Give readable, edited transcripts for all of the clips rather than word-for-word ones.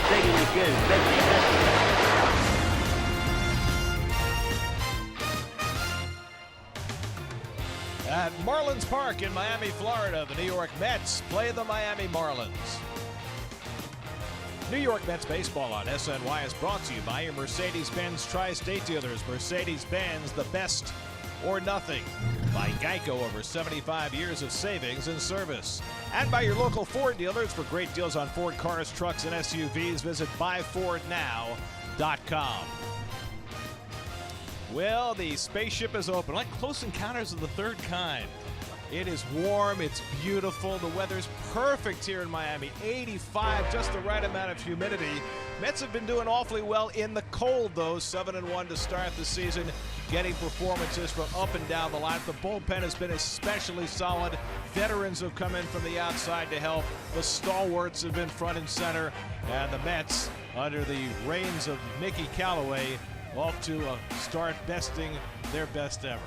taking the kids. At Marlins Park in Miami, Florida, the New York Mets play the Miami Marlins. New York Mets baseball on SNY is brought to you by your Mercedes-Benz Tri-State dealers. Mercedes-Benz, the best or nothing. By Geico, over 75 years of savings and service. And by your local Ford dealers. For great deals on Ford cars, trucks, and SUVs, visit buyfordnow.com. Well, the spaceship is open, like Close Encounters of the Third Kind. It is warm, it's beautiful, the weather's perfect here in Miami. 85, just the right amount of humidity. Mets have been doing awfully well in the cold, though. 7-1 to start the season, getting performances from up and down the line. The bullpen has been especially solid. Veterans have come in from the outside to help. The stalwarts have been front and center. And the Mets, under the reins of Mickey Callaway, off to a start besting their best ever.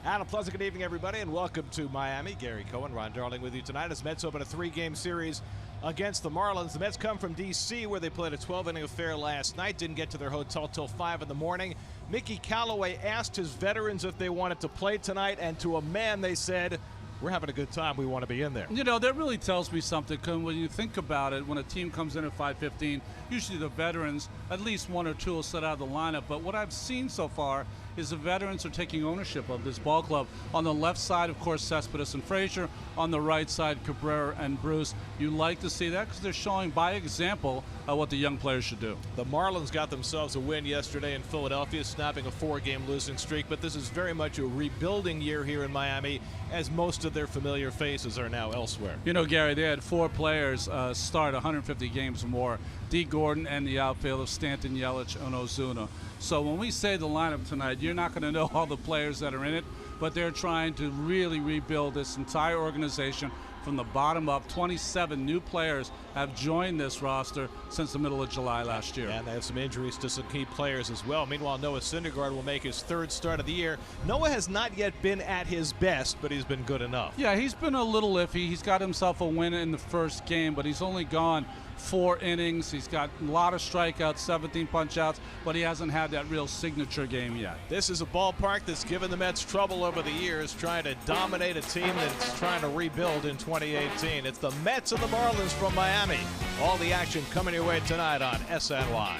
And a pleasant good evening, everybody, and welcome to Miami. Gary Cohen, Ron Darling with you tonight as Mets open a three-game series against the Marlins. The Mets come from D.C., where they played a 12-inning affair last night. Didn't get to their hotel till 5 in the morning. Mickey Callaway asked his veterans if they wanted to play tonight, and to a man they said, "We're having a good time. We want to be in there." You know, that really tells me something, because when you think about it, when a team comes in at 5:15, usually the veterans, at least one or two will sit out of the lineup. But what I've seen so far is the veterans are taking ownership of this ball club. On the left side, of course, Cespedes and Frazier. On the right side, Cabrera and Bruce. You like to see that because they're showing by example what the young players should do. The Marlins got themselves a win yesterday in Philadelphia, snapping a 4-game losing streak. But this is very much a rebuilding year here in Miami, as most of their familiar faces are now elsewhere. You know, Gary, they had 4 players start 150 games or more. D. Gordon and the outfield of Stanton, Yelich, and Ozuna. So when we say the lineup tonight, you're not going to know all the players that are in it, but they're trying to really rebuild this entire organization from the bottom up. 27 new players have joined this roster since the middle of July last year. And they have some injuries to some key players as well. Meanwhile, Noah Syndergaard will make his 3rd start of the year. Noah has not yet been at his best, but he's been good enough. Yeah, he's been a little iffy. He's got himself a win in the first game, but he's only gone 4 innings. He's got a lot of strikeouts, 17 punch-outs, but he hasn't had that real signature game yet. This is a ballpark that's given the Mets trouble over the years, trying to dominate a team that's trying to rebuild in 2018. It's the Mets and the Marlins from Miami. All the action coming your way tonight on SNY.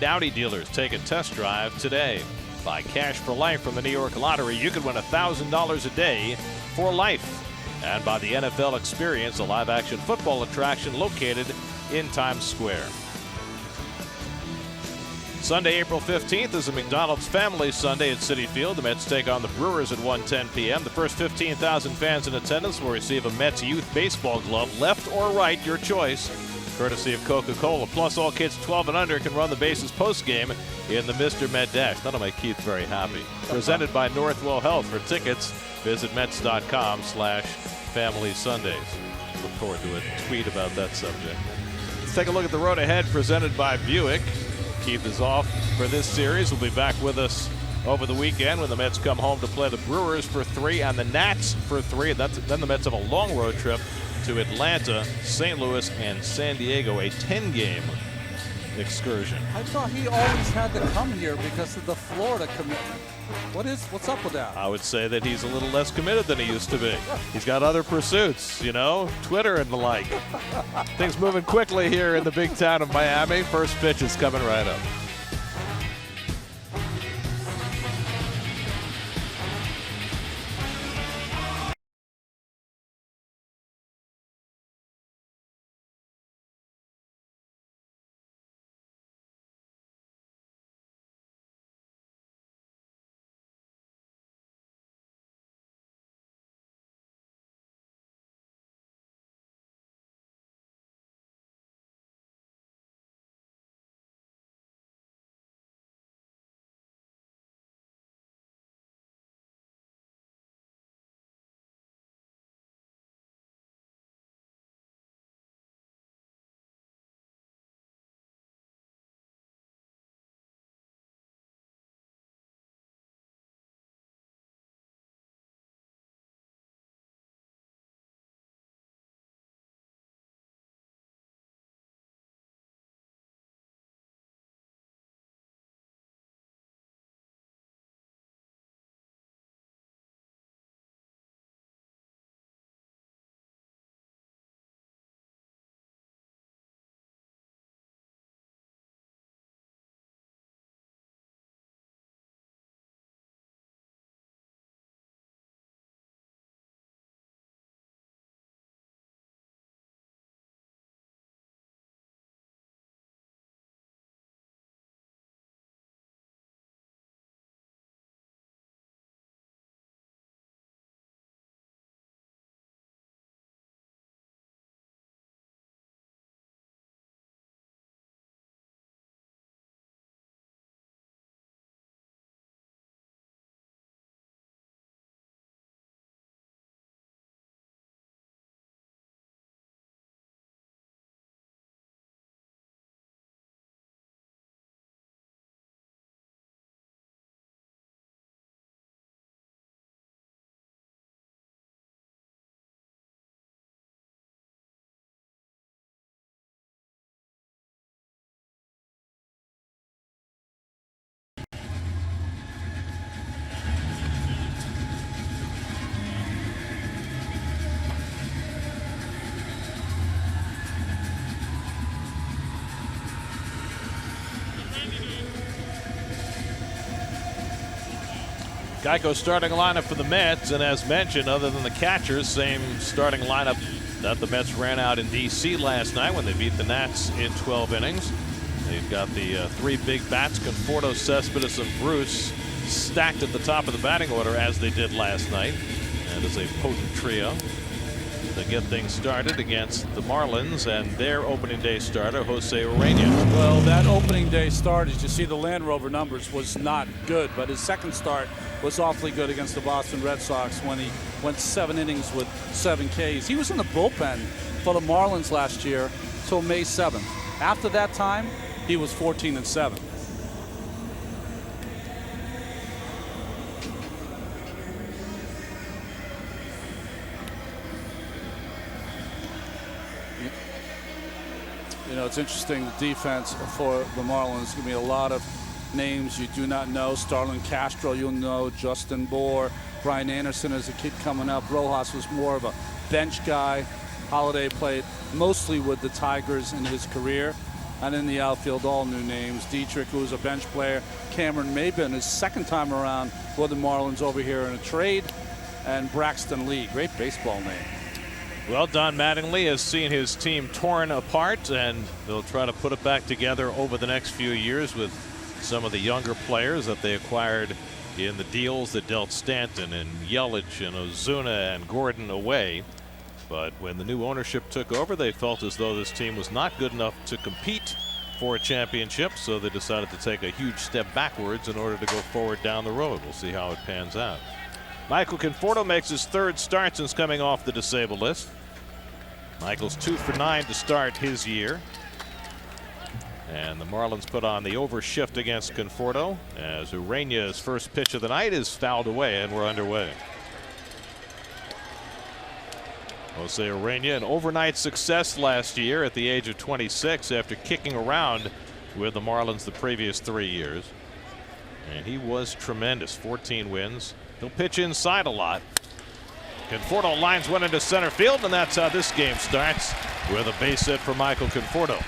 Audi dealers. Take a test drive today. Buy cash for life from the New York Lottery. You could win $1,000 a day for life. And by the NFL Experience, a live-action football attraction located in Times Square. Sunday, April 15th is a McDonald's Family Sunday at Citi Field. The Mets take on the Brewers at 1:10 p.m. The first 15,000 fans in attendance will receive a Mets youth baseball glove, left or right, your choice, courtesy of Coca-Cola. Plus, all kids 12 and under can run the bases postgame in the Mr. Met Dash. That'll make Keith very happy. Presented by Northwell Health. For tickets, visit Mets.com/Family Sundays. Look forward to a tweet about that subject. Let's take a look at the road ahead, presented by Buick. Keith is off for this series. Will be back with us over the weekend when the Mets come home to play the Brewers for 3 and the Nats for 3. Then the Mets have a long road trip to Atlanta, St. Louis, and San Diego, a 10-game excursion. I thought he always had to come here because of the Florida commitment. What's up with that? I would say that he's a little less committed than he used to be. He's got other pursuits, Twitter and the like. Things moving quickly here in the big town of Miami. First pitch is coming right up. Geico starting lineup for the Mets, and as mentioned, other than the catchers, same starting lineup that the Mets ran out in D.C. last night when they beat the Nats in 12 innings. They've got the 3 big bats, Conforto, Cespedes, and Bruce, stacked at the top of the batting order as they did last night. And as a potent trio to get things started against the Marlins and their opening day starter, Jose Urena. Well, that opening day start, as you see the Land Rover numbers, was not good, but his second start was awfully good against the Boston Red Sox when he went 7 innings with 7 Ks. He was in the bullpen for the Marlins last year till May 7th. After that time, he was 14-7. It's interesting, the defense for the Marlins. Going to be a lot of names you do not know. Starlin Castro, you'll know. Justin Bohr. Brian Anderson is a kid coming up. Rojas was more of a bench guy. Holiday played mostly with the Tigers in his career. And in the outfield, all new names. Dietrich, who was a bench player. Cameron Maben, his second time around for the Marlins over here in a trade. And Braxton Lee, great baseball name. Well, Don Mattingly has seen his team torn apart, and they'll try to put it back together over the next few years with some of the younger players that they acquired in the deals that dealt Stanton and Yelich and Ozuna and Gordon away. But when the new ownership took over, they felt as though this team was not good enough to compete for a championship, so they decided to take a huge step backwards in order to go forward down the road. We'll see how it pans out. Michael Conforto makes his third start since coming off the disabled list. Michael's 2 for 9 to start his year. And the Marlins put on the overshift against Conforto as Ureña's first pitch of the night is fouled away, and we're underway. Jose Ureña, an overnight success last year at the age of 26 after kicking around with the Marlins the previous 3 years. And he was tremendous. 14 wins. He'll pitch inside a lot. Conforto lines one into center field, and that's how this game starts, with a base hit for Michael Conforto.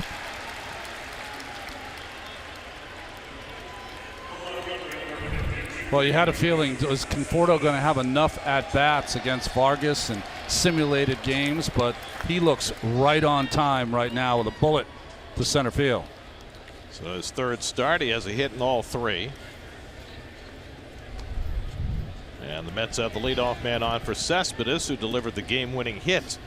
Well, you had a feeling, was Conforto going to have enough at-bats against Vargas and simulated games, but he looks right on time right now with a bullet to center field. So his third start, he has a hit in all 3. And the Mets have the leadoff man on for Cespedes, who delivered the game-winning hit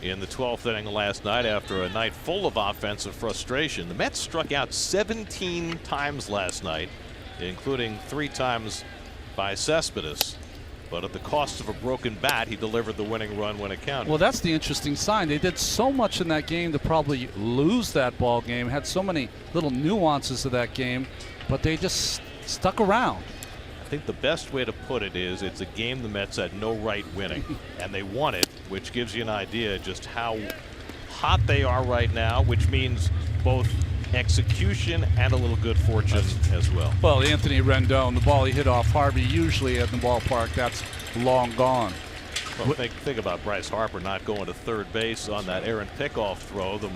in the 12th inning last night after a night full of offensive frustration. The Mets struck out 17 times last night, including 3 times by Cespedes. But at the cost of a broken bat, he delivered the winning run when it counted. Well, that's the interesting sign. They did so much in that game to probably lose that ball game, had so many little nuances of that game, but they just stuck around. I think the best way to put it is it's a game the Mets had no right winning, and they won it, which gives you an idea just how hot they are right now, which means both execution and a little good fortune as well. Well, Anthony Rendon, the ball he hit off Harvey, usually at the ballpark, that's long gone. Well, think about Bryce Harper not going to third base on that errant pickoff throw. The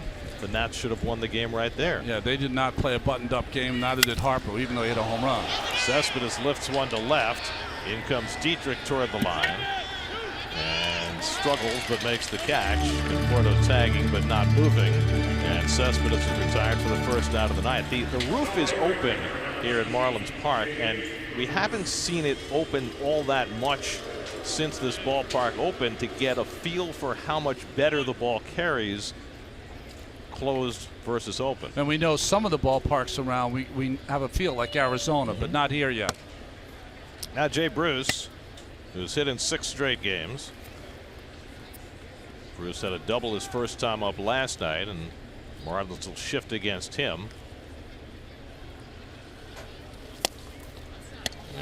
Nats should have won the game right there. Yeah, they did not play a buttoned-up game. Neither did Harper, even though he hit a home run. Cespedes lifts one to left. In comes Dietrich toward the line. And struggles but makes the catch. Conforto tagging but not moving. And Cespedes is retired for the first out of the night. The roof is open here at Marlins Park, and we haven't seen it open all that much since this ballpark opened to get a feel for how much better the ball carries closed versus open. And we know some of the ballparks around, we have a feel like Arizona, but not here yet. Now Jay Bruce, who's hit in 6 straight games. Bruce had a double his first time up last night, and Marlins will shift against him.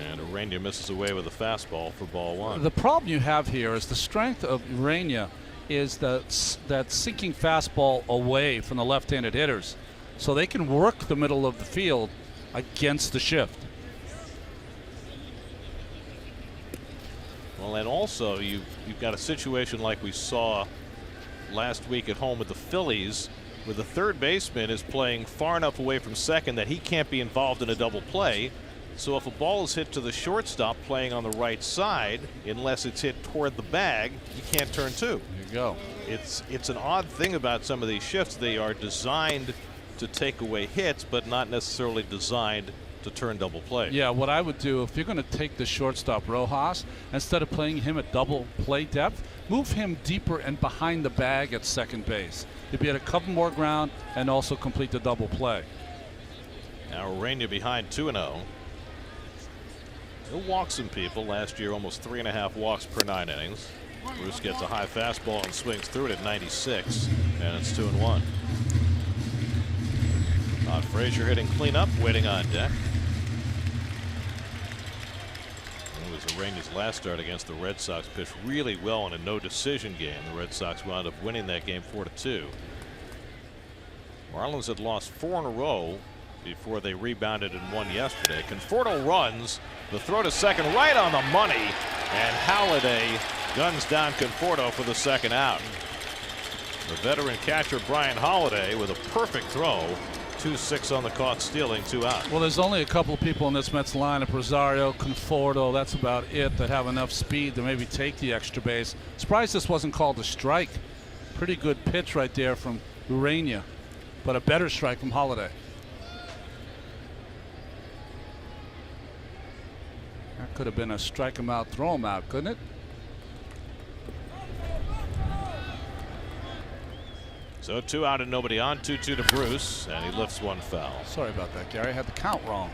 And Ureña misses away with a fastball for ball 1. The problem you have here is the strength of Ureña is that sinking fastball away from the left-handed hitters, so they can work the middle of the field against the shift. Well, and also you've got a situation like we saw last week at home with the Phillies, where the third baseman is playing far enough away from second that he can't be involved in a double play. So if a ball is hit to the shortstop playing on the right side, unless it's hit toward the bag, you can't turn 2. There you go. It's an odd thing about some of these shifts. They are designed to take away hits, but not necessarily designed to turn double play. Yeah, what I would do, if you're going to take the shortstop Rojas, instead of playing him at double play depth, move him deeper and behind the bag at second base. You'd be able to cover more ground and also complete the double play. Now Ureña behind 2-0. He'll walk some people. Last year, almost 3.5 walks per 9 innings. Bruce gets a high fastball and swings through it at 96, and it's 2-1. Todd Frazier hitting cleanup, waiting on deck. It was Ureña's last start against the Red Sox. Pitched really well in a no-decision game. The Red Sox wound up winning that game 4-2. Marlins had lost 4 in a row before they rebounded and won yesterday. Conforto runs. The throw to second right on the money, and Halladay guns down Conforto for the second out. The veteran catcher Brian Halladay with a perfect throw 2-6 on the caught stealing, 2 out. Well, there's only a couple of people in this Mets lineup, Rosario, Conforto, that's about it, that have enough speed to maybe take the extra base. Surprised this wasn't called a strike. Pretty good pitch right there from Urania, but a better strike from Holiday. That could have been a strike him out, throw him out, couldn't it? So 2 out and nobody on, 2-2 to Bruce, and he lifts 1 foul. Sorry about that, Gary. I had the count wrong.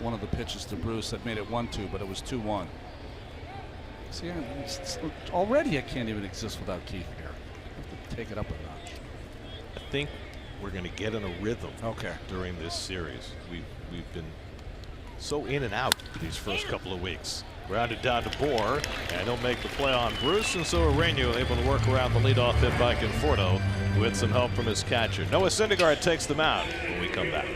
One of the pitches to Bruce that made it 1-2, but it was 2-1. See, already I can't even exist without Keith here. I have to take it up a notch. I think we're going to get in a rhythm during this series. We've been so in and out these first couple of weeks. Grounded down to Bohr, and he'll make the play on Bruce, and so Urania able to work around the leadoff hit by Conforto with some help from his catcher. Noah Syndergaard takes them out when we come back.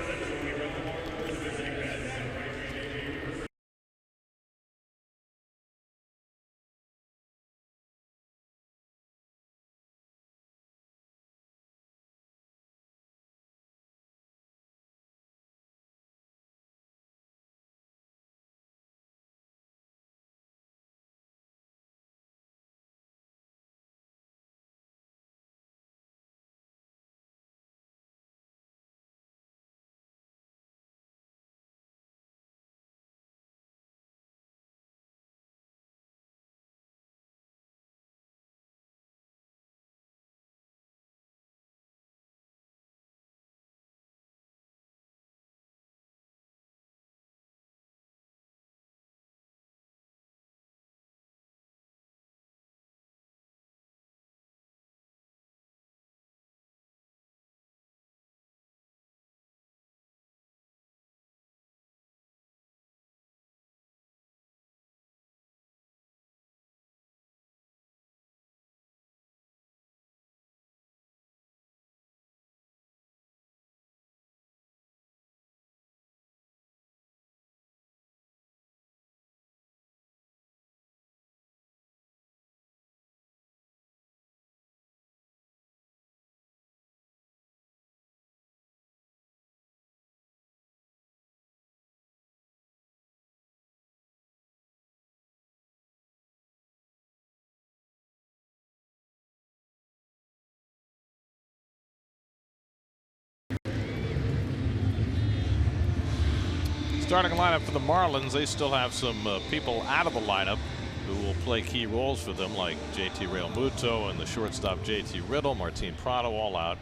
Starting lineup for the Marlins, they still have some people out of the lineup who will play key roles for them, like JT Realmuto and the shortstop JT Riddle, Martin Prado all out.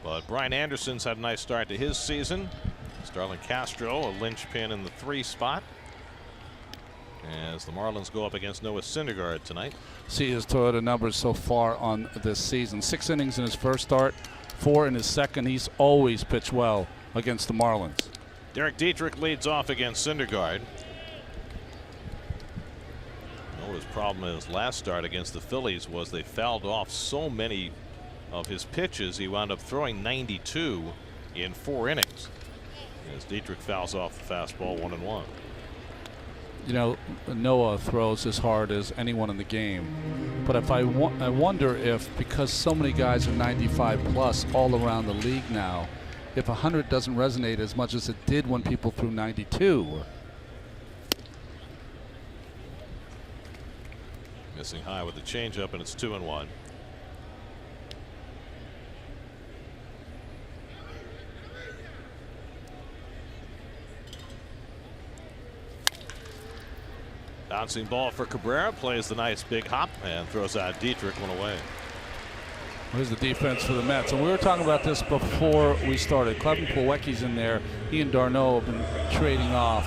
But Brian Anderson's had a nice start to his season. Starlin Castro, a linchpin in the 3 spot, as the Marlins go up against Noah Syndergaard tonight. See his Toyota numbers so far on this season. 6 innings in his first start, 4 in his second. He's always pitched well against the Marlins. Derek Dietrich leads off against Syndergaard. Noah's problem in his last start against the Phillies was they fouled off so many of his pitches. He wound up throwing 92 in 4 innings as Dietrich fouls off the fastball 1-1. You know, Noah throws as hard as anyone in the game, but if I wonder if, because so many guys are 95 plus all around the league now, if 100 doesn't resonate as much as it did when people threw 92. Missing high with the changeup, and it's 2-1. Bouncing ball for Cabrera, plays the nice big hop and throws out Dietrich, 1 away. Here's the defense for the Mets, and we were talking about this before we started. Clevin Plawecki's in there. He and Darno have been trading off,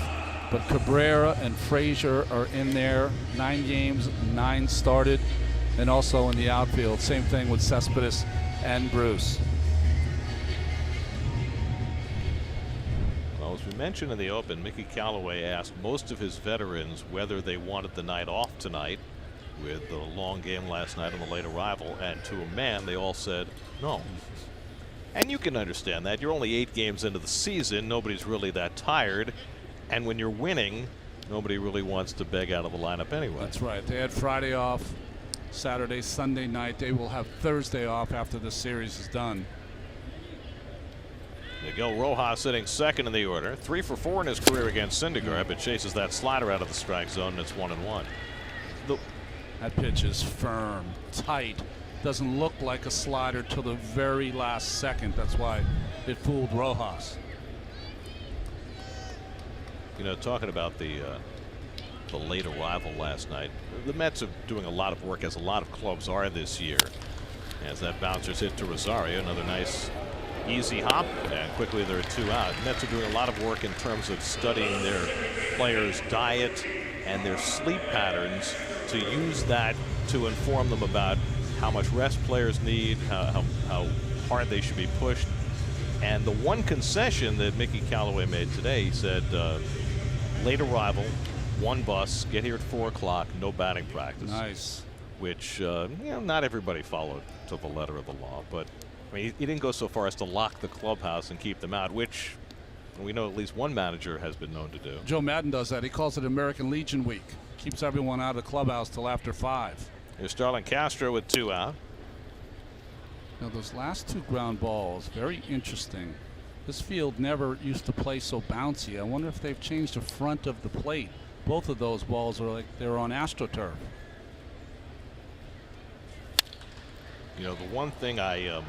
but Cabrera and Frazier are in there. 9 games, 9 started, and also in the outfield. Same thing with Cespedes and Bruce. Well, as we mentioned in the open, Mickey Callaway asked most of his veterans whether they wanted the night off tonight with the long game last night and the late arrival, and to a man they all said no. And you can understand that. You're only 8 games into the season. Nobody's really that tired, and when you're winning, nobody really wants to beg out of the lineup anyway. That's right. They had Friday off, Saturday, Sunday night. They will have Thursday off after the series is done. Miguel Rojas sitting second in the order. 3 for 4 in his career against Syndergaard, but chases that slider out of the strike zone, and it's 1-1. That pitch is firm, tight. Doesn't look like a slider till the very last second. That's why it fooled Rojas. You know, talking about the late arrival last night, the Mets are doing a lot of work, as a lot of clubs are this year. As that bouncer's hit to Rosario, another nice easy hop, and quickly there are 2 out. The Mets are doing a lot of work in terms of studying their players' diet and their sleep patterns to use that to inform them about how much rest players need, how hard they should be pushed. And the one concession that Mickey Callaway made today, he said, late arrival, 1 bus, get here at 4 o'clock, no batting practice. Nice. Which, you know, not everybody followed to the letter of the law, but I mean, he didn't go so far as to lock the clubhouse and keep them out, which we know at least one manager has been known to do. Joe Madden does that. He calls it American Legion Week. Keeps everyone out of the clubhouse till after 5. Here's Starlin Castro with 2 out. Now those last 2 ground balls, very interesting. This field never used to play so bouncy. I wonder if they've changed the front of the plate. Both of those balls are like they're on AstroTurf. You know, the one thing I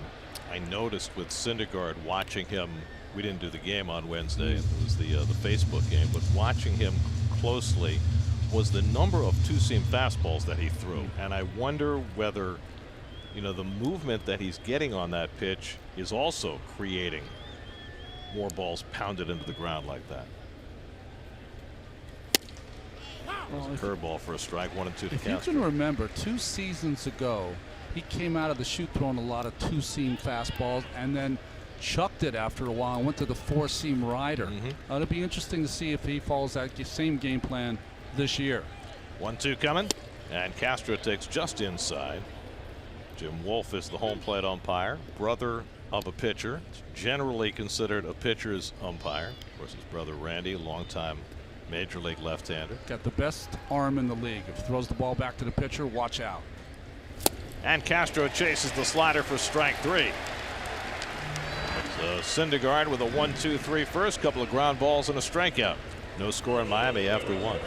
noticed with Syndergaard, watching him, we didn't do the game on Wednesday, it was the Facebook game, but watching him closely was the number of 2-seam fastballs that he threw. And I wonder whether, you know, the movement that he's getting on that pitch is also creating more balls pounded into the ground like that. Well, curveball for a strike, 1-2 to If Castro. you can remember, 2 seasons ago, he came out of the chute throwing a lot of 2-seam fastballs and then chucked it after a while and went to the 4-seam rider. It'll be interesting to see if he follows that same game plan this year. 1-2 coming, and Castro takes just inside. Jim Wolf is the home plate umpire, brother of a pitcher, generally considered a pitcher's umpire. Of course, his brother Randy, longtime major league left-hander. Got the best arm in the league. If he throws the ball back to the pitcher, watch out. And Castro chases the slider for strike 3. So Syndergaard with a 1-2-3 first, couple of ground balls and a strikeout. No score in Miami after 1.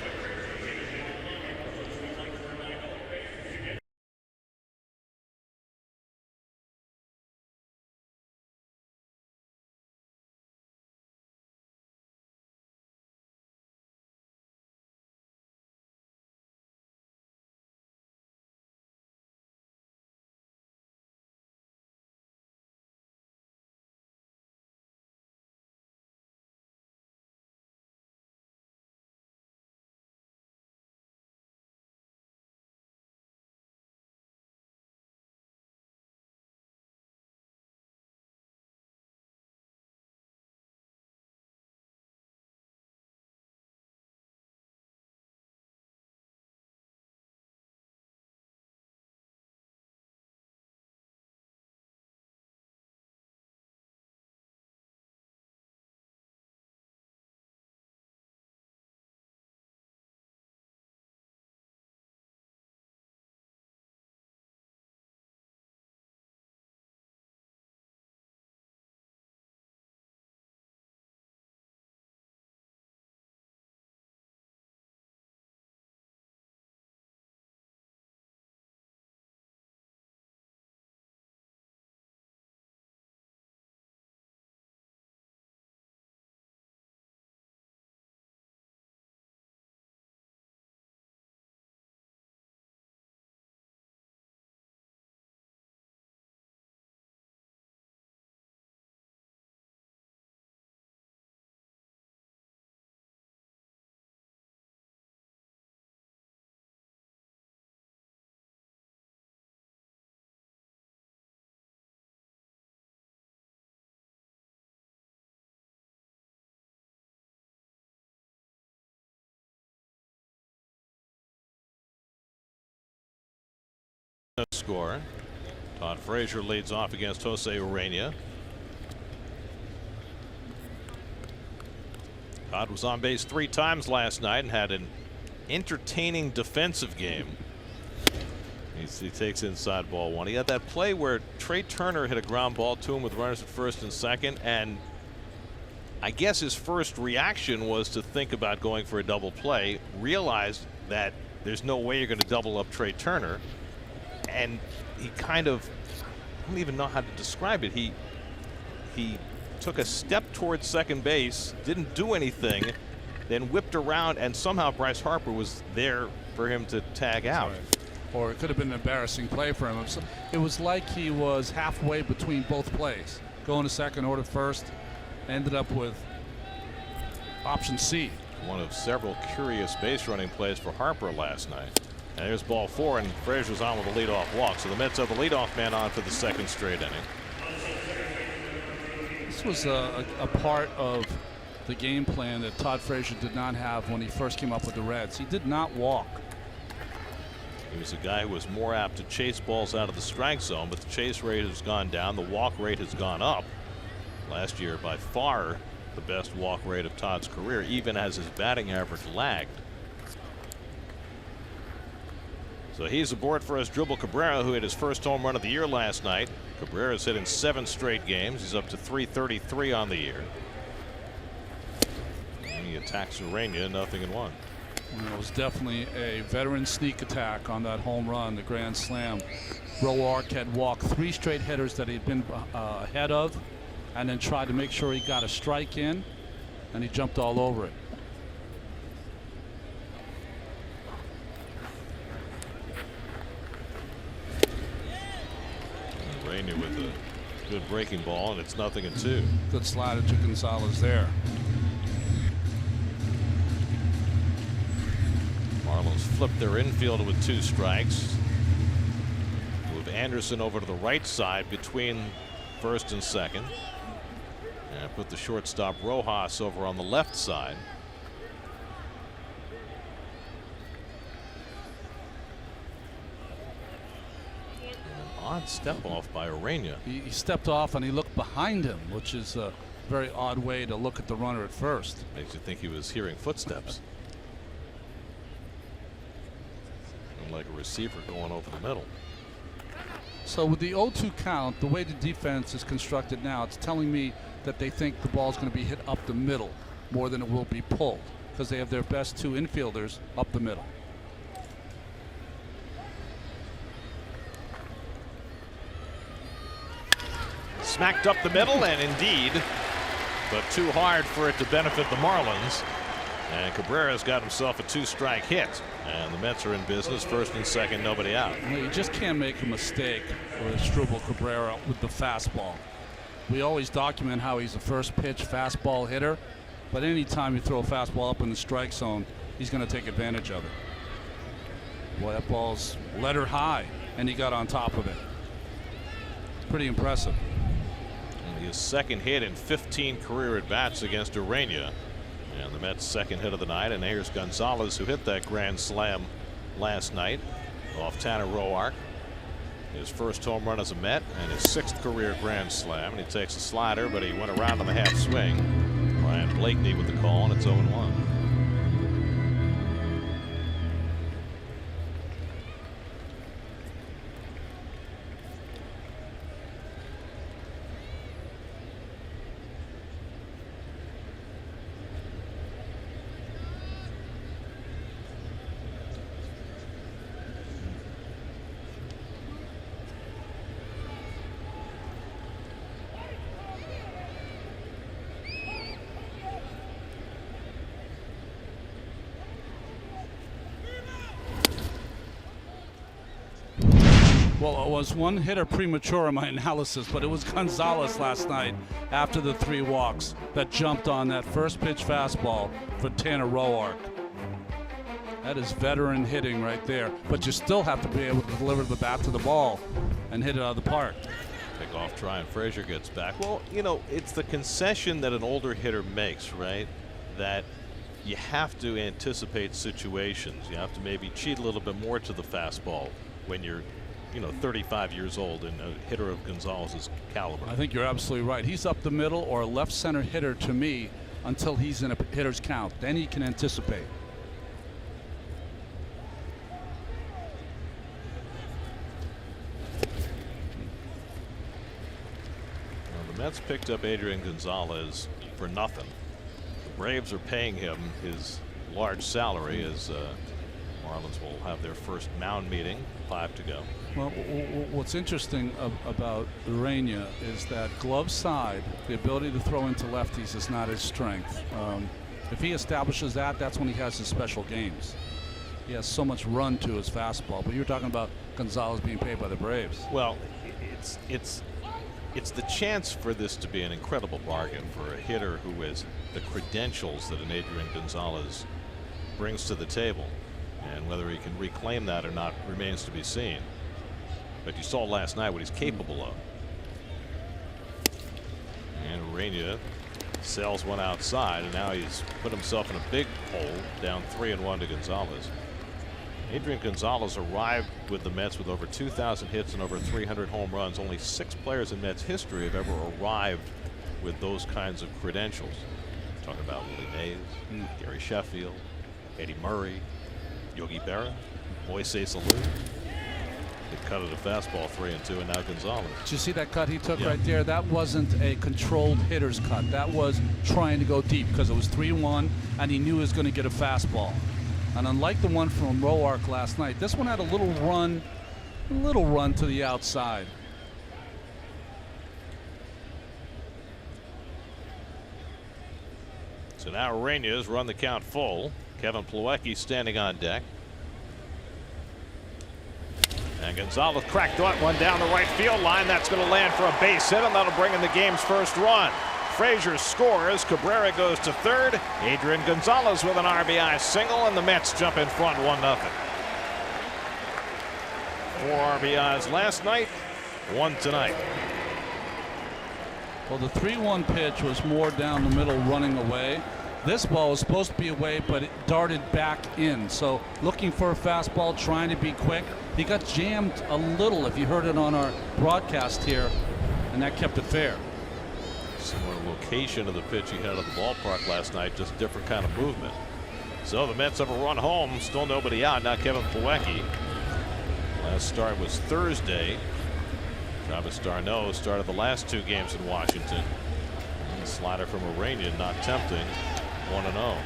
Score. Todd Frazier leads off against Jose Urena. Todd was on base 3 times last night and had an entertaining defensive game. He takes inside ball 1. He had that play where Trey Turner hit a ground ball to him with runners at first and second, and I guess his first reaction was to think about going for a double play, realized that there's no way you're going to double up Trey Turner, and he kind of, I don't even know how to describe it. He took a step towards second base, didn't do anything, then whipped around, and somehow Bryce Harper was there for him to tag out. Right. Or it could have been an embarrassing play for him. It was like he was halfway between both plays, going to second or to first. Ended up with option C. One of several curious base running plays for Harper last night. And there's ball 4, and Frazier's on with a leadoff walk. So the Mets have the leadoff man on for the second straight inning. This was a part of the game plan that Todd Frazier did not have when he first came up with the Reds. He did not walk. He was a guy who was more apt to chase balls out of the strike zone, but the chase rate has gone down. The walk rate has gone up. Last year, by far the best walk rate of Todd's career, even as his batting average lagged. So he's aboard for Asdrubal Cabrera, who hit his first home run of the year last night. Cabrera's hit in 7 straight games. He's up to .333 on the year. And he attacks Urania, 0-1. Well, it was definitely a veteran sneak attack on that home run, the grand slam. Roark had walked 3 straight hitters that he'd been ahead of, and then tried to make sure he got a strike in, and he jumped all over it. Urania with a good breaking ball, and it's 0-2. Good slider to Gonzalez there. Marlins flipped their infield with 2 strikes. Move Anderson over to the right side between first and second. And put the shortstop Rojas over on the left side. An odd step off by Urania. He stepped off and he looked behind him, which is a very odd way to look at the runner at first. Makes you think he was hearing footsteps. Like a receiver going over the middle. So with the 0-2 count, the way the defense is constructed now, it's telling me that they think the ball's going to be hit up the middle more than it will be pulled, because they have their best 2 infielders up the middle. Smacked up the middle, and indeed, but too hard for it to benefit the Marlins. And Cabrera's got himself a 2-strike hit. And the Mets are in business, first and second, nobody out. Well, you just can't make a mistake with Asdrubal Cabrera with the fastball. We always document how he's a first pitch fastball hitter, but anytime you throw a fastball up in the strike zone, he's going to take advantage of it. Boy, that ball's letter high, and he got on top of it. Pretty impressive. And his second hit in 15 career at-bats against Urania. And the Mets' second hit of the night, and here's Gonzalez, who hit that grand slam last night off Tanner Roark. His first home run as a Met and his 6th career grand slam. And he takes a slider, but he went around on the half swing. Brian Blakeney with the call, and it's 0-1. Well, it was one hitter premature in my analysis, but it was Gonzalez last night after the 3 walks that jumped on that first pitch fastball for Tanner Roark. That is veteran hitting right there, but you still have to be able to deliver the bat to the ball and hit it out of the park. Pick off try, and Frazier gets back. Well, you know, it's the concession that an older hitter makes, right? That you have to anticipate situations. You have to maybe cheat a little bit more to the fastball when you're, 35 years old and a hitter of Gonzalez's caliber. I think you're absolutely right. He's up the middle or a left center hitter to me until he's in a hitter's count. Then he can anticipate. Well, the Mets picked up Adrian Gonzalez for nothing. The Braves are paying him his large salary as Marlins will have their first mound meeting. 5 to go. Well, what's interesting about Urania is that glove side, the ability to throw into lefties is not his strength. If he establishes that, that's when he has his special games. He has so much run to his fastball. But you're talking about Gonzalez being paid by the Braves. Well, it's the chance for this to be an incredible bargain for a hitter who has the credentials that an Adrian Gonzalez brings to the table. And whether he can reclaim that or not remains to be seen. But you saw last night what he's capable of. And Urania sails one outside, and now he's put himself in a big hole, down 3-1 to Gonzalez. Adrian Gonzalez arrived with the Mets with over 2,000 hits and over 300 home runs. Only 6 players in Mets history have ever arrived with those kinds of credentials. Talking about Willie Mays, Gary Sheffield, Eddie Murray, Yogi Berra, Moises Alou. They cut it a fastball 3-2, and now Gonzalez. Did you see that cut he took right there? That wasn't a controlled hitter's cut. That was trying to go deep because it was 3-1, and he knew he was going to get a fastball. And unlike the one from Roark last night, this one had a little run to the outside. So now Urania's run the count full. Kevin Plawecki standing on deck. And Gonzalez cracked that one down the right field line. That's going to land for a base hit, and that'll bring in the game's first run. Frazier scores. Cabrera goes to third. Adrian Gonzalez with an RBI single, and the Mets jump in front 1-0. 4 RBIs last night, 1 tonight. Well, the 3-1 pitch was more down the middle, running away. This ball was supposed to be away, but it darted back in. So looking for a fastball, trying to be quick. He got jammed a little, if you heard it on our broadcast here, and that kept it fair. Similar location of the pitch he had at the ballpark last night, just different kind of movement. So the Mets have a run home, still nobody out. Now Kevin Plawecki. Last start was Thursday. Travis d'Arnaud started the last 2 games in Washington. And the slider from Urania not tempting. 1-0.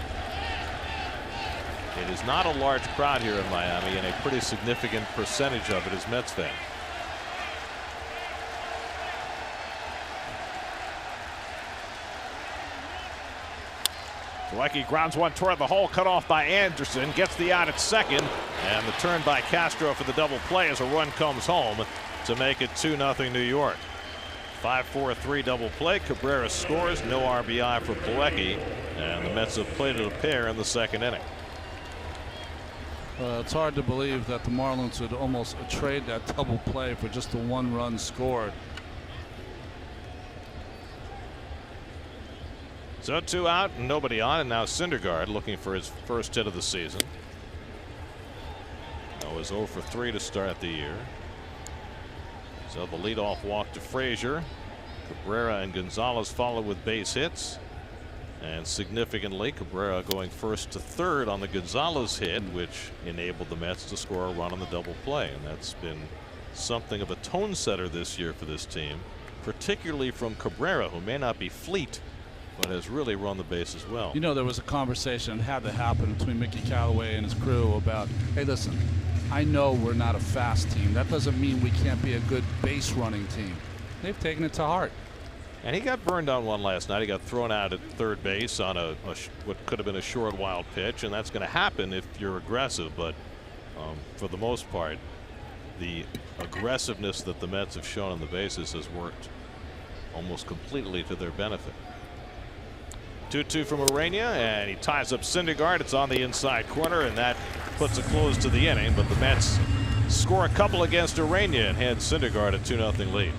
It is not a large crowd here in Miami, and a pretty significant percentage of it is Mets fans. Plawecki grounds one toward the hole, cut off by Anderson, gets the out at second, and the turn by Castro for the double play as a run comes home to make it 2-0 New York. 5-4-3 double play. Cabrera scores. No RBI for Plawecki, and the Mets have played it a pair in the second inning. It's hard to believe that the Marlins would almost trade that double play for just the 1 run scored. So 2 out and nobody on, and now Syndergaard looking for his first hit of the season. That was 0 for 3 to start the year. So the leadoff walk to Frazier. Cabrera and Gonzalez follow with base hits. And significantly, Cabrera going first to third on the Gonzalez hit, which enabled the Mets to score a run on the double play. And that's been something of a tone setter this year for this team, particularly from Cabrera, who may not be fleet, but has really run the bases well. You know, there was a conversation that had to happen between Mickey Callaway and his crew about, hey, listen, I know we're not a fast team. That doesn't mean we can't be a good base running team. They've taken it to heart. And he got burned on one last night. He got thrown out at third base on what could have been a short, wild pitch, and that's going to happen if you're aggressive. But for the most part, the aggressiveness that the Mets have shown on the bases has worked almost completely to their benefit. 2-2 from Urania, and he ties up Syndergaard. It's on the inside corner, and that puts a close to the inning. But the Mets score a couple against Urania and hand Syndergaard a 2-0 lead.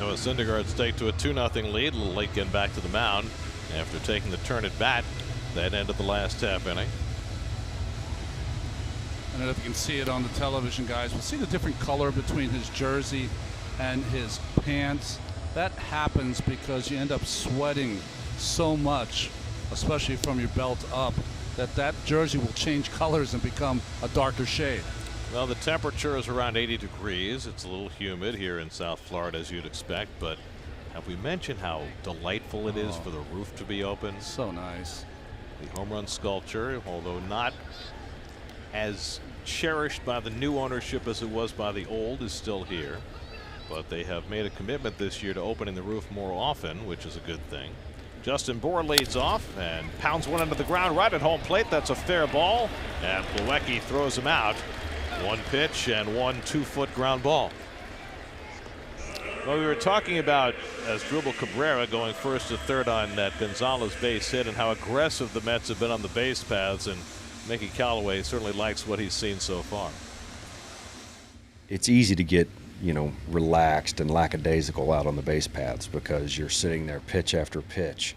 Noah Syndergaard's take to a 2-0 lead. A little late getting back to the mound after taking the turn at bat that ended the last half inning. I don't know if you can see it on the television, guys, but see the different color between his jersey and his pants. That happens because you end up sweating so much, especially from your belt up, that jersey will change colors and become a darker shade. Well, the temperature is around 80 degrees. It's a little humid here in South Florida, as you'd expect, but have we mentioned how delightful it is for the roof to be open? So nice. The home run sculpture, although not as cherished by the new ownership as it was by the old, is still here. But they have made a commitment this year to opening the roof more often, which is a good thing. Justin Bour leads off and pounds one into the ground right at home plate. That's a fair ball, and Plawecki throws him out. One pitch and 1 2-foot ground ball. Well, we were talking about Asdrubal Cabrera going first to third on that Gonzalez base hit and how aggressive the Mets have been on the base paths, and Mickey Callaway certainly likes what he's seen so far. It's easy to get, relaxed and lackadaisical out on the base paths because you're sitting there pitch after pitch.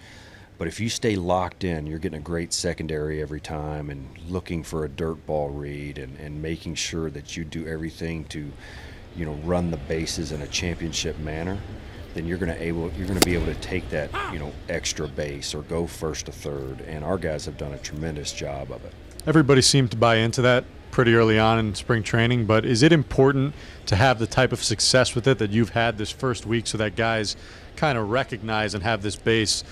But if you stay locked in, you're getting a great secondary every time and looking for a dirt ball read and making sure that you do everything to, run the bases in a championship manner, then you're going to be able to take that, extra base or go first to third. And our guys have done a tremendous job of it. Everybody seemed to buy into that pretty early on in spring training, but is it important to have the type of success with it that you've had this first week so that guys kind of recognize and have this base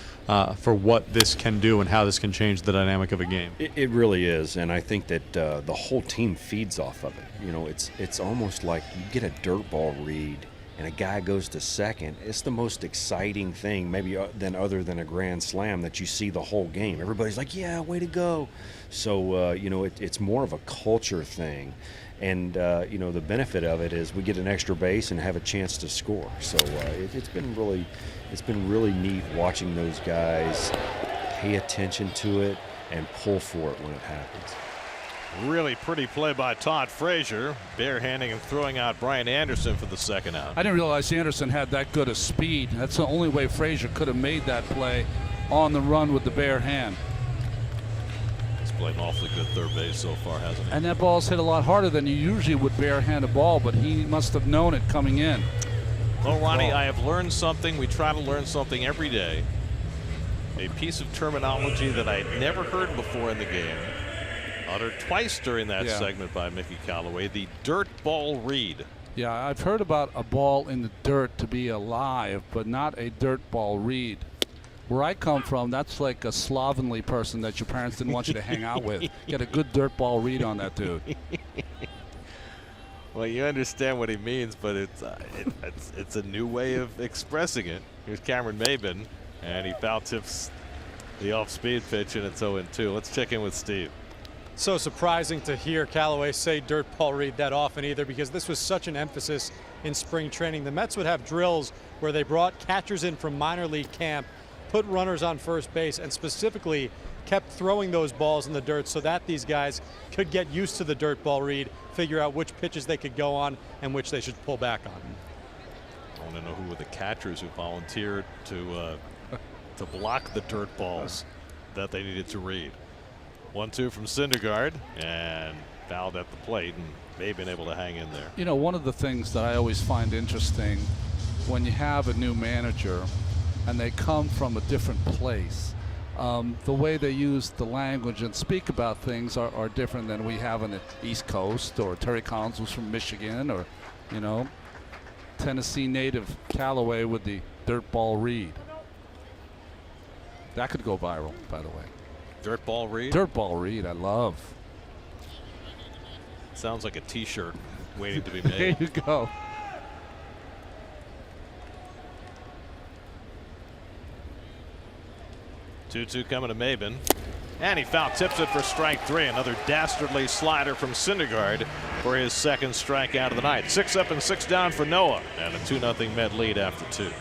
for what this can do and how this can change the dynamic of a game? It really is, and I think that the whole team feeds off of it. It's almost like you get a dirt ball read and a guy goes to second. It's the most exciting thing, maybe other than a grand slam, that you see the whole game. Everybody's like, yeah, way to go. So, it's more of a culture thing. And, the benefit of it is we get an extra base and have a chance to score. So it's been really neat watching those guys pay attention to it and pull for it when it happens. Really pretty play by Todd Frazier, barehanding and throwing out Brian Anderson for the second out. I didn't realize Anderson had that good a speed. That's the only way Frazier could have made that play on the run with the bare hand. He's played an awfully good third base so far, hasn't he? And that ball's hit a lot harder than you usually would barehand a ball, but he must have known it coming in. Well, Ronnie, I have learned something. We try to learn something every day. A piece of terminology that I had never heard before in the game, uttered twice during that segment by Mickey Callaway, the dirt ball read. Yeah, I've heard about a ball in the dirt to be alive, but not a dirt ball read. Where I come from, that's like a slovenly person that your parents didn't want you to hang out with. Get a good dirt ball read on that dude. Well, you understand what he means, but it's a new way of expressing it. Here's Cameron Maybin, and he foul tips the off-speed pitch, and it's 0-2. Let's check in with Steve. So surprising to hear Callaway say dirt ball read that often either, because this was such an emphasis in spring training. The Mets would have drills where they brought catchers in from minor league camp, put runners on first base, and specifically kept throwing those balls in the dirt so that these guys could get used to the dirt ball read, figure out which pitches they could go on and which they should pull back on. I want to know who were the catchers who volunteered to block the dirt balls that they needed to read. 1-2 from Syndergaard, and fouled at the plate, and they've been able to hang in there. One of the things that I always find interesting when you have a new manager and they come from a different place, the way they use the language and speak about things are different than we have on the East Coast, or Terry Collins was from Michigan, or, Tennessee native Callaway with the dirt ball read. That could go viral, by the way. Dirt ball read? Dirt ball read, I love. Sounds like a t-shirt waiting to be made. There you go. Two coming to Maybin, and he foul tips it for strike 3. Another dastardly slider from Syndergaard for his second strikeout of the night. 6 up and 6 down for Noah, and a 2-0 Met lead after 2.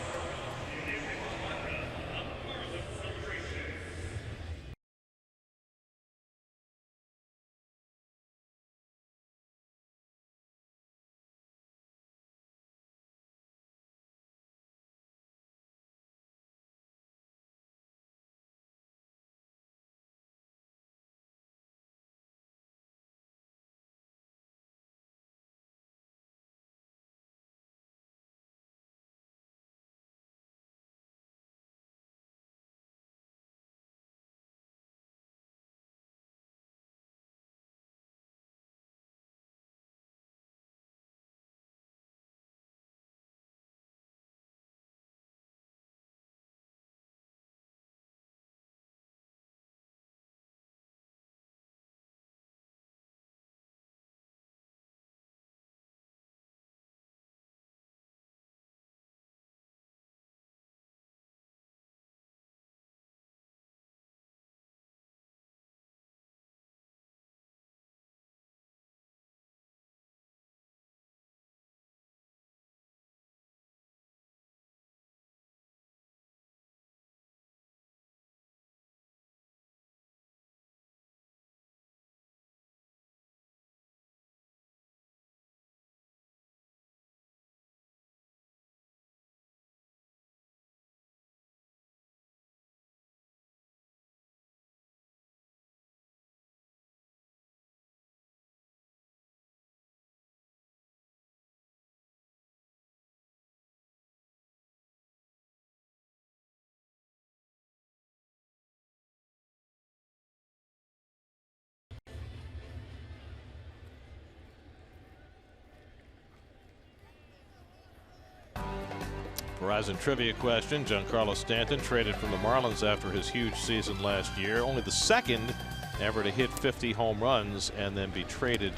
Verizon trivia question. Giancarlo Stanton traded from the Marlins after his huge season last year. Only the second ever to hit 50 home runs and then be traded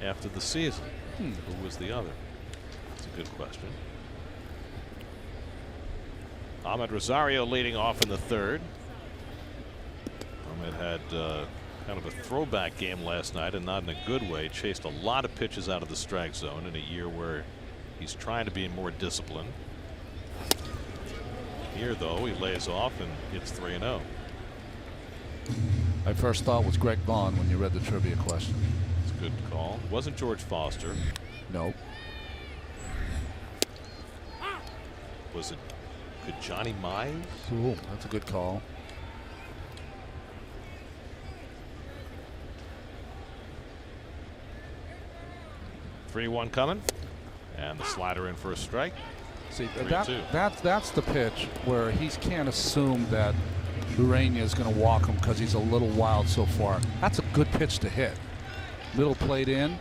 after the season. Who was the other? That's a good question. Ahmed Rosario leading off in the third. Ahmed had kind of a throwback game last night, and not in a good way. Chased a lot of pitches out of the strike zone in a year where he's trying to be more disciplined. Here, though, he lays off and hits 3-0. My first thought was Greg Vaughn when you read the trivia question. It's a good call. Wasn't George Foster. Nope. Was it? Could Johnny Mize? Ooh, that's a good call. Three-one coming, and the slider in for a strike. See, 3-2. that's the pitch where he can't assume that Urania is going to walk him because he's a little wild so far. That's a good pitch to hit. Middle plate in.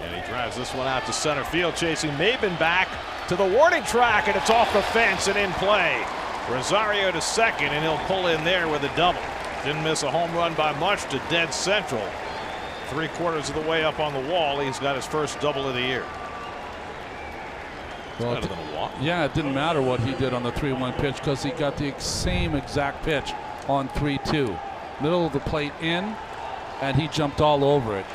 And he drives this one out to center field, chasing Maben back to the warning track, and it's off the fence and in play. Rosario to second, and he'll pull in there with a double. Didn't miss a home run by much to dead central. 3/4 of the way up on the wall. He's got his first double of the year. Well, Better than a walk. yeah, it didn't matter what he did on the 3-1 pitch because he got the same exact pitch on 3-2. Middle of the plate in, and he jumped all over it.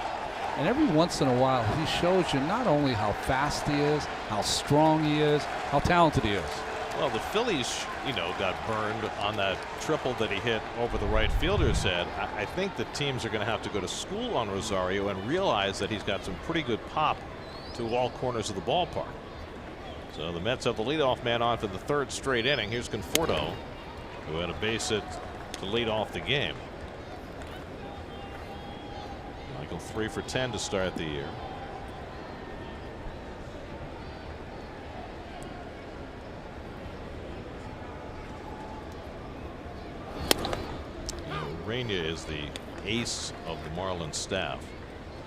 And every once in a while, he shows you not only how fast he is, how strong he is, how talented he is. Well, the Phillies, got burned on that triple that he hit over the right fielder's head. I think the teams are going to have to go to school on Rosario and realize that he's got some pretty good pop to all corners of the ballpark. So the Mets have the leadoff man on for the third straight inning. Here's Conforto, who had a base hit to lead off the game. Michael 3 for 10 to start the year. Urania is the ace of the Marlins staff.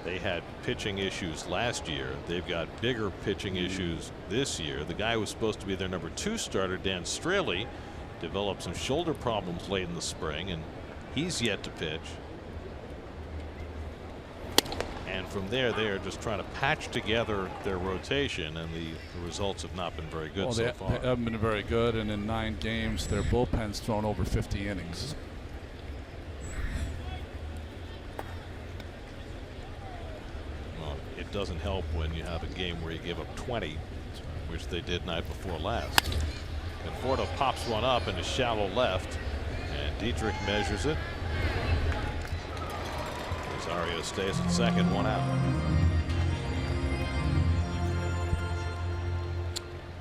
They had pitching issues last year. They've got bigger pitching issues this year. The guy who was supposed to be their number 2 starter, Dan Straley, developed some shoulder problems late in the spring, and he's yet to pitch. And from there, they are just trying to patch together their rotation, and the results have not been very good so far. They haven't been very good, and in 9 games, their bullpen's thrown over 50 innings. It doesn't help when you have a game where you give up 20, which they did night before last. And Conforto pops one up into shallow left, and Dietrich measures it. Rosario stays at second, 1 out.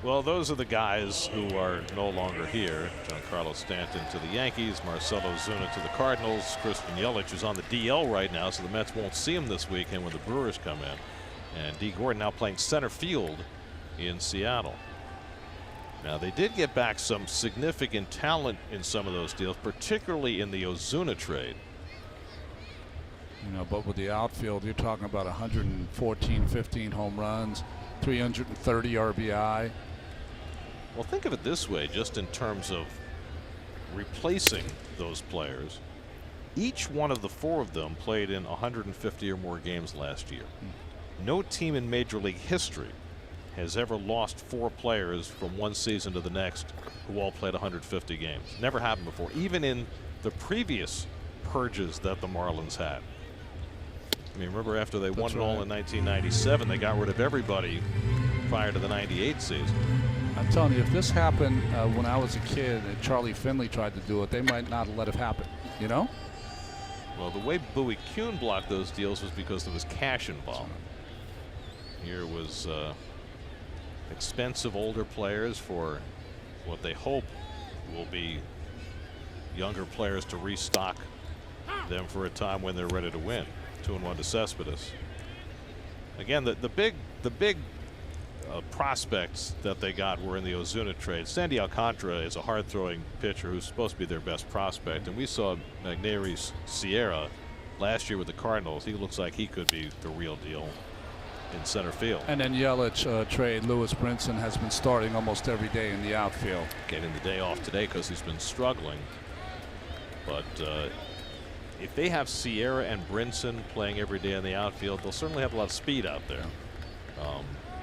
Well, those are the guys who are no longer here. Giancarlo Stanton to the Yankees, Marcelo Zuna to the Cardinals, Christian Yelich, who's on the DL right now, so the Mets won't see him this weekend when the Brewers come in. And D. Gordon now playing center field in Seattle. Now, they did get back some significant talent in some of those deals, particularly in the Ozuna trade. But with the outfield, you're talking about 114, 15 home runs, 330 RBI. Well, think of it this way, just in terms of replacing those players. Each one of the 4 of them played in 150 or more games last year. No team in Major League history has ever lost 4 players from one season to the next who all played 150 games. Never happened before, even in the previous purges that the Marlins had. I mean, remember after they won it all in 1997, they got rid of everybody prior to the 98 season. I'm telling you, if this happened when I was a kid and Charlie Finley tried to do it, they might not let it happen, Well, the way Bowie Kuhn blocked those deals was because there was cash involved. Here was expensive older players for what they hope will be younger players to restock them for a time when they're ready to win. 2-1 to Cespedes. Again, the big prospects that they got were in the Ozuna trade. Sandy Alcantara is a hard-throwing pitcher who's supposed to be their best prospect, and we saw Magneuris Sierra last year with the Cardinals. He looks like he could be the real deal. in center field. And then Yelich trade. Lewis Brinson has been starting almost every day in the outfield. Getting the day off today because he's been struggling. But if they have Sierra and Brinson playing every day in the outfield, they'll certainly have a lot of speed out there.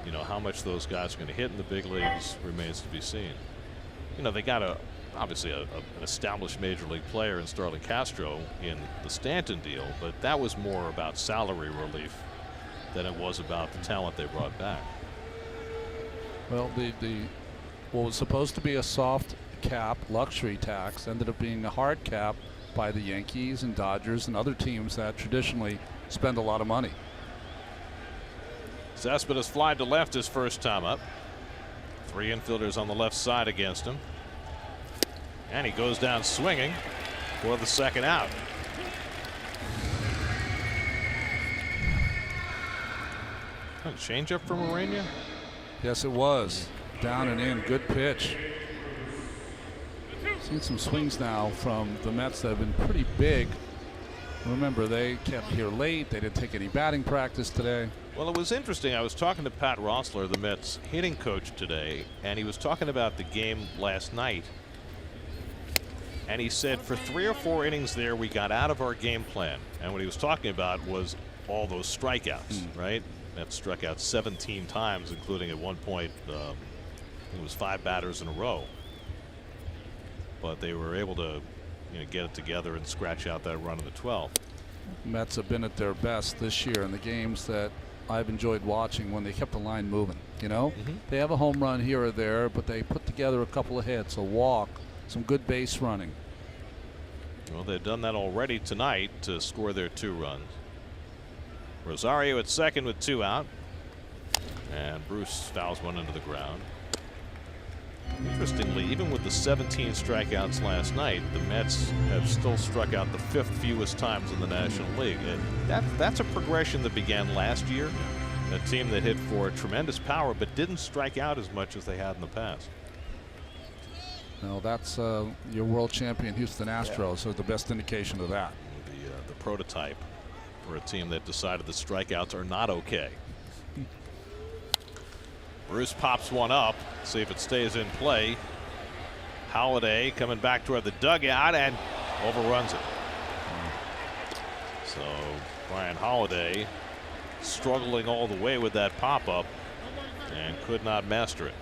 You know, how much those guys are going to hit in the big leagues remains to be seen. You know, they got obviously an established major league player in Starlin Castro in the Stanton deal, but that was more about salary relief than it was about the talent they brought back. Well, what was supposed to be a soft cap luxury tax ended up being a hard cap by the Yankees and Dodgers and other teams that traditionally spend a lot of money. Cespedes fly to left his first time up. 3 infielders on the left side against him. And he goes down swinging for the second out. Change up from Morena? Yes, it was. Down and in. Good pitch. Seen some swings now from the Mets that have been pretty big. Remember, they kept here late. They didn't take any batting practice today. Well, it was interesting. I was talking to Pat Rossler, the Mets hitting coach, today, and he was talking about the game last night. And he said for 3 or 4 innings there, we got out of our game plan. And what he was talking about was all those strikeouts, right? Mets struck out 17 times, including at one point, it was 5 batters in a row. But they were able to, get it together and scratch out that run in the 12th. Mets have been at their best this year in the games that I've enjoyed watching when they kept the line moving. They have a home run here or there, but they put together a couple of hits, a walk, some good base running. Well, they've done that already tonight to score their 2 runs. Rosario at second with 2 out, and Bruce fouls one into the ground. Interestingly, even with the 17 strikeouts last night, the Mets have still struck out the 5th fewest times in the National League. And that's a progression that began last year. A team that hit for tremendous power but didn't strike out as much as they had in the past. Well, that's your world champion Houston Astros, so the best indication of that. The prototype for a team that decided the strikeouts are not okay. Bruce pops one up, see if it stays in play. Holiday coming back toward the dugout and overruns it. So Brian Holiday struggling all the way with that pop-up and could not master it.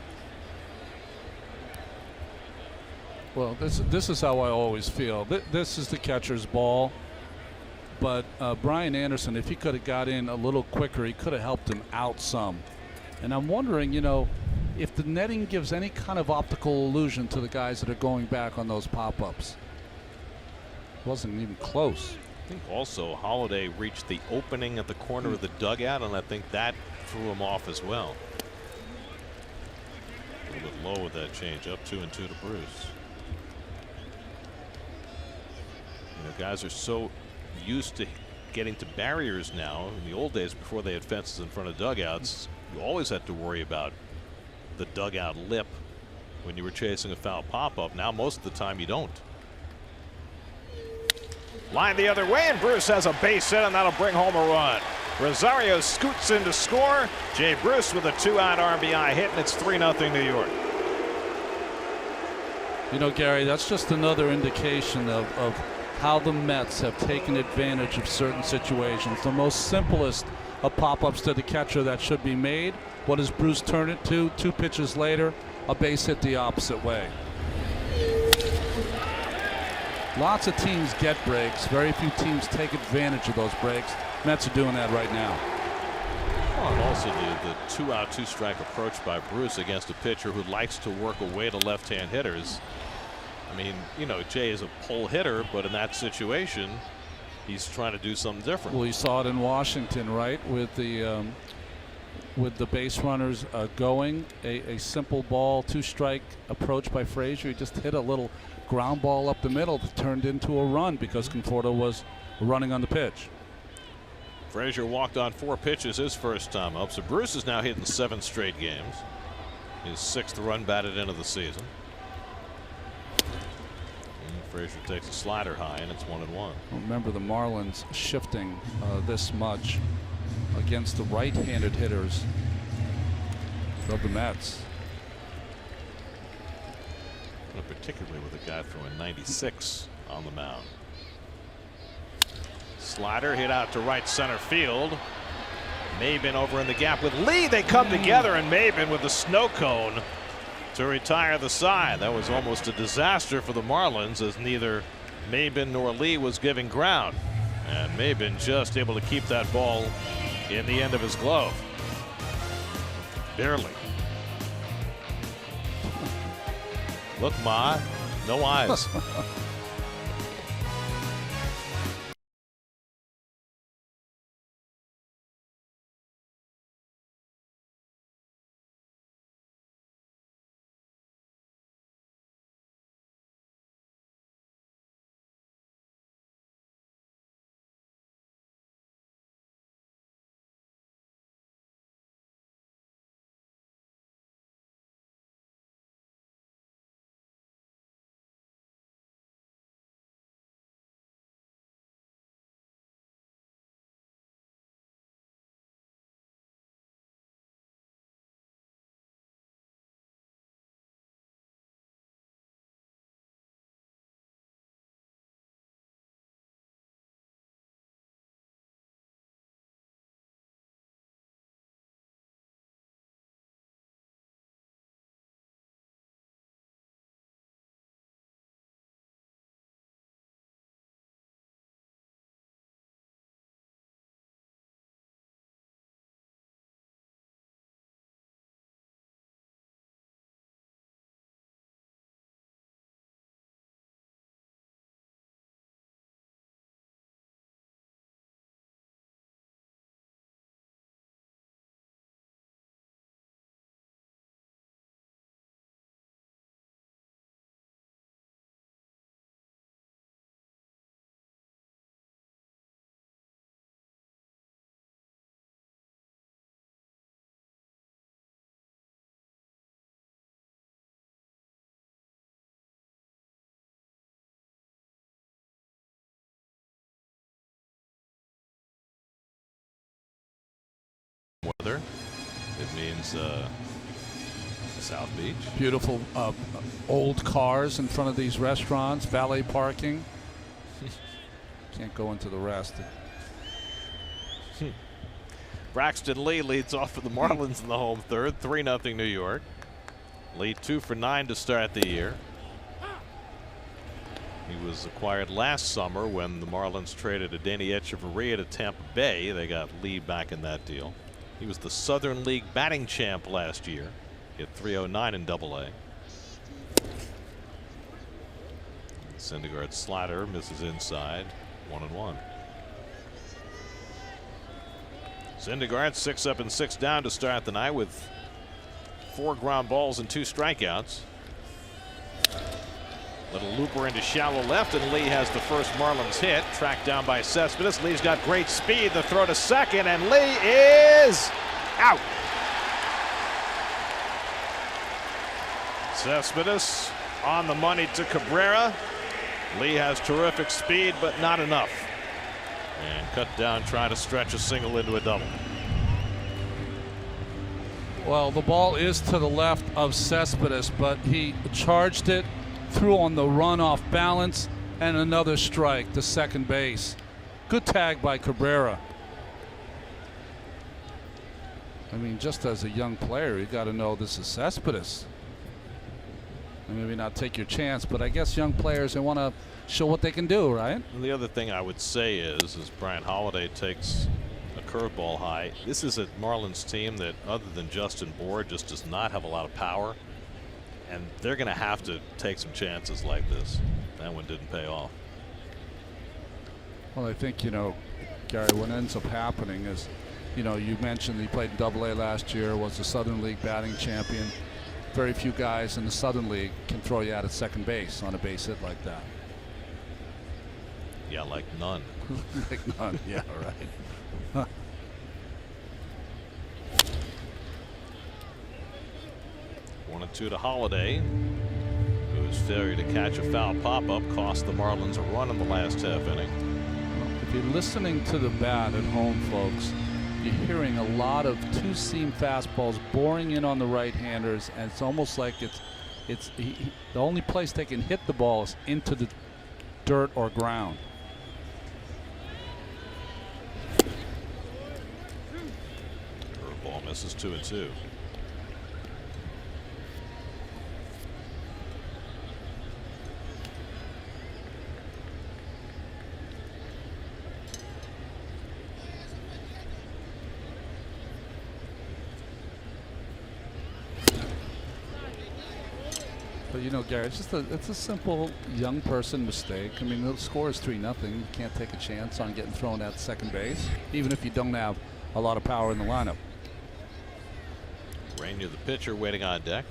Well, this is how I always feel. This is the catcher's ball. But Brian Anderson, if he could have got in a little quicker, he could have helped him out some. And I'm wondering, if the netting gives any kind of optical illusion to the guys that are going back on those pop-ups. Wasn't even close. I think also Holiday reached the opening at the corner of the dugout, and I think that threw him off as well. A little bit low with that change up. 2-2 to Bruce. Guys are so used to getting to barriers now. In the old days, before they had fences in front of dugouts, you always had to worry about the dugout lip when you were chasing a foul pop-up. Now most of the time you don't. Line the other way, and Bruce has a base hit, and that'll bring home a run. Rosario scoots in to score. Jay Bruce with a 2-out RBI hit, and it's 3-0 New York. Gary, that's just another indication of how the Mets have taken advantage of certain situations. The most simplest of pop-ups to the catcher that should be made. What does Bruce turn it to? 2 pitches later, a base hit the opposite way. Lots of teams get breaks. Very few teams take advantage of those breaks. Mets are doing that right now. Well, and also the 2-out, 2-strike approach by Bruce against a pitcher who likes to work away to left-hand hitters. I mean, Jay is a pull hitter, but in that situation, he's trying to do something different. Well, you saw it in Washington, right, with the base runners going. A simple ball, 2-strike approach by Frazier. He just hit a little ground ball up the middle that turned into a run because Conforto was running on the pitch. Frazier walked on 4 pitches his first time up, so Bruce is now hitting 7 straight games. His 6th run batted into the season. Frazier takes a slider high, and it's 1-1. Remember the Marlins shifting this much against the right-handed hitters of the Mets. Well, particularly with a guy throwing 96 on the mound. Slider hit out to right center field. Maben over in the gap with Lee. They come together, and Maben with the snow cone to retire the side. That was almost a disaster for the Marlins, as neither Maben nor Lee was giving ground. And Maben just able to keep that ball in the end of his glove. Barely. Look, Ma, no eyes. Weather. It means South Beach. Beautiful old cars in front of these restaurants, valet parking. Can't go into the rest. Braxton Lee leads off for the Marlins in the home third. 3-0 New York. Lee 2 for 9 to start the year. He was acquired last summer when the Marlins traded Adeiny Echeverria to Tampa Bay. They got Lee back in that deal. He was the Southern League batting champ last year. Hit .309 in Double-A. Syndergaard's slider misses inside. 1-1. Syndergaard 6 up and 6 down to start the night with 4 ground balls and 2 strikeouts. Little looper into shallow left, and Lee has the first Marlins hit. Tracked down by Cespedes. Lee's got great speed. The throw to second, and Lee is out. Cespedes on the money to Cabrera. Lee has terrific speed, but not enough. And cut down, trying to stretch a single into a double. Well, the ball is to the left of Cespedes, but he charged it, threw on the run off balance, and another strike to second base. Good tag by Cabrera. I mean, just as a young player, you got to know this is Cespedes. And maybe not take your chance, but I guess young players, they want to show what they can do, right? And the other thing I would say is Brian Holiday takes a curveball high. This is a Marlins team that, other than Justin Bour, just does not have a lot of power. And they're going to have to take some chances like this. That one didn't pay off. Well, I think, you know, Gary, what ends up happening is, you know, you mentioned he played in Double-A last year, was the Southern League batting champion. Very few guys in the Southern League can throw you out at second base on a base hit like that. Yeah, like none. Like none, yeah, right. 1-2 to Holiday, whose failure to catch a foul pop-up cost the Marlins a run in the last half inning. If you're listening to the bat at home, folks, you're hearing a lot of two-seam fastballs boring in on the right-handers, and it's almost like the only place they can hit the ball is into the dirt or ground. Curveball misses 2-2. But you know, Gary, it's a simple young person mistake. I mean, the score is 3-0. You can't take a chance on getting thrown at second base, even if you don't have a lot of power in the lineup. Rainier, the pitcher, waiting on deck.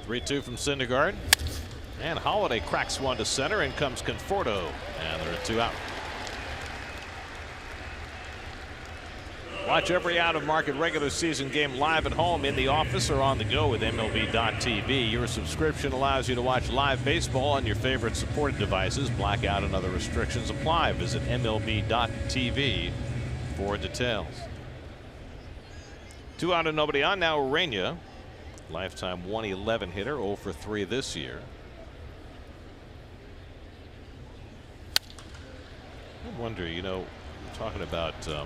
3-2 from Syndergaard. And Holiday cracks one to center, and comes Conforto. And there are 2 out. Watch every out-of-market regular season game live at home, in the office, or on the go with MLB.tv. Your subscription allows you to watch live baseball on your favorite supported devices. Blackout and other restrictions apply. Visit MLB.tv for details. 2 out and nobody on. Now Urania, lifetime 111 hitter, 0 for 3 this year. I wonder, you know, we're talking about the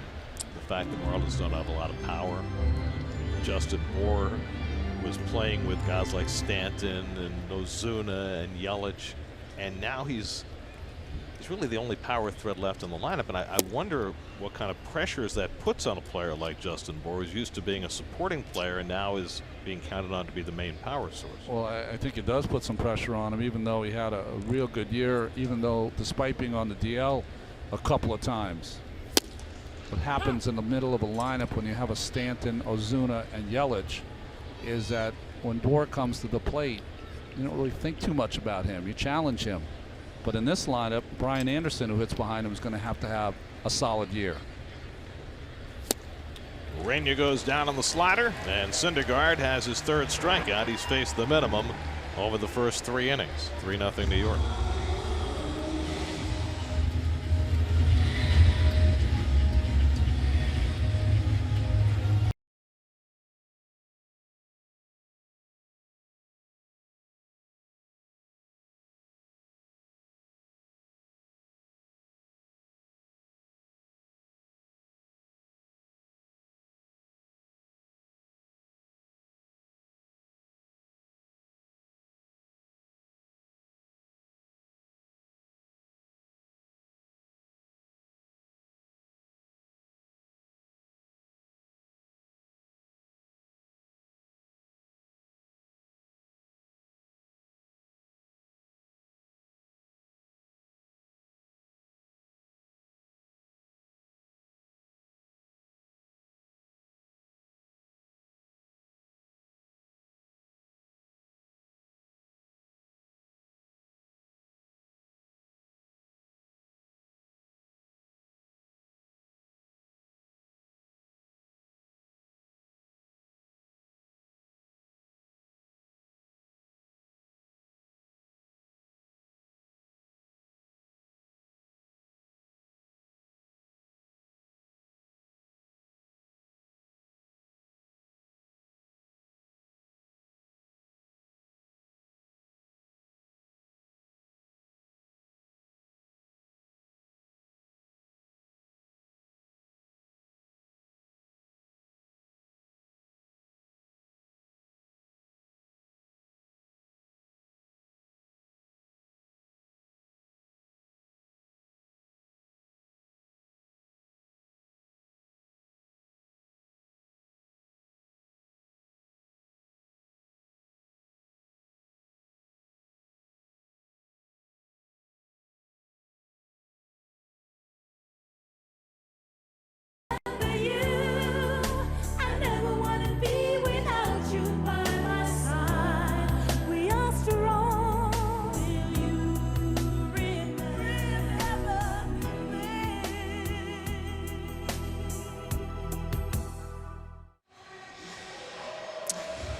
fact that Marlins don't have a lot of power. Justin Bour was playing with guys like Stanton and Ozuna and Yelich, and now he's really the only power thread left in the lineup. And I wonder what kind of pressures that puts on a player like Justin Bour, who's used to being a supporting player and now is being counted on to be the main power source. Well, I think it does put some pressure on him, even though he had a real good year, even though despite being on the DL a couple of times. What happens in the middle of a lineup when you have a Stanton, Ozuna, and Yelich is that when Bour comes to the plate, you don't really think too much about him. You challenge him. But in this lineup, Brian Anderson, who hits behind him, is going to have a solid year. Urania goes down on the slider, and Syndergaard has his 3rd strikeout. He's faced the minimum over the first 3 innings. 3-0 New York.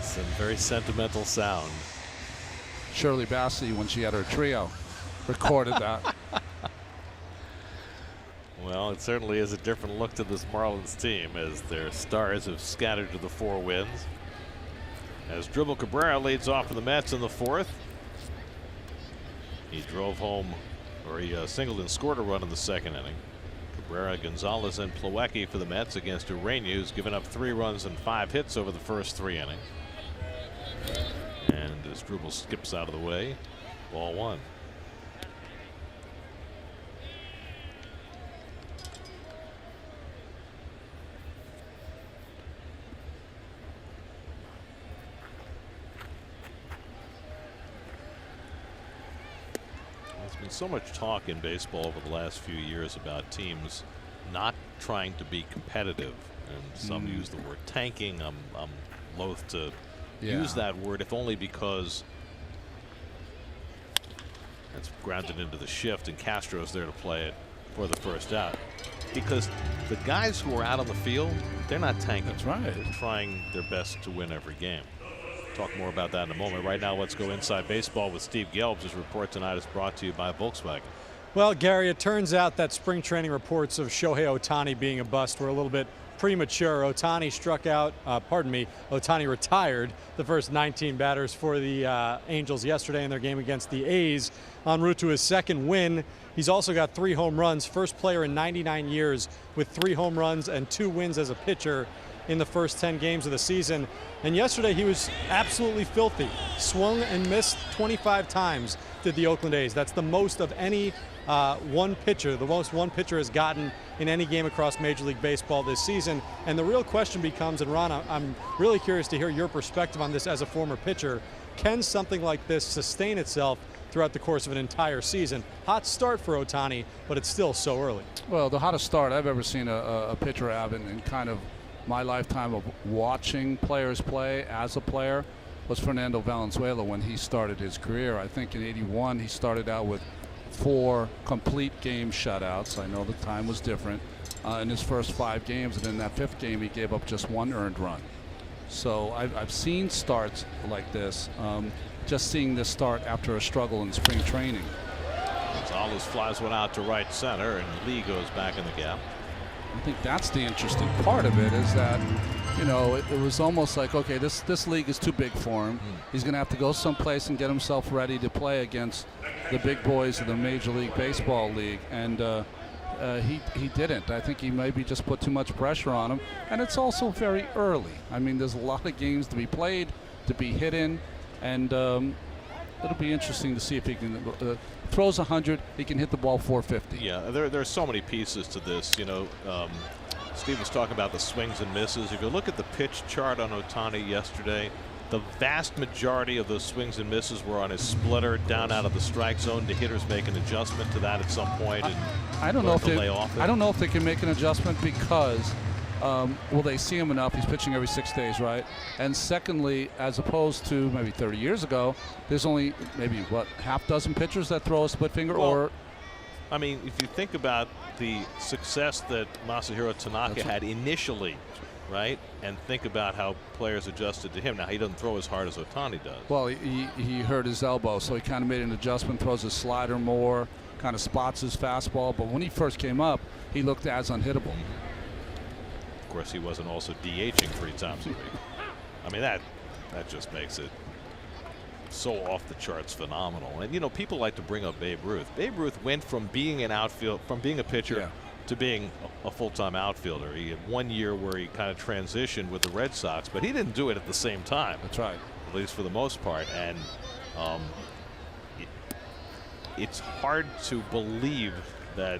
Some very sentimental sound. Shirley Bassey, when she had her trio, recorded that. Well, it certainly is a different look to this Marlins team as their stars have scattered to the 4 wins. As Dribble Cabrera leads off for the Mets in the 4th. He drove home, or he singled and scored a run in the 2nd inning. Cabrera, Gonzalez, and Plawecki for the Mets against Ureña, who's given up 3 runs and 5 hits over the first 3 innings. And as Dribble skips out of the way, ball 1. There's been so much talk in baseball over the last few years about teams not trying to be competitive, and some use the word tanking. I'm loath to use that word, if only because that's grounded into the shift and Castro's there to play it for the first out. Because the guys who are out on the field, they're not tanking. That's right. They're trying their best to win every game. Talk more about that in a moment. Right now, let's go inside baseball with Steve Gelbs. His report tonight is brought to you by Volkswagen. Well, Gary, it turns out that spring training reports of Shohei Ohtani being a bust were a little bit premature. Ohtani Ohtani retired the first 19 batters for the Angels yesterday in their game against the A's, en route to his 2nd win. He's also got 3 home runs, first player in 99 years with 3 home runs and 2 wins as a pitcher in the first 10 games of the season. And yesterday he was absolutely filthy. Swung and missed 25 times, did the Oakland A's. That's the most of any one pitcher, the most one pitcher has gotten in any game across Major League Baseball this season. And the real question becomes, and Ron, I'm really curious to hear your perspective on this as a former pitcher, can something like this sustain itself throughout the course of an entire season? Hot start for Ohtani, but it's still so early. Well, the hottest start I've ever seen a pitcher have in kind of my lifetime of watching players play as a player was Fernando Valenzuela when he started his career. I think in '81 he started out with 4 complete game shutouts. I know the time was different in his first 5 games, and in that 5th game he gave up just 1 earned run. So I've seen starts like this. Just seeing this start after a struggle in spring training. Gonzalez flies one out to right center, and Lee goes back in the gap. I think that's the interesting part of it, is that, you know, it was almost like, okay, this league is too big for him. He's going to have to go someplace and get himself ready to play against the big boys of the Major League Baseball league, and he didn't. I think he maybe just put too much pressure on him, and it's also very early. I mean, there's a lot of games to be played, to be hit in, and it'll be interesting to see if he can throws 100, he can hit the ball 450. Yeah, there are so many pieces to this. You know, Steve was talking about the swings and misses. If you look at the pitch chart on Ohtani yesterday, the vast majority of those swings and misses were on his splitter down out of the strike zone. The hitters make an adjustment to that at some point. And I don't know if they can make an adjustment because will they see him enough? He's pitching every 6 days, right? And secondly, as opposed to maybe 30 years ago, there's only maybe what, half dozen pitchers that throw a split finger. Well, or I mean, if you think about the success that Masahiro Tanaka had initially, right, and think about how players adjusted to him. Now, he doesn't throw as hard as Ohtani does. Well, he hurt his elbow, so he kind of made an adjustment, throws his slider more, kind of spots his fastball. But when he first came up, he looked as unhittable. Of course, he wasn't also DHing 3 times a week. I mean, that just makes it so off the charts phenomenal. And you know, people like to bring up Babe Ruth. Babe Ruth went from being a pitcher to being a full-time outfielder. He had 1 year where he kind of transitioned with the Red Sox, but he didn't do it at the same time. That's right. At least for the most part. And it's hard to believe that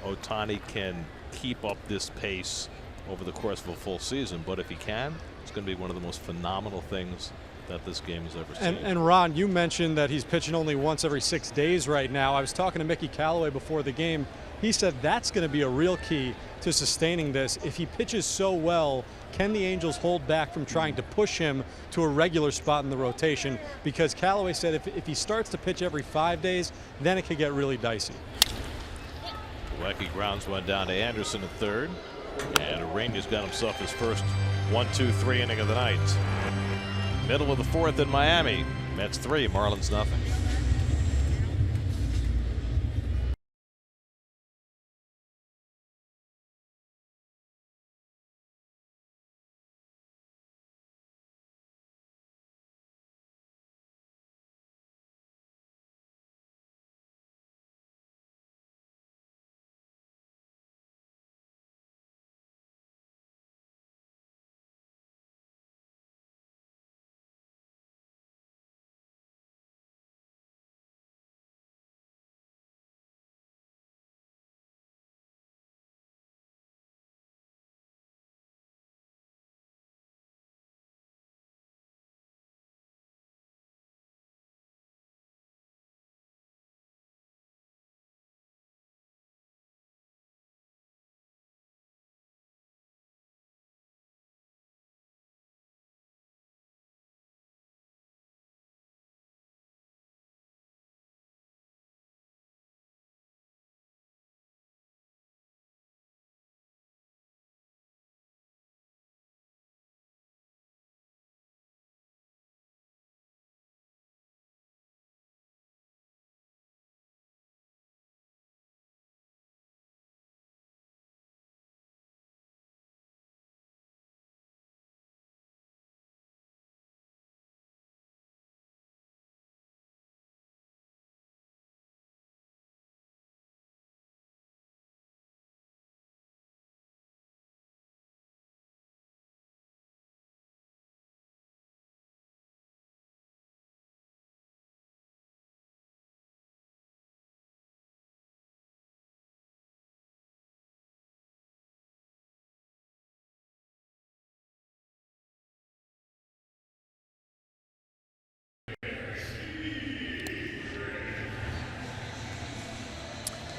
Ohtani can keep up this pace over the course of a full season, but if he can, it's going to be one of the most phenomenal things that this game has ever seen. And Ron, you mentioned that he's pitching only once every 6 days right now. I was talking to Mickey Callaway before the game. He said that's going to be a real key to sustaining this. If he pitches so well, can the Angels hold back from trying to push him to a regular spot in the rotation? Because Callaway said if he starts to pitch every 5 days, then it could get really dicey. Lecky grounds one down to Anderson at third. And Ureña's got himself his first 1-2-3 inning of the night. Middle of the 4th in Miami. Mets 3, Marlins nothing.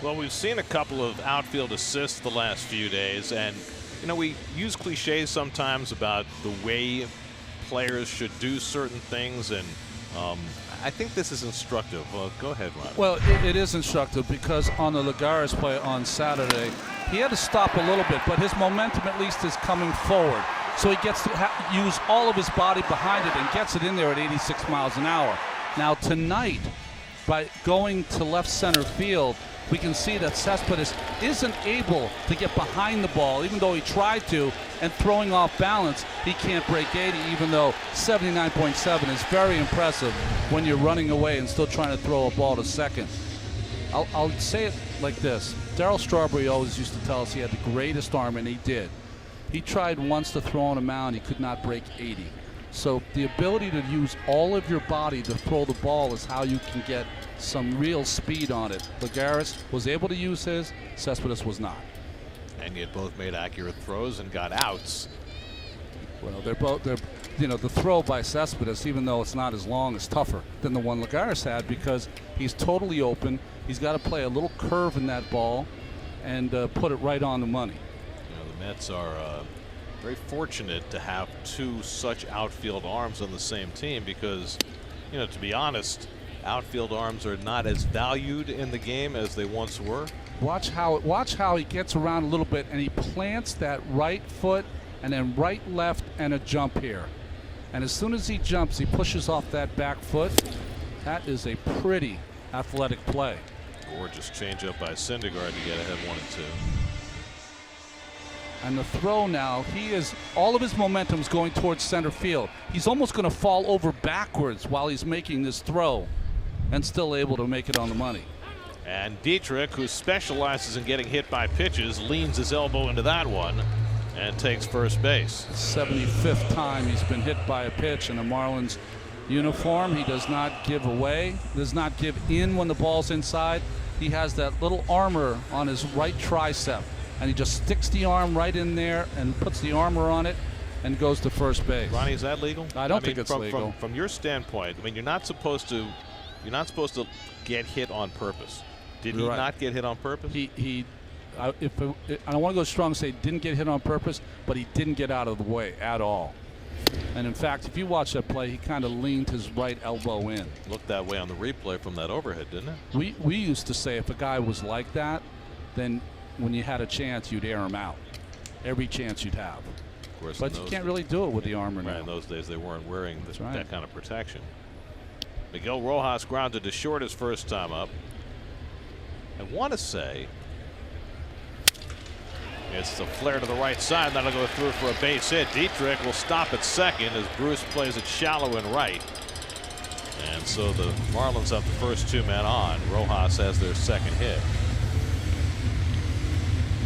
Well, we've seen a couple of outfield assists the last few days, and you know, we use cliches sometimes about the way players should do certain things, and I think this is instructive. Well, go ahead, Ron. Well, it is instructive because on the Lagares play on Saturday, he had to stop a little bit, but his momentum at least is coming forward. So he gets to use all of his body behind it and gets it in there at 86 miles an hour. Now tonight, by going to left center field, we can see that Cespedes isn't able to get behind the ball, even though he tried to, and throwing off balance, he can't break 80, even though 79.7 is very impressive when you're running away and still trying to throw a ball to second. I'll say it like this. Darryl Strawberry always used to tell us he had the greatest arm, and he did. He tried once to throw on a mound, he could not break 80. So the ability to use all of your body to throw the ball is how you can get some real speed on it. Lagares was able to use his, Cespedes was not. And yet both made accurate throws and got outs. Well, they're you know, the throw by Cespedes, even though it's not as long, is tougher than the one Lagares had because he's totally open. He's got to play a little curve in that ball and put it right on the money. You know, the Mets are very fortunate to have two such outfield arms on the same team because, you know, to be honest, outfield arms are not as valued in the game as they once were. Watch how he gets around a little bit and he plants that right foot and then right, left, and a jump here. And as soon as he jumps, he pushes off that back foot. That is a pretty athletic play. Gorgeous changeup by Syndergaard to get ahead 1-2. And the throw now, all of his momentum is going towards center field. He's almost going to fall over backwards while he's making this throw and still able to make it on the money. And Dietrich, who specializes in getting hit by pitches, leans his elbow into that one and takes first base. 75th time he's been hit by a pitch in a Marlins uniform. He does not give away, does not give in when the ball's inside. He has that little armor on his right tricep, and he just sticks the arm right in there and puts the armor on it and goes to first base. Ronnie, is that legal? I don't think it's legal. From your standpoint, I mean, you're not supposed to get hit on purpose. Did he not get hit on purpose? I don't want to go strong and say didn't get hit on purpose, but he didn't get out of the way at all. And in fact, if you watch that play, he kind of leaned his right elbow in. Looked that way on the replay from that overhead, didn't it? We used to say if a guy was like that, then when you had a chance, you'd air him out. Every chance you'd have. Of course, but you can't really do it with the armor now. Right, in those days they weren't wearing right. that kind of protection. Miguel Rojas grounded to short his first time up. I want to say it's the flare to the right side. That'll go through for a base hit. Dietrich will stop at second as Bruce plays it shallow and right. And so the Marlins have the first two men on. Rojas has their second hit.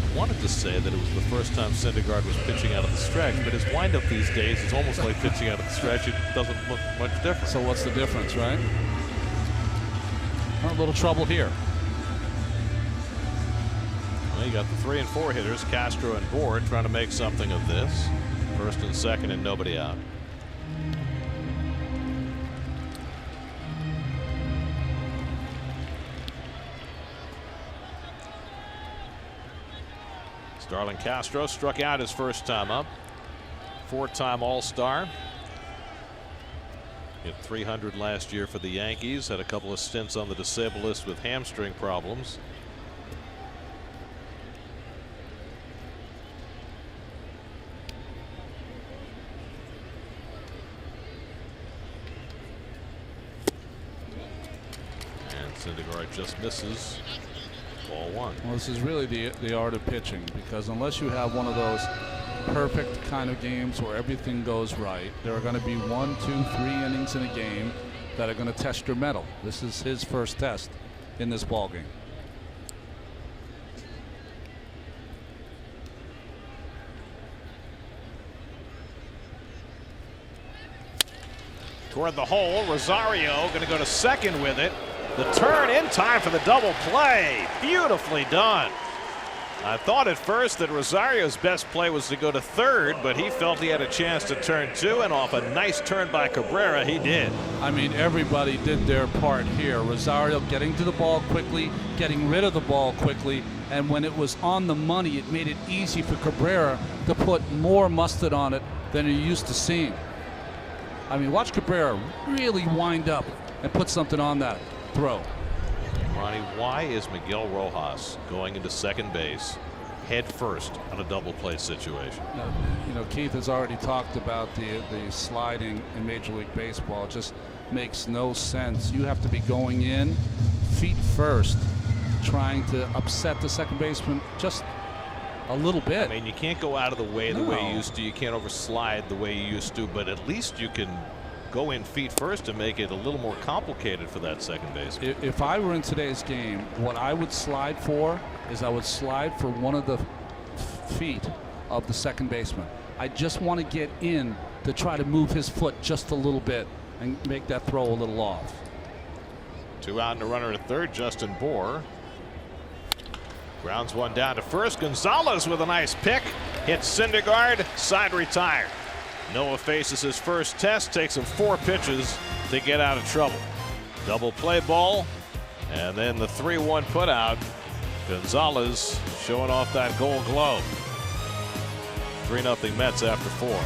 I wanted to say that it was the first time Syndergaard was pitching out of the stretch, but his windup these days is almost like pitching out of the stretch. It doesn't look much different. So what's the difference, right? A little trouble here. Well, you got the 3 and 4 hitters, Castro and Board, trying to make something of this. First and second and nobody out. Starlin Castro struck out his first time up. 4-time All-Star. Hit 300 last year for the Yankees. Had a couple of stints on the disabled list with hamstring problems. And Syndergaard just misses. Ball 1. Well, this is really the art of pitching, because unless you have one of those perfect kind of games where everything goes right, there are going to be 1, 2, 3 innings in a game that are going to test your mettle. This is his first test in this ball game. Toward the hole, Rosario going to go to second with it. The turn in time for the double play. Beautifully done. I thought at first that Rosario's best play was to go to third, but he felt he had a chance to turn two, and off a nice turn by Cabrera, he did. I mean, everybody did their part here. Rosario getting to the ball quickly, getting rid of the ball quickly, and when it was on the money, it made it easy for Cabrera to put more mustard on it than you're used to seeing. I mean, watch Cabrera really wind up and put something on that throw. Ronnie, why is Miguel Rojas going into second base head first on a double play situation? You know, Keith has already talked about the sliding in Major League Baseball. It just makes no sense. You have to be going in feet first, trying to upset the second baseman just a little bit. I mean, you can't go out of the way the way you used to. You can't overslide the way you used to, but at least you can go in feet first to make it a little more complicated for that second baseman. If I were in today's game, what I would slide for is I would slide for one of the feet of the second baseman. I just want to get in to try to move his foot just a little bit and make that throw a little off. 2 out and a runner at third. Justin Bohr grounds one down to first. Gonzalez with a nice pick. Hits Syndergaard. Side retired. Noah faces his first test. Takes him 4 pitches to get out of trouble. Double play ball. And then the 3-1 put out. Gonzalez showing off that Gold Glove. 3-0 Mets after 4.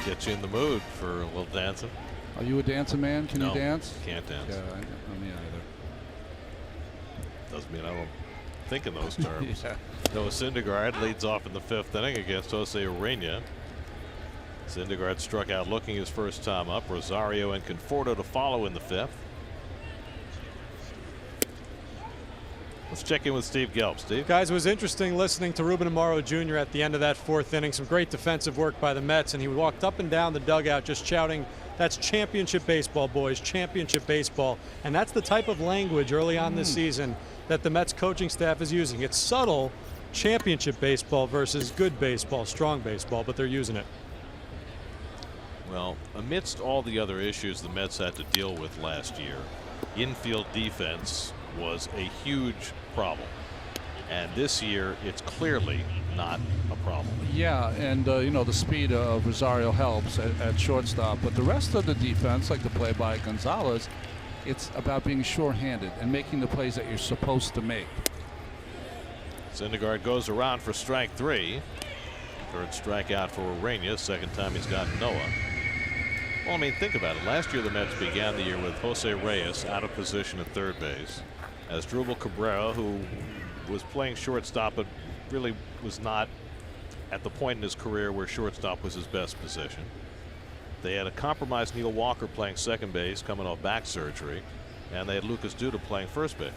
Get you in the mood for a little dancing. Are you a dancing man? Can No, you dance? Can't dance. Yeah, me either. Doesn't mean I don't think in those terms. Yeah. Noah Syndergaard leads off in the 5th inning against Jose Urena. Syndergaard struck out looking his first time up. Rosario and Conforto to follow in the 5th. Let's check in with Steve Gelb. Steve? Guys, it was interesting listening to Ruben Amaro Jr. at the end of that 4th inning. Some great defensive work by the Mets, and he walked up and down the dugout just shouting, "That's championship baseball, boys, championship baseball." And that's the type of language early on this season that the Mets coaching staff is using. It's subtle, championship baseball versus good baseball, strong baseball, but they're using it. Well, amidst all the other issues the Mets had to deal with last year, infield defense was a huge problem. And this year, it's clearly not a problem. Yeah, and you know, the speed of Rosario helps at shortstop, but the rest of the defense, like the play by Gonzalez, it's about being sure-handed and making the plays that you're supposed to make. Syndergaard goes around for strike 3. Third strikeout for Urena. Second time he's gotten Noah. Well, I mean, think about it. Last year the Mets began the year with Jose Reyes out of position at third base. Asdrubal Cabrera, who was playing shortstop but really was not at the point in his career where shortstop was his best position. They had a compromised Neil Walker playing second base coming off back surgery, and they had Lucas Duda playing first base.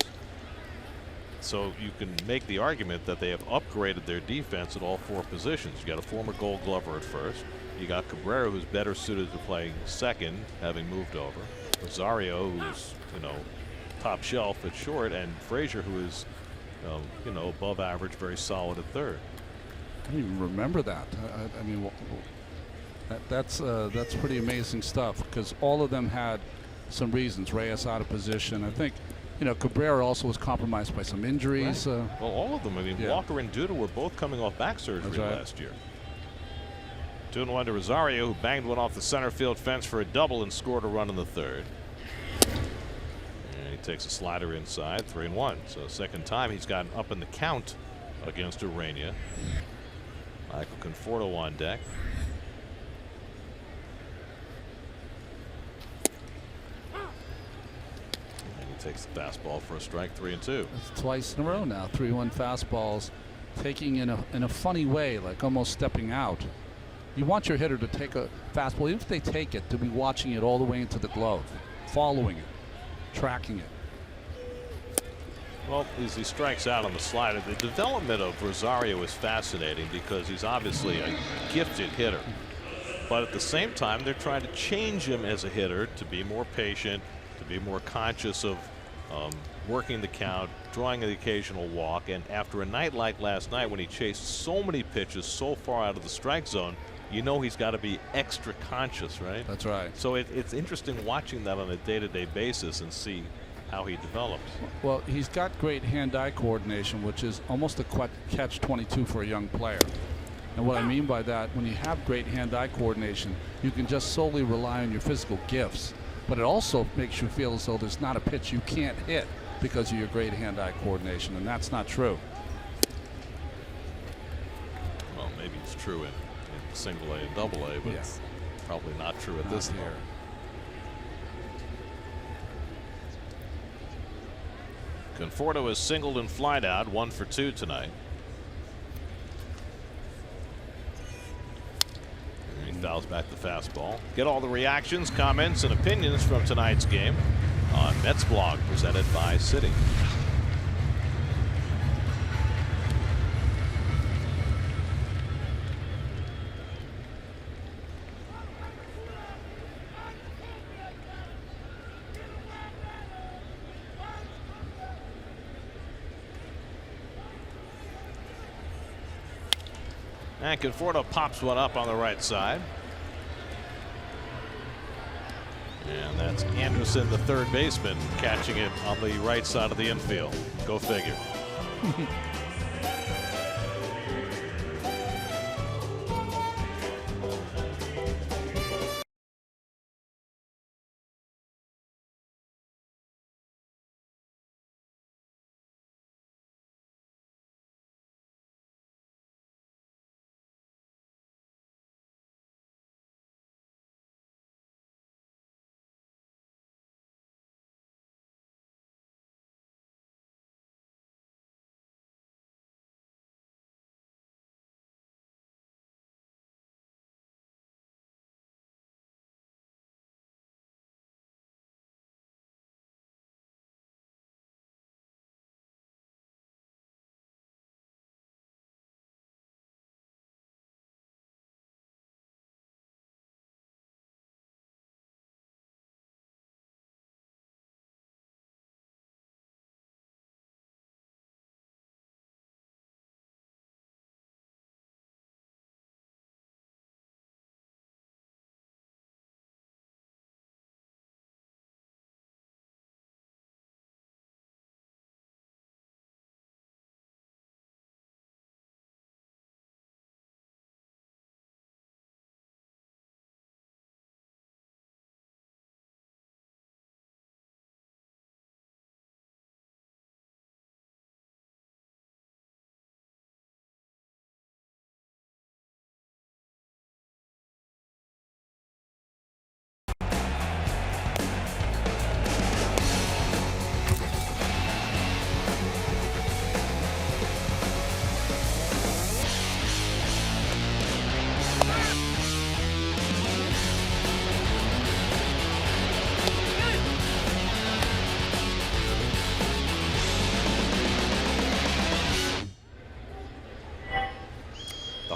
So you can make the argument that they have upgraded their defense at all 4 positions. You got a former Gold Glover at first. You got Cabrera, who's better suited to playing second, having moved over. Rosario, who's, you know, top shelf at short, and Frazier, who is, you know, above average, very solid at third. I didn't even remember that. I mean, that's pretty amazing stuff, because all of them had some reasons. Reyes out of position. I think, you know, Cabrera also was compromised by some injuries. Well, all of them. I mean, yeah. Walker and Duda were both coming off back surgery last year. 2-1 to Rosario, who banged one off the center field fence for a double and scored a run in the third. And he takes a slider inside, 3-1. So second time he's gotten up in the count against Urania. Michael Conforto on deck. And he takes the fastball for a strike, 3-2. That's twice in a row now. 3-1 fastballs, taking in a funny way, like almost stepping out. You want your hitter to take a fastball, even if they take it, to be watching it all the way into the glove, following it, tracking it. Well, as he strikes out on the slider, the development of Rosario is fascinating because he's obviously a gifted hitter. But at the same time, they're trying to change him as a hitter to be more patient, to be more conscious of working the count, drawing the occasional walk. And after a night like last night, when he chased so many pitches so far out of the strike zone, you know he's got to be extra conscious, right? That's right. So it's interesting watching that on a day-to-day basis and see how he develops. Well, he's got great hand-eye coordination, which is almost a catch-22 for a young player. And what I mean by that, when you have great hand-eye coordination, you can just solely rely on your physical gifts. But it also makes you feel as though there's not a pitch you can't hit because of your great hand-eye coordination, and that's not true. Well, maybe it's true in single A and double A, but it's probably not true at this level. Conforto has singled and flied out, 1 for 2 tonight. And he fouls back the fastball. Get all the reactions, comments, and opinions from tonight's game on Mets Blog, presented by Citi. And Conforto pops one up on the right side. And that's Anderson, the third baseman, catching it on the right side of the infield. Go figure.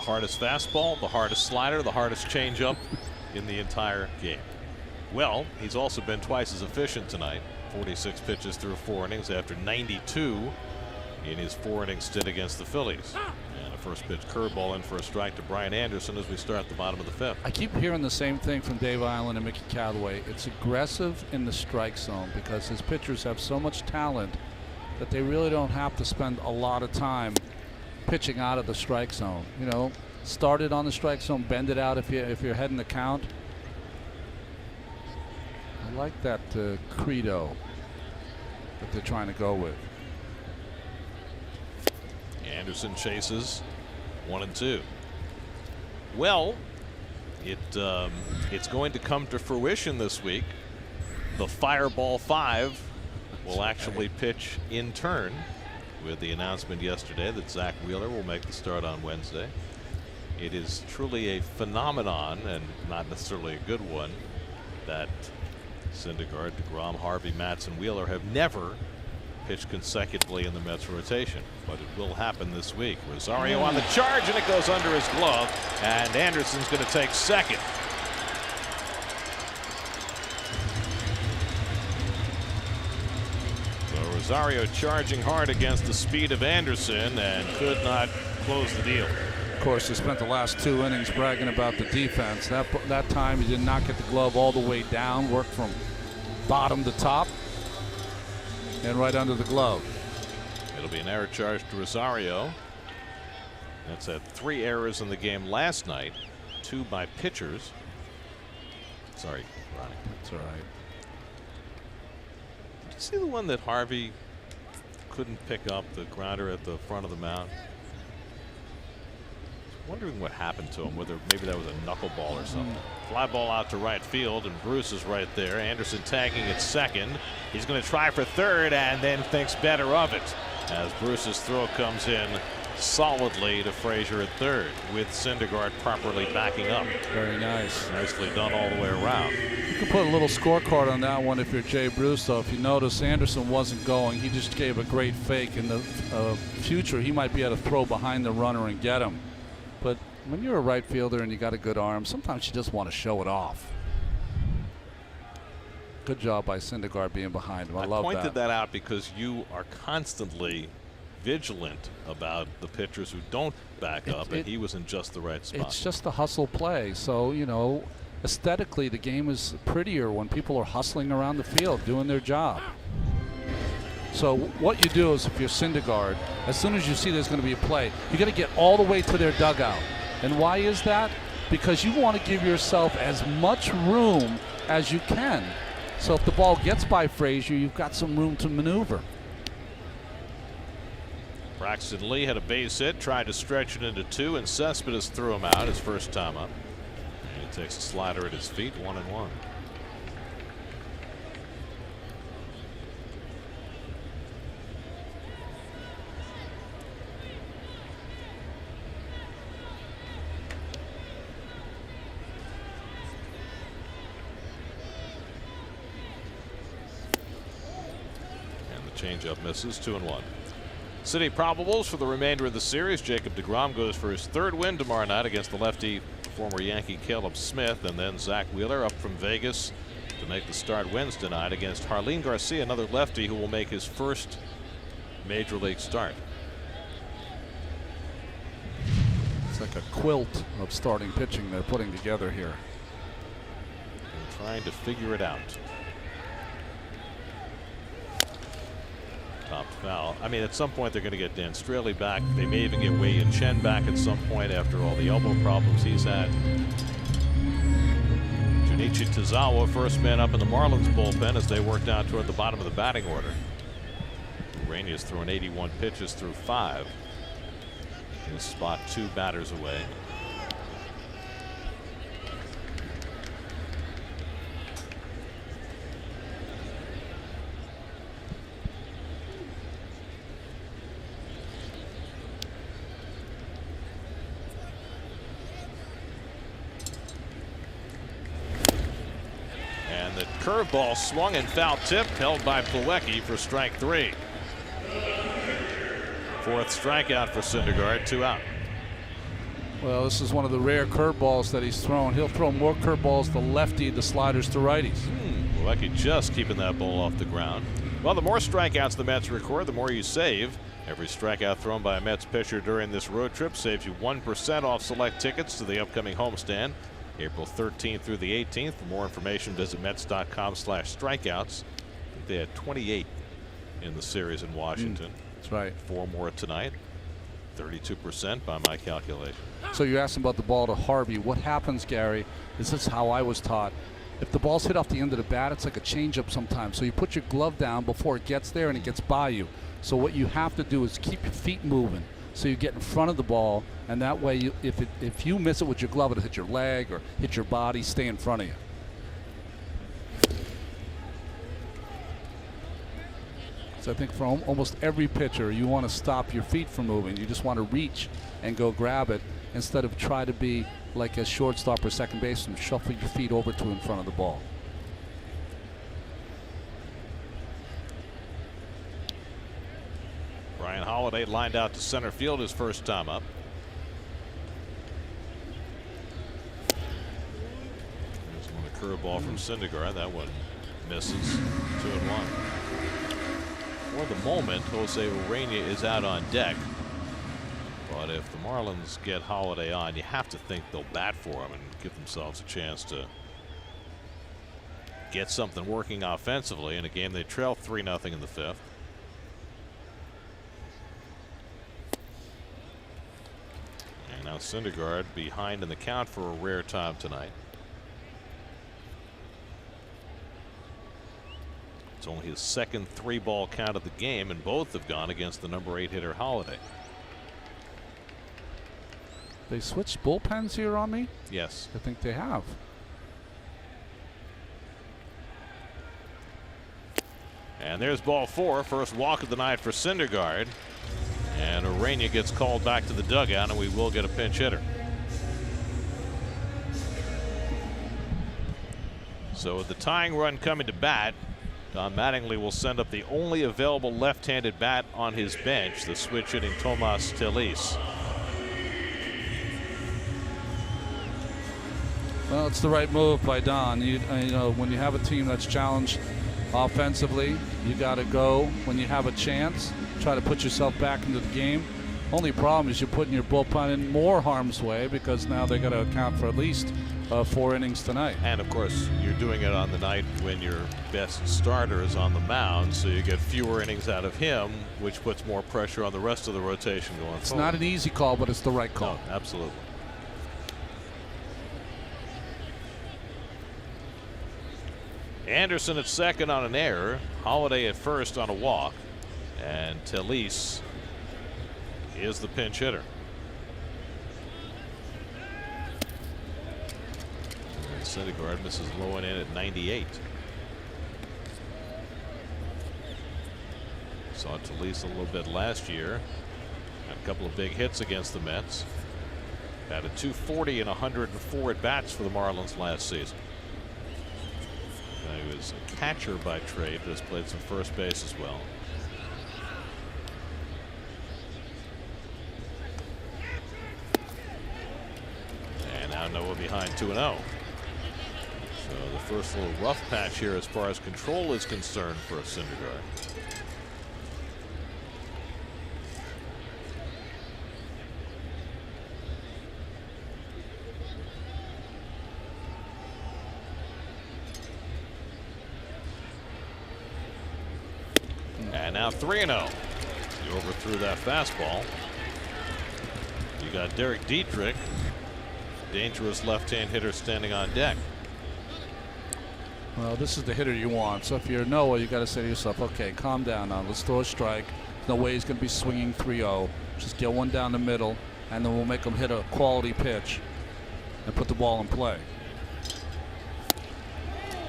hardest fastball, the hardest slider, the hardest changeup in the entire game. Well, he's also been twice as efficient tonight. 46 pitches through 4 innings after 92 in his 4-inning stint against the Phillies. And a first pitch curveball in for a strike to Brian Anderson as we start the bottom of the 5th. I keep hearing the same thing from Dave Island and Mickey Callaway. It's aggressive in the strike zone because his pitchers have so much talent that they really don't have to spend a lot of time pitching out of the strike zone. You know, start it on the strike zone, bend it out if you're heading the count. I like that credo that they're trying to go with. Anderson chases 1-2. Well, it's going to come to fruition this week. The Fireball 5 will actually pitch in turn, with the announcement yesterday that Zach Wheeler will make the start on Wednesday. It is truly a phenomenon, and not necessarily a good one, that Syndergaard, DeGrom, Harvey, Matz, and Wheeler have never pitched consecutively in the Mets rotation, but it will happen this week. Rosario on the charge, and it goes under his glove, and Anderson's going to take second. So Rosario charging hard against the speed of Anderson and could not close the deal. Of course, he spent the last 2 innings bragging about the defense. That time he did not get the glove all the way down, worked from bottom to top and right under the glove. It'll be an error charge to Rosario. That's had 3 errors in the game last night, 2 by pitchers. Sorry, Ronnie. That's all right. Did you see the one that Harvey couldn't pick up, the grounder at the front of the mound? Wondering what happened to him, whether maybe that was a knuckleball or something. Fly ball out to right field, and Bruce is right there. Anderson tagging at second. He's going to try for third and then thinks better of it as Bruce's throw comes in solidly to Frazier at third, with Syndergaard properly backing up. Very nice. Nicely done all the way around. You can put a little scorecard on that one if you're Jay Bruce, though. If you notice, Anderson wasn't going. He just gave a great fake. In the future, he might be able to throw behind the runner and get him. But when you're a right fielder and you got a good arm, sometimes you just want to show it off. Good job by Syndergaard being behind him. I love that. I pointed that out because you are constantly vigilant about the pitchers who don't back up, and he was in just the right spot. It's just a hustle play. So, you know, aesthetically, the game is prettier when people are hustling around the field doing their job. So what you do is, if you're Syndergaard, as soon as you see there's going to be a play, you got to get all the way to their dugout. And why is that? Because you want to give yourself as much room as you can. So if the ball gets by Frazier, you've got some room to maneuver. Braxton Lee had a base hit, tried to stretch it into 2, and Cespedes threw him out his first time up. And he takes a slider at his feet, 1-1. Changeup misses, 2-1. City probables for the remainder of the series. Jacob deGrom goes for his 3rd win tomorrow night against the lefty former Yankee Caleb Smith, and then Zach Wheeler up from Vegas to make the start Wednesday night against Harleen Garcia, another lefty who will make his first major league start. It's like a quilt of starting pitching they're putting together here. And trying to figure it out. Top foul. I mean, at some point they're going to get Dan Straley back. They may even get Wei Yin Chen back at some point after all the elbow problems he's had. Junichi Tozawa, first man up in the Marlins bullpen as they work down toward the bottom of the batting order. Rainey has thrown 81 pitches through 5. His spot 2 batters away. Curveball swung and foul tip, held by Plawecki for strike 3. 4th strikeout for Syndergaard, 2 out. Well, this is one of the rare curveballs that he's thrown. He'll throw more curveballs to lefty, the sliders to righties. Lucky just keeping that ball off the ground. Well, the more strikeouts the Mets record, the more you save. Every strikeout thrown by a Mets pitcher during this road trip saves you 1% off select tickets to the upcoming homestand, April 13th through the 18th. For more information, visit Mets.com/strikeouts. I think they had 28 in the series in Washington. That's right. 4 more tonight. 32% by my calculation. So you asked him about the ball to Harvey. What happens, Gary, is this is how I was taught. If the ball's hit off the end of the bat, it's like a changeup sometimes. So you put your glove down before it gets there and it gets by you. So what you have to do is keep your feet moving so you get in front of the ball, and that way if you miss it with your glove, it'll hit your leg or hit your body. Stay in front of you. So I think for almost every pitcher, you want to stop your feet from moving. You just want to reach and go grab it instead of try to be like a shortstop or second baseman, shuffle your feet over to in front of the ball. Brian Holiday lined out to center field his first time up. There's another curveball from Syndergaard. That one misses. 2-1. For the moment, Jose Urena is out on deck. But if the Marlins get Holiday on, you have to think they'll bat for him and give themselves a chance to get something working offensively in a game they trail 3-0 in the 5th. And now Syndergaard behind in the count for a rare time tonight. It's only his second 3-ball count of the game, and both have gone against the number 8 hitter Holiday. They switched bullpens here on me? Yes. I think they have. And there's ball 4. First walk of the night for Syndergaard. And Urena gets called back to the dugout, and we will get a pinch hitter. So with the tying run coming to bat, Don Mattingly will send up the only available left-handed bat on his bench, the switch-hitting Tomas Telis. Well, it's the right move by Don. You know, when you have a team that's challenged offensively, you got to go when you have a chance. Try to put yourself back into the game. Only problem is you're putting your bullpen in more harm's way because now they got to account for at least 4 innings tonight. And of course, you're doing it on the night when your best starter is on the mound, so you get fewer innings out of him, which puts more pressure on the rest of the rotation going forward. It's not an easy call, but it's the right call. No, absolutely. Anderson at second on an error. Holiday at first on a walk. And Telis is the pinch hitter. And Syndergaard misses low and in at 98. Saw Telis a little bit last year. Had a couple of big hits against the Mets. Had a .240 and 104 at bats for the Marlins last season. He was a catcher by trade, but has played some first base as well. And now Noah behind 2-0. So the first little rough patch here as far as control is concerned for a Syndergaard. And now 3-0. He overthrew that fastball. You got Derek Dietrich, dangerous left-hand hitter, standing on deck. Well, this is the hitter you want. So if you're Noah, you got to say to yourself, okay, calm down now. Let's throw a strike. No way he's going to be swinging 3-0. Just get one down the middle, and then we'll make him hit a quality pitch and put the ball in play.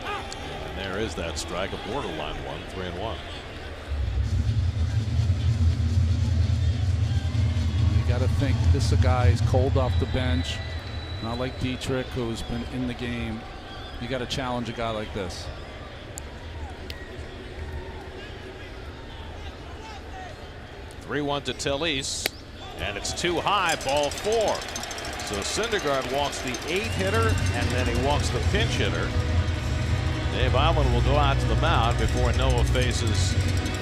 And there is that strike, a borderline one, 3-1. You got to think this is a guy who's cold off the bench, not like Dietrich, who's been in the game. You got to challenge a guy like this. Three-one to Telis, and it's too high. Ball 4. So Syndergaard walks the 8-hitter, and then he walks the pinch hitter. Dave Island will go out to the mound before Noah faces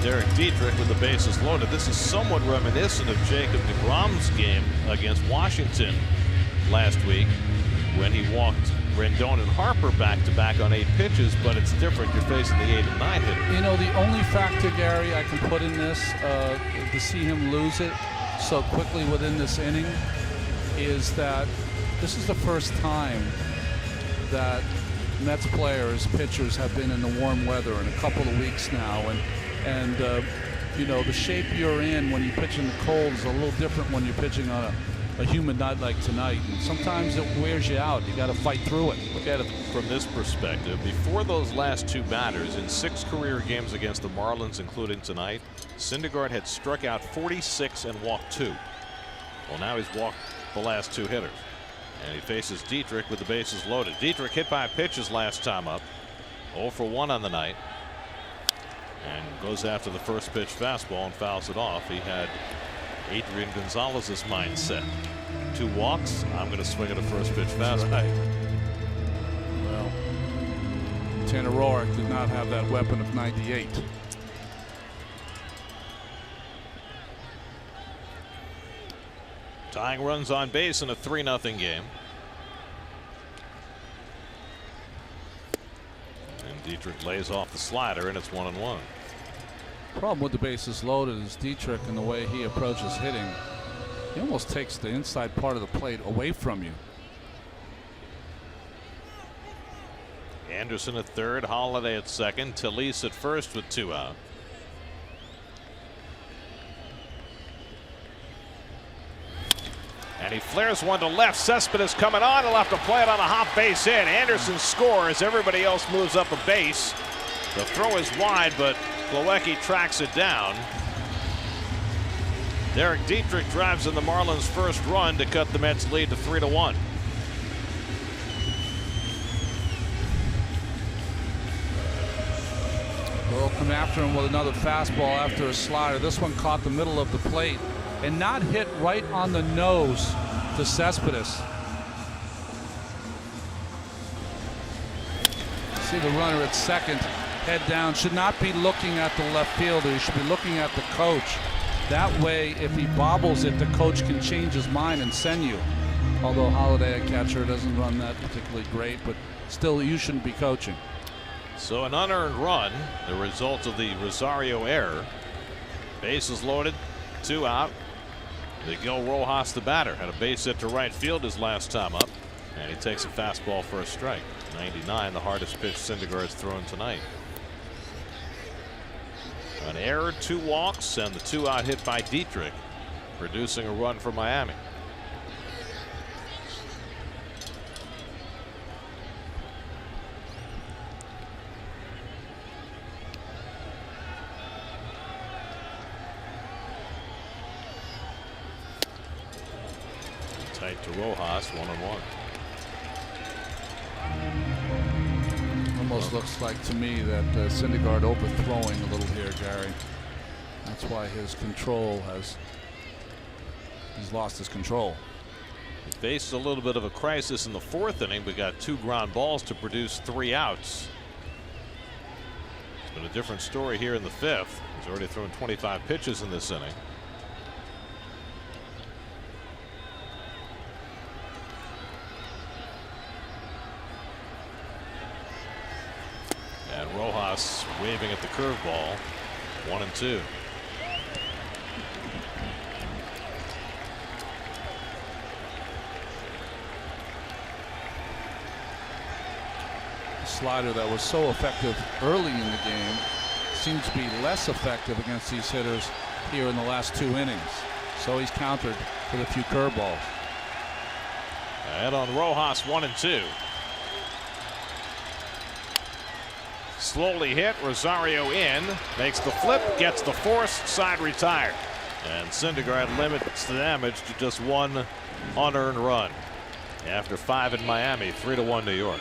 Derek Dietrich with the bases loaded. This is somewhat reminiscent of Jacob deGrom's game against Washington last week when he walked Rendon and Harper back-to-back on 8 pitches, but it's different. You're facing the 8 and 9 hitter. You know, the only factor, Gary, I can put in this to see him lose it so quickly within this inning is that this is the first time that Mets players, pitchers have been in the warm weather in a couple of weeks now, and you know, the shape you're in when you pitch in the cold is a little different when you're pitching on a humid night like tonight, and sometimes it wears you out. You got to fight through it. Look at it from this perspective. Before those last 2 batters in 6 career games against the Marlins, including tonight, Syndergaard had struck out 46 and walked 2. Well, now he's walked the last 2 hitters. And he faces Dietrich with the bases loaded. Dietrich hit by pitches last time up. 0 for 1 on the night. And goes after the first pitch fastball and fouls it off. He had Adrian Gonzalez's mindset. 2 walks. I'm going to swing at a first pitch fastball. Right. Well, Tanner Roark did not have that weapon of 98. Tying runs on base in a 3-0 game. And Dietrich lays off the slider, and it's 1-1. Problem with the bases loaded is Dietrich and the way he approaches hitting. He almost takes the inside part of the plate away from you. Anderson at third, Holiday at second, Talise at first with 2 out. And he flares one to left. Cespedes coming on. He'll have to play it on a hop base hit. Anderson scores. Everybody else moves up a base. The throw is wide, but Plawecki tracks it down. Derek Dietrich drives in the Marlins' first run to cut the Mets' lead to 3-1. They'll come after him with another fastball after a slider. This one caught the middle of the plate and not hit right on the nose to Cespedes. See the runner at second, head down, should not be looking at the left fielder. He should be looking at the coach. That way, if he bobbles it, the coach can change his mind and send you. Although Holiday, a catcher, doesn't run that particularly great, but still, you shouldn't be coaching. So an unearned run, the result of the Rosario error. Bases loaded, 2 out. Miguel Rojas, the batter, had a base hit to right field his last time up, and he takes a fastball for a strike. 99, the hardest pitch Syndergaard's thrown tonight. An error, 2 walks, and the 2-out hit by Dietrich, producing a run for Miami. Tight to Rojas, 1-1. Almost looks like to me that Syndergaard overthrowing a little here, Gary. That's why his control he's lost his control. He faced a little bit of a crisis in the 4th inning, but got 2 ground balls to produce 3 outs. It's been a different story here in the 5th. He's already thrown 25 pitches in this inning. And Rojas waving at the curveball. 1-2. The slider that was so effective early in the game seems to be less effective against these hitters here in the last 2 innings. So he's countered with a few curveballs. And on Rojas, 1-2. Slowly hit, Rosario in, makes the flip, gets the forced side retired. And Syndergaard limits the damage to just 1 unearned run. After 5 in Miami, 3-1 New York.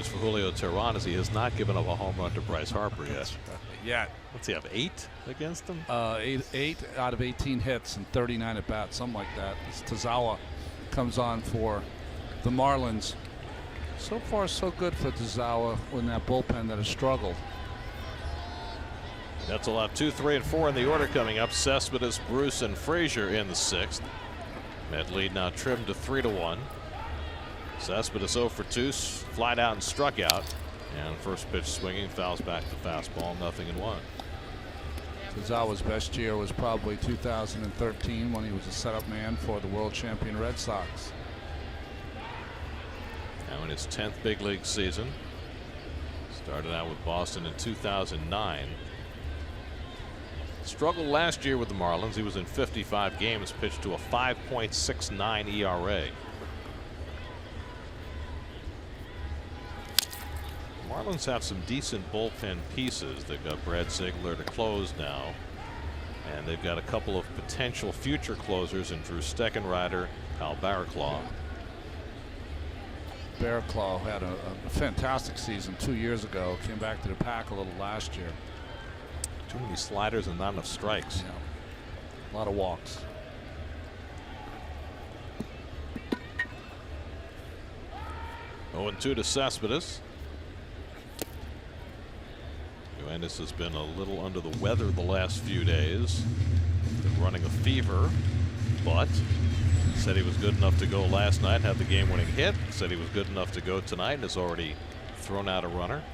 news for Julio Teheran is he has not given up a home run to Bryce Harper yet. Yet. What's he have, 8 against him? 8 out of 18 hits and 39 at bats, something like that. As Tazawa comes on for the Marlins. So far, so good for Tazawa in that bullpen that has struggled. Mets will have 2, 3, and 4 in the order coming up. Cespedes, Bruce, and Frazier in the 6th. Met lead now trimmed to 3-1. Cespedes 0 for 2, flied out and struck out. And first pitch swinging, fouls back the fastball, 0-1. Tazawa's best year was probably 2013 when he was a setup man for the world champion Red Sox. Now in his 10th big league season. Started out with Boston in 2009. Struggled last year with the Marlins. He was in 55 games, pitched to a 5.69 ERA. The Marlins have some decent bullpen pieces. They've got Brad Ziegler to close now, and they've got a couple of potential future closers in Drew Steckenrider, Kyle Barraclough. Barraclough had a fantastic season 2 years ago. Came back to the pack a little last year. Too many sliders and not enough strikes. Yeah. A lot of walks. Oh, and 2 to Cespedes. Yoenis has been a little under the weather the last few days. Been running a fever, but said he was good enough to go last night, had the game-winning hit. Said he was good enough to go tonight and has already thrown out a runner.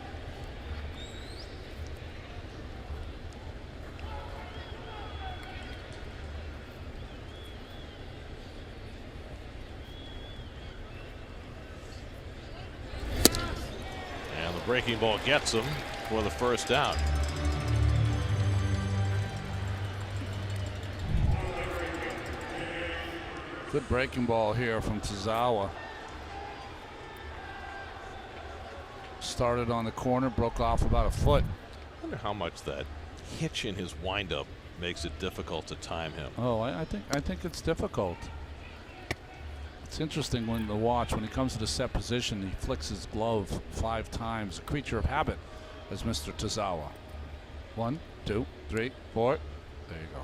Breaking ball gets him for the first out. Good breaking ball here from Tazawa. Started on the corner, broke off about a foot. I wonder how much that hitch in his windup makes it difficult to time him. Oh, I think it's difficult. It's interesting when he comes to the set position, he flicks his glove 5 times. A creature of habit, as Mr. Tazawa. 1, 2, 3, 4. There you go.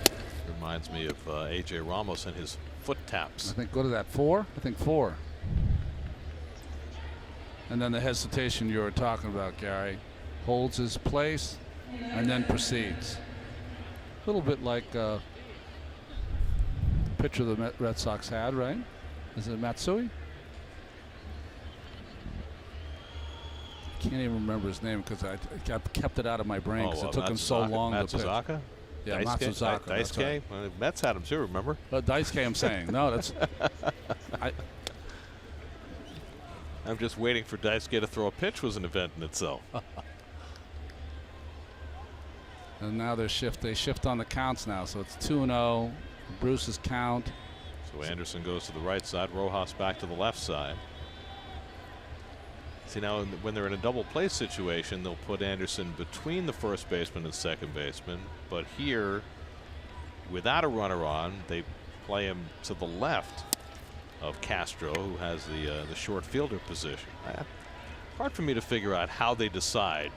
5. Reminds me of AJ Ramos and his foot taps. I think go to that 4. I think 4. And then the hesitation you were talking about, Gary. Holds his place and then proceeds. A little bit like pitcher the Red Sox had, right? Is it Matsui? Can't even remember his name because I kept it out of my brain because it took him so long to pitch. Matsuzaka? Yeah, Matsuzaka. Daisuke? Right. Well, Mets had him too, remember? Daisuke, I'm saying. No, that's. I'm just waiting for Daisuke to throw a pitch was an event in itself. And now they shift on the counts now, so it's 2-0. Bruce's count. So Anderson goes to the right side, Rojas back to the left side. See, now when they're in a double play situation, they'll put Anderson between the first baseman and second baseman. But here, without a runner on, they play him to the left of Castro, who has the short fielder position. Hard for me to figure out how they decide,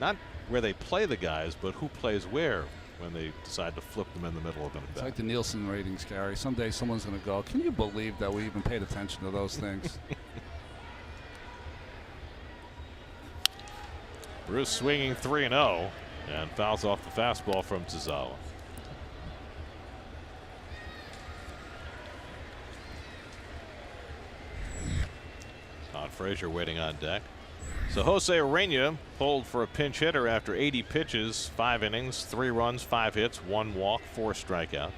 not where they play the guys, but who plays where when they decide to flip them in the middle of an It's event. like the Nielsen ratings, Gary. Someday someone's going to go, can you believe that we even paid attention to those things? Bruce swinging 3-0 and fouls off the fastball from Tazawa. Todd Frazier waiting on deck. So Jose Urena pulled for a pinch hitter after 80 pitches, 5 innings, 3 runs, 5 hits, 1 walk, 4 strikeouts.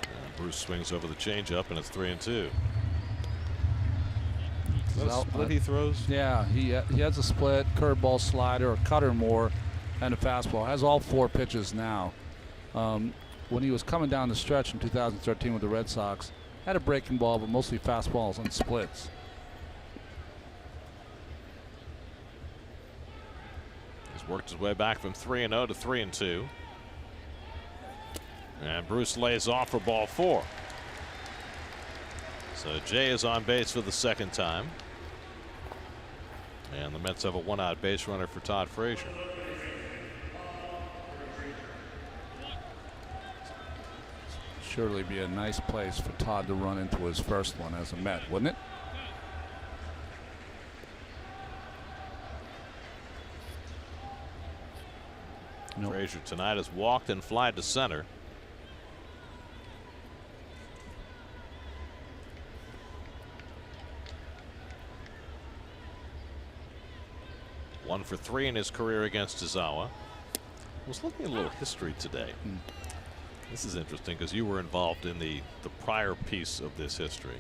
And Bruce swings over the changeup, and it's 3-2. Is that a split he throws? Yeah, he has a split, curveball, slider, a cutter more, and a fastball. Has all 4 pitches now. When he was coming down the stretch in 2013 with the Red Sox, had a breaking ball, but mostly fastballs and splits. Worked his way back from 3-0 to 3-2. And Bruce lays off for ball 4. So Jay is on base for the second time. And the Mets have a 1-out base runner for Todd Frazier. Surely be a nice place for Todd to run into his first one as a Met, wouldn't it? Nope. Frazier tonight has walked and flied to center. One for 3 in his career against Ozawa. I was looking at a little history today. This is interesting because you were involved in the prior piece of this history.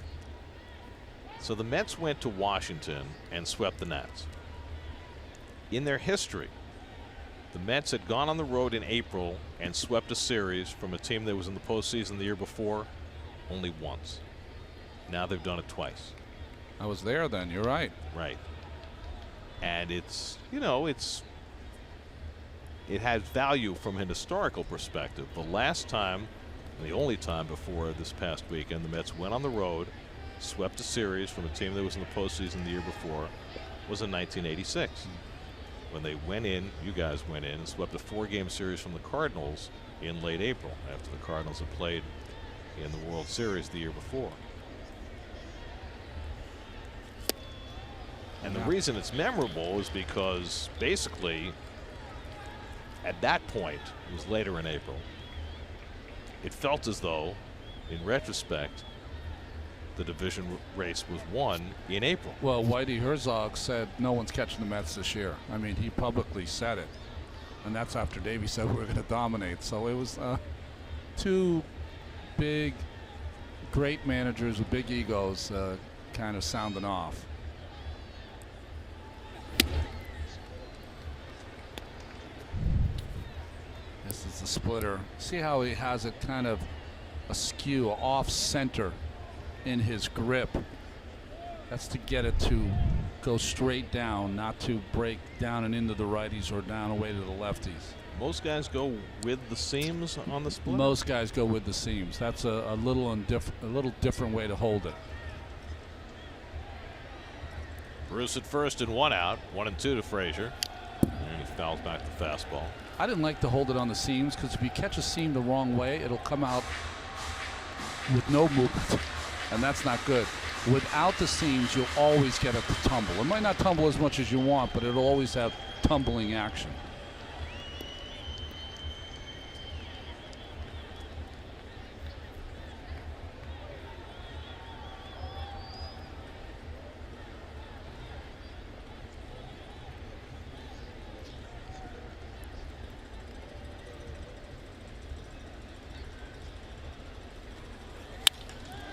So the Mets went to Washington and swept the Nats. In their history, the Mets had gone on the road in April and swept a series from a team that was in the postseason the year before only once. Now they've done it twice. I was there then, you're right. Right. And it's, you know, it has value from an historical perspective. The last time, and the only time before this past weekend, the Mets went on the road, swept a series from a team that was in the postseason the year before, was in 1986. When they went in, you guys went in and swept a 4-game series from the Cardinals in late April after the Cardinals had played in the World Series the year before. And the reason it's memorable is because basically at that point, it was later in April, it felt as though, in retrospect, the division race was won in April. Well, Whitey Herzog said no one's catching the Mets this year. I mean, he publicly said it. And that's after Davey said we're going to dominate. So it was two big, great managers with big egos kind of sounding off. This is the splitter. See how he has it kind of askew, off center in his grip. That's to get it to go straight down, not to break down and into the righties or down away to the lefties. Most guys go with the seams on the splitter? Most guys go with the seams. That's a little different way to hold it. Bruce at first and 1 out, 1-2 to Frazier. And he fouls back the fastball. I didn't like to hold it on the seams because if you catch a seam the wrong way, it'll come out with no movement, and that's not good. Without the seams, you'll always get it to tumble. It might not tumble as much as you want, but it'll always have tumbling action.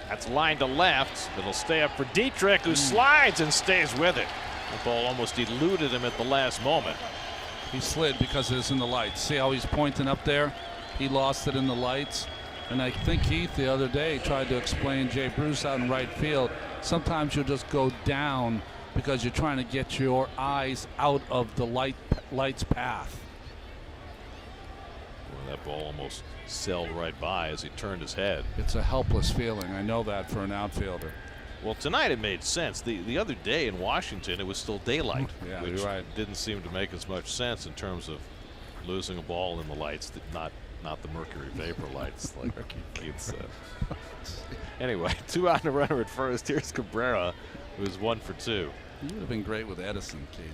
That's line to left. It'll stay up for Dietrich, who slides and stays with it. The ball almost eluded him at the last moment. He slid because it's in the lights. See how he's pointing up there? He lost it in the lights. And I think Heath the other day tried to explain Jay Bruce out in right field. Sometimes you'll just go down because you're trying to get your eyes out of the light's path. Well, that ball almost sailed right by as he turned his head. It's a helpless feeling. I know that for an outfielder. Well, tonight it made sense. The other day in Washington, it was still daylight, Yeah, which you're right. didn't seem to make as much sense in terms of losing a ball in the lights, not the mercury vapor lights like Keith said. Anyway, 2 out and a runner at first. Here's Cabrera, who's 1 for 2. He would have been great with Edison, Keith.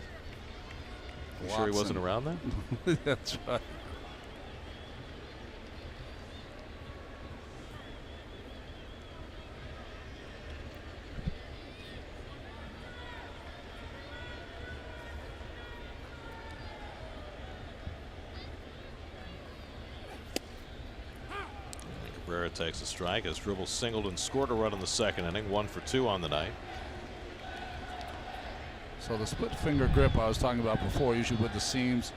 You sure he wasn't around then? That's right. Cabrera takes a strike, has dribbled, singled, and scored a run in the second inning. 1 for 2 on the night. So the split finger grip I was talking about before, usually with the seams,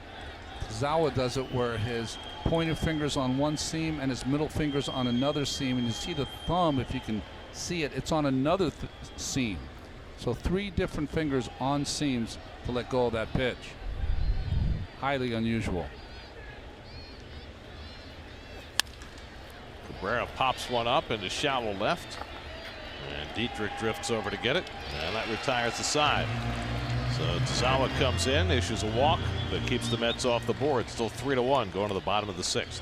Zawa does it where his pointer finger's on one seam and his middle finger's on another seam, and you see the thumb, if you can see it, it's on another seam. So 3 different fingers on seams to let go of that pitch. highly unusual. Cabrera pops one up into shallow left. And Dietrich drifts over to get it. And that retires the side. So Tazawa comes in, issues a walk, but keeps the Mets off the board. Still 3-1 going to the bottom of the 6th.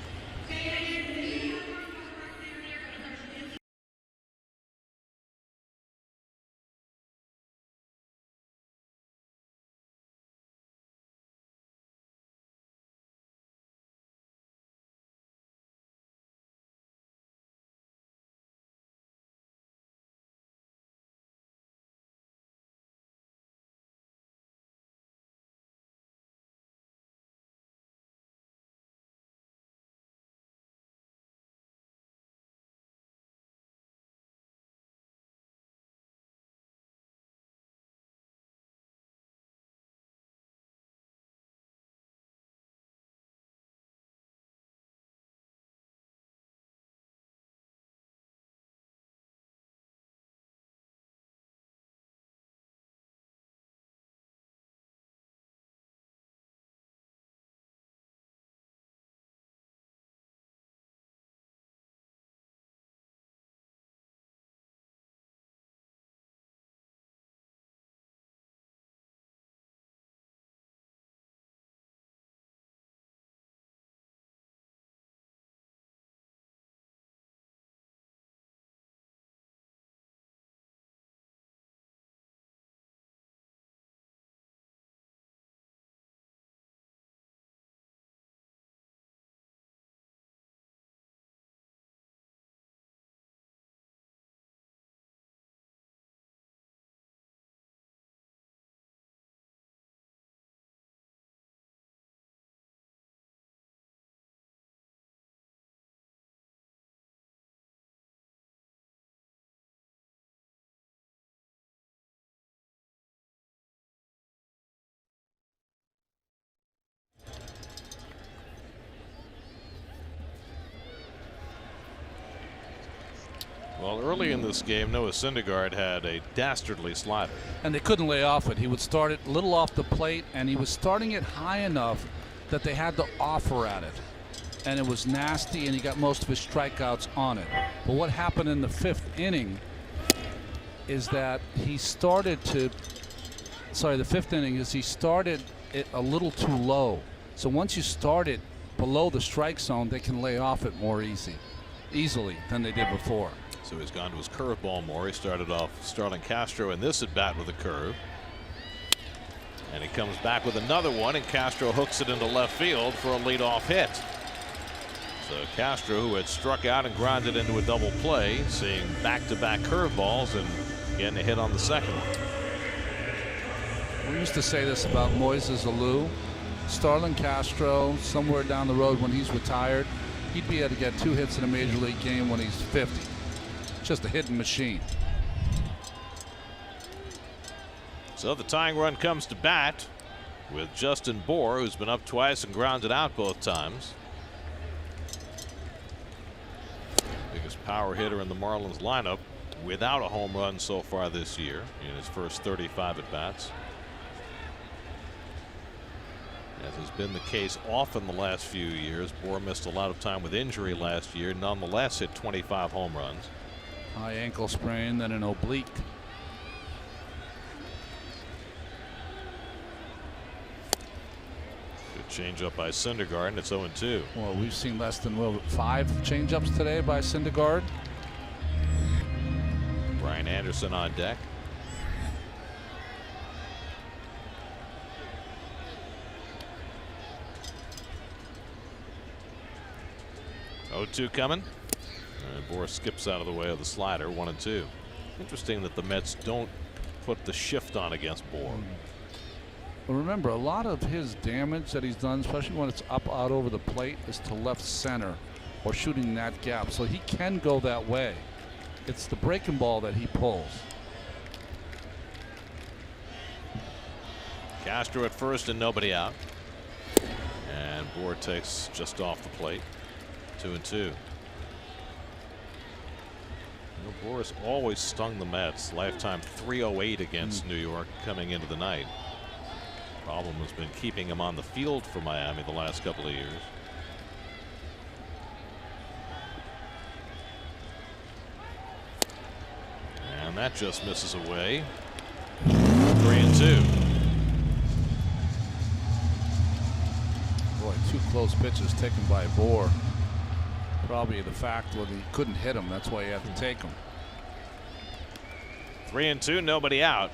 Well, early in this game, Noah Syndergaard had a dastardly slider. And they couldn't lay off it. He would start it a little off the plate, and he was starting it high enough that they had to offer at it. And it was nasty, and he got most of his strikeouts on it. But what happened in the 5th inning is that he started to, the 5th inning is he started it a little too low. So once you start it below the strike zone, they can lay off it more easily than they did before. So he's gone to his curveball more. He started off Starlin Castro in this at bat with a curve. And he comes back with another one, and Castro hooks it into left field for a leadoff hit. So Castro, who had struck out and grounded into a double play, seeing back-to-back curveballs and getting a hit on the second one. We used to say this about Moises Alou. Starlin Castro, somewhere down the road when he's retired, he'd be able to get 2 hits in a major league game when he's 50. Just a hitting machine. So the tying run comes to bat with Justin Bour, who's been up twice and grounded out both times. Biggest power hitter in the Marlins lineup without a home run so far this year in his first 35 at bats. As has been the case often the last few years, Bour missed a lot of time with injury last year, nonetheless hit 25 home runs. High ankle sprain, then an oblique. Good changeup by Syndergaard, and it's 0-2. Well, we've seen less than 5 changeups today by Syndergaard. Brian Anderson on deck. Oh-2 coming. And Bour skips out of the way of the slider. 1-2. Interesting that the Mets don't put the shift on against Bour. Well, remember, a lot of his damage that he's done, especially when it's up out over the plate, is to left center or shooting that gap. So he can go that way. It's the breaking ball that he pulls. Castro at first and nobody out. And Bour takes just off the plate. 2-2. Bour has always stung the Mets. Lifetime .308 against New York coming into the night. Problem has been keeping him on the field for Miami the last couple of years. And that just misses away. 3-2. Boy, 2 close pitches taken by Bohr. Probably the fact that he couldn't hit him. That's why he had to take him. 3-2, nobody out.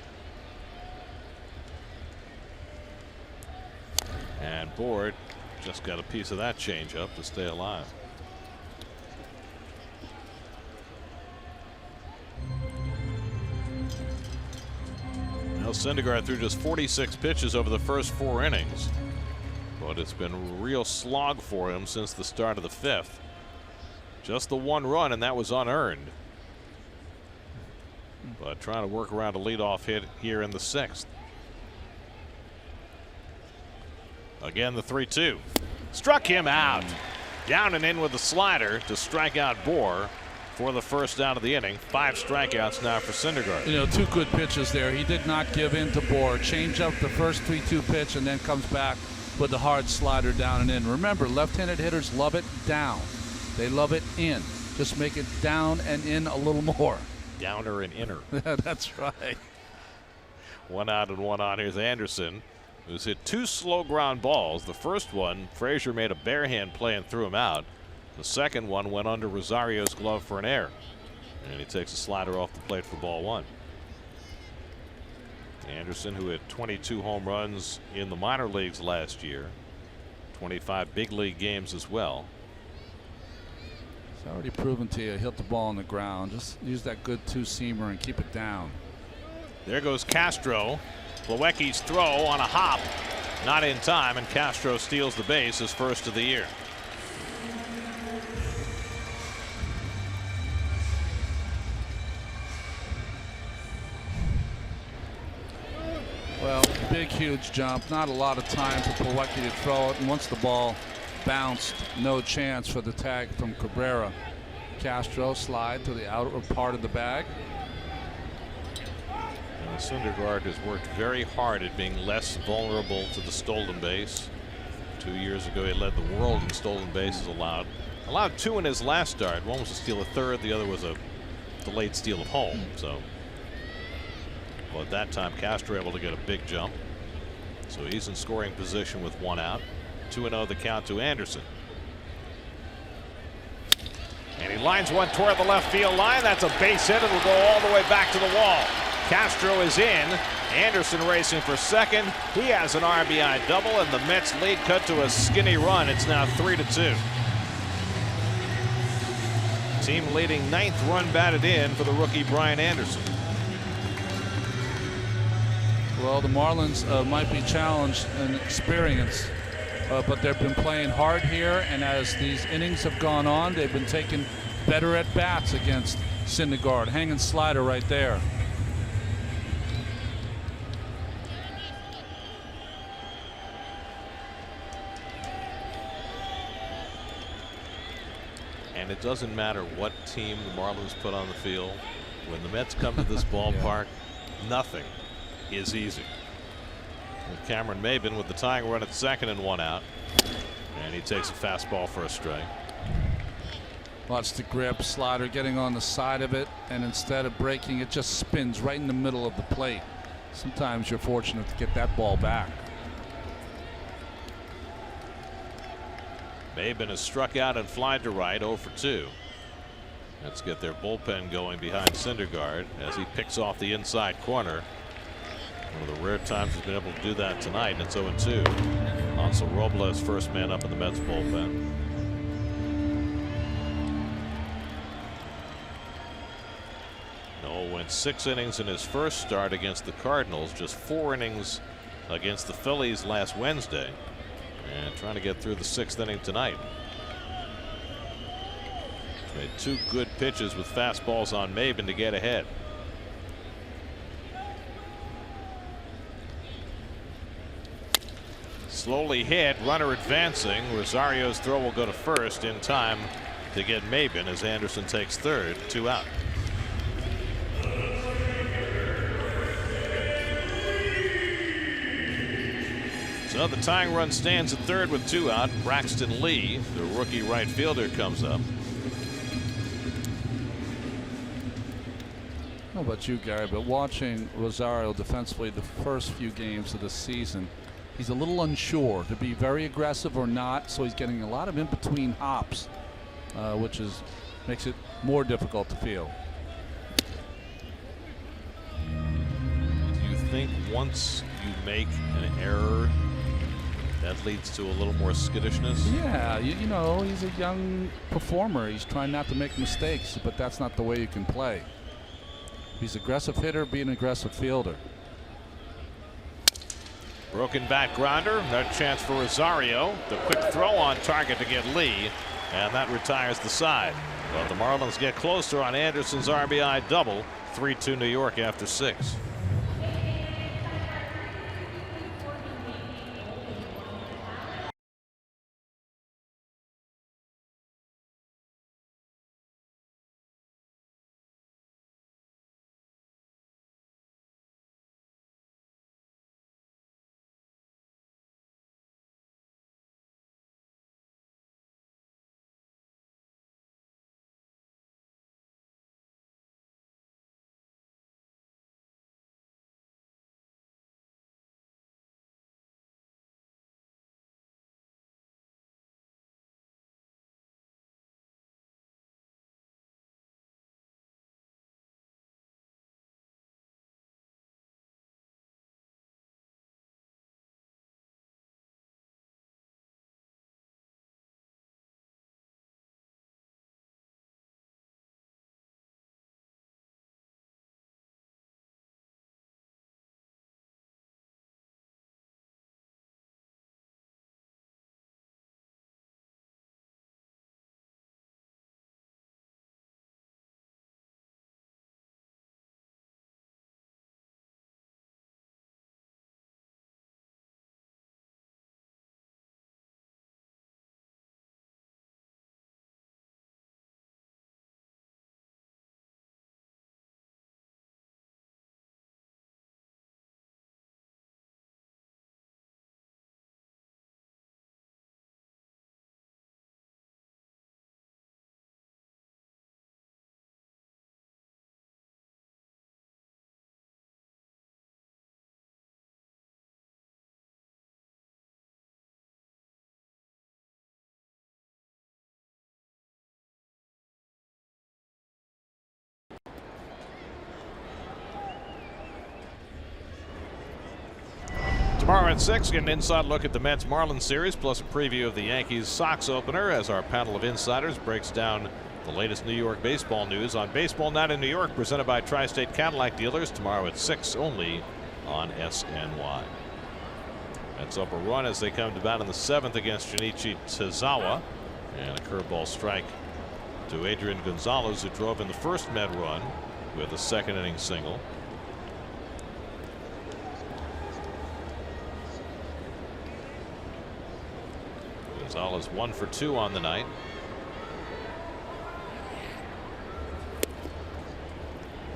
And Bohr just got a piece of that changeup to stay alive. Now Syndergaard threw just 46 pitches over the first 4 innings, but it's been a real slog for him since the start of the 5th. Just the 1 run, and that was unearned. But trying to work around a leadoff hit here in the 6th. Again, the 3-2. Struck him out. Down and in with the slider to strike out Bohr for the first out of the inning. 5 strikeouts now for Syndergaard. You know, 2 good pitches there. He did not give in to Bohr. Change up the first 3-2 pitch and then comes back with the hard slider down and in. Remember, left-handed hitters love it down. They love it in. Just make it down and in a little more. Downer and inner. That's right. 1 out and 1 on. Here's Anderson, who's hit 2 slow ground balls. The first one, Frazier made a bare hand play and threw him out. The second one went under Rosario's glove for an error. And he takes a slider off the plate for ball 1. Anderson, who had 22 home runs in the minor leagues last year, 25 big league games as well. It's already proven to you, hit the ball on the ground. Just use that good 2-seamer and keep it down. There goes Castro. Plawecki's throw on a hop, not in time, and Castro steals the base, his first of the year. Well, big, huge jump. Not a lot of time for Plawecki to throw it, and once the ball bounced, no chance for the tag from Cabrera. Castro slide to the outer part of the bag. Syndergaard has worked very hard at being less vulnerable to the stolen base. 2 years ago, he led the world in stolen bases allowed. Allowed 2 in his last start. One was a steal of third, the other was a delayed steal of home. So, well, at that time, Castro able to get a big jump. So he's in scoring position with 1 out. 2-0 the count to Anderson. And he lines one toward the left field line. That's a base hit. It'll go all the way back to the wall. Castro is in. Anderson racing for second. He has an RBI double, and the Mets lead cut to a skinny run. It's now 3-2. Team leading 9th run batted in for the rookie Brian Anderson. Well, the Marlins might be challenged in experience, but they've been playing hard here, and as these innings have gone on, they've been taking better at bats against Syndergaard. Hanging slider right there. And it doesn't matter what team the Marlins put on the field. When the Mets come to this ballpark, nothing is easy. And Cameron Maybin with the tying run at second and 1 out. And he takes a fastball for a strike. Watch the grip, slider getting on the side of it, and instead of breaking, it just spins right in the middle of the plate. Sometimes you're fortunate to get that ball back. Maybin has struck out and flied to right, 0 for 2. Let's get their bullpen going behind Syndergaard as he picks off the inside corner. One of the rare times he's been able to do that tonight, and it's 0-2. Hansel Robles, first man up in the Mets bullpen. Noel went 6 innings in his first start against the Cardinals, just 4 innings against the Phillies last Wednesday, and trying to get through the 6th inning tonight. Made 2 good pitches with fastballs on Maybin to get ahead. Slowly hit, runner advancing. Rosario's throw will go to first in time to get Maybin as Anderson takes third, 2 out. So the tying run stands at third with 2 out. Braxton Lee, the rookie right fielder, comes up. I don't know about you, Gary, but watching Rosario defensively the first few games of the season, he's a little unsure to be very aggressive or not, so he's getting a lot of in-between hops, which makes it more difficult to feel. Do you think once you make an error, that leads to a little more skittishness? Yeah, you know, he's a young performer. He's trying not to make mistakes, but that's not the way you can play. He's an aggressive hitter, be an aggressive fielder. Broken back grounder. That chance for Rosario. The quick throw on target to get Lee, and that retires the side. Well, the Marlins get closer on Anderson's RBI double. 3-2 New York after 6. Tomorrow at 6, get an inside look at the Mets-Marlins series, plus a preview of the Yankees-Sox opener as our panel of insiders breaks down the latest New York baseball news on Baseball Night in New York, presented by Tri-State Cadillac Dealers, tomorrow at 6 only on SNY. Mets up a run as they come to bat in the 7th against Junichi Tazawa, and a curveball strike to Adrian Gonzalez, who drove in the first Met run with a second inning single. Gonzalez 1 for 2 on the night.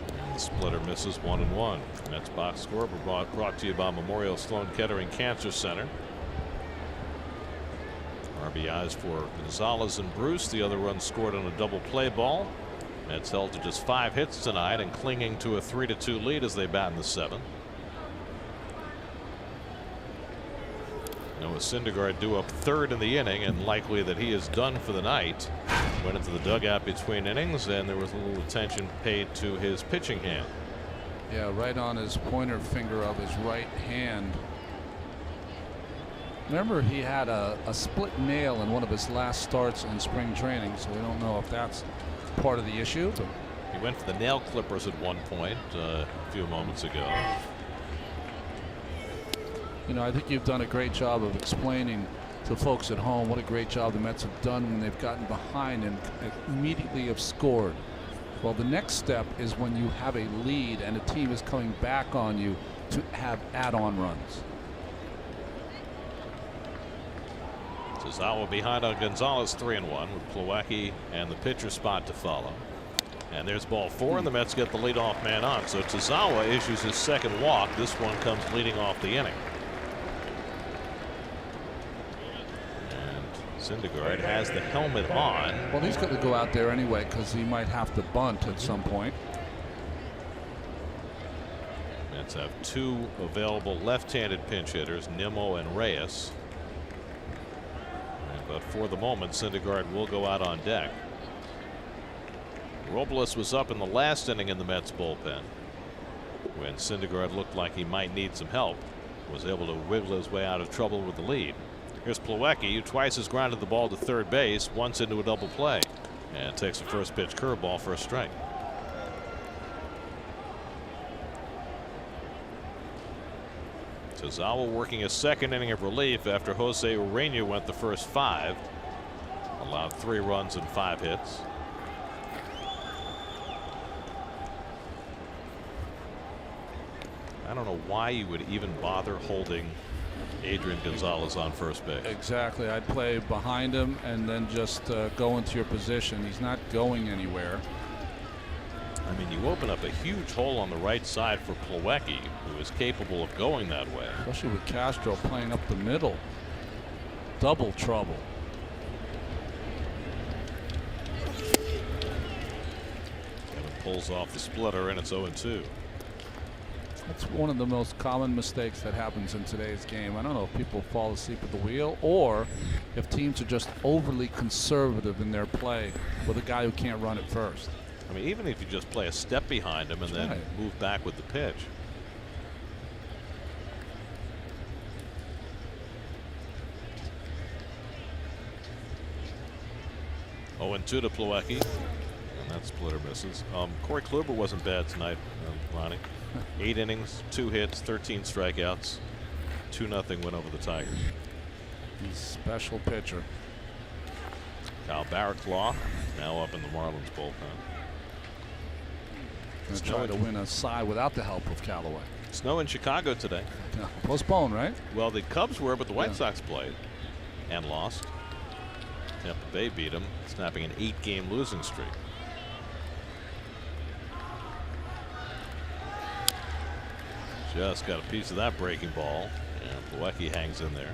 And the splitter misses 1-1. Mets box score brought to you by Memorial Sloan Kettering Cancer Center. RBIs for Gonzalez and Bruce. The other run scored on a double play ball. Mets held to just 5 hits tonight and clinging to a 3-2 lead as they bat in the 7th. Noah Syndergaard due up 3rd in the inning, and likely that he is done for the night. Went into the dugout between innings, and there was a little attention paid to his pitching hand. Yeah, right on his pointer finger of his right hand. Remember, he had a split nail in one of his last starts in spring training, so we don't know if that's part of the issue. But he went for the nail clippers at one point a few moments ago. You know, I think you've done a great job of explaining to folks at home what a great job the Mets have done when they've gotten behind and immediately have scored. Well, the next step is when you have a lead and a team is coming back on you to have add-on runs. Tazawa behind on Gonzalez 3-1 with Plawecki and the pitcher spot to follow. And there's ball 4, and the Mets get the leadoff man on. So Tazawa issues his second walk. This one comes leading off the inning. Syndergaard has the helmet on. Well, he's going to go out there anyway because he might have to bunt at some point. Mets have two available left-handed pinch hitters, Nimmo and Reyes. But for the moment, Syndergaard will go out on deck. Robles was up in the last inning in the Mets bullpen when Syndergaard looked like he might need some help. Was able to wiggle his way out of trouble with the lead. Here's Plawecki, who twice has grounded the ball to third base, once into a double play, and takes a first pitch curveball for a strike. Tazawa working a second inning of relief after Jose Urena went the first 5. Allowed 3 runs and 5 hits. I don't know why you would even bother holding Adrian Gonzalez on first base. Exactly. I'd play behind him and then just go into your position. He's not going anywhere. I mean, you open up a huge hole on the right side for Plawecki, who is capable of going that way. Especially with Castro playing up the middle. Double trouble. Kevin pulls off the splitter, and it's 0-2. That's one of the most common mistakes that happens in today's game. I don't know if people fall asleep at the wheel or if teams are just overly conservative in their play with a guy who can't run it first. I mean, even if you just play a step behind him and That's then right. move back with the pitch. Oh, and 2 to Plawecki, and that splitter misses. Corey Kluber wasn't bad tonight, Ronnie. 8 innings, 2 hits, 13 strikeouts, 2-0 win over the Tigers. He's a special pitcher. Kyle Barraclough now up in the Marlins bullpen. Going to try to win a Cy without the help of Callaway. Snow in Chicago today. Yeah, postponed, right? Well, the Cubs were, but the White Yeah. Sox played and lost. Tampa Bay beat them, snapping an 8-game losing streak. Just got a piece of that breaking ball, and Plawecki hangs in there.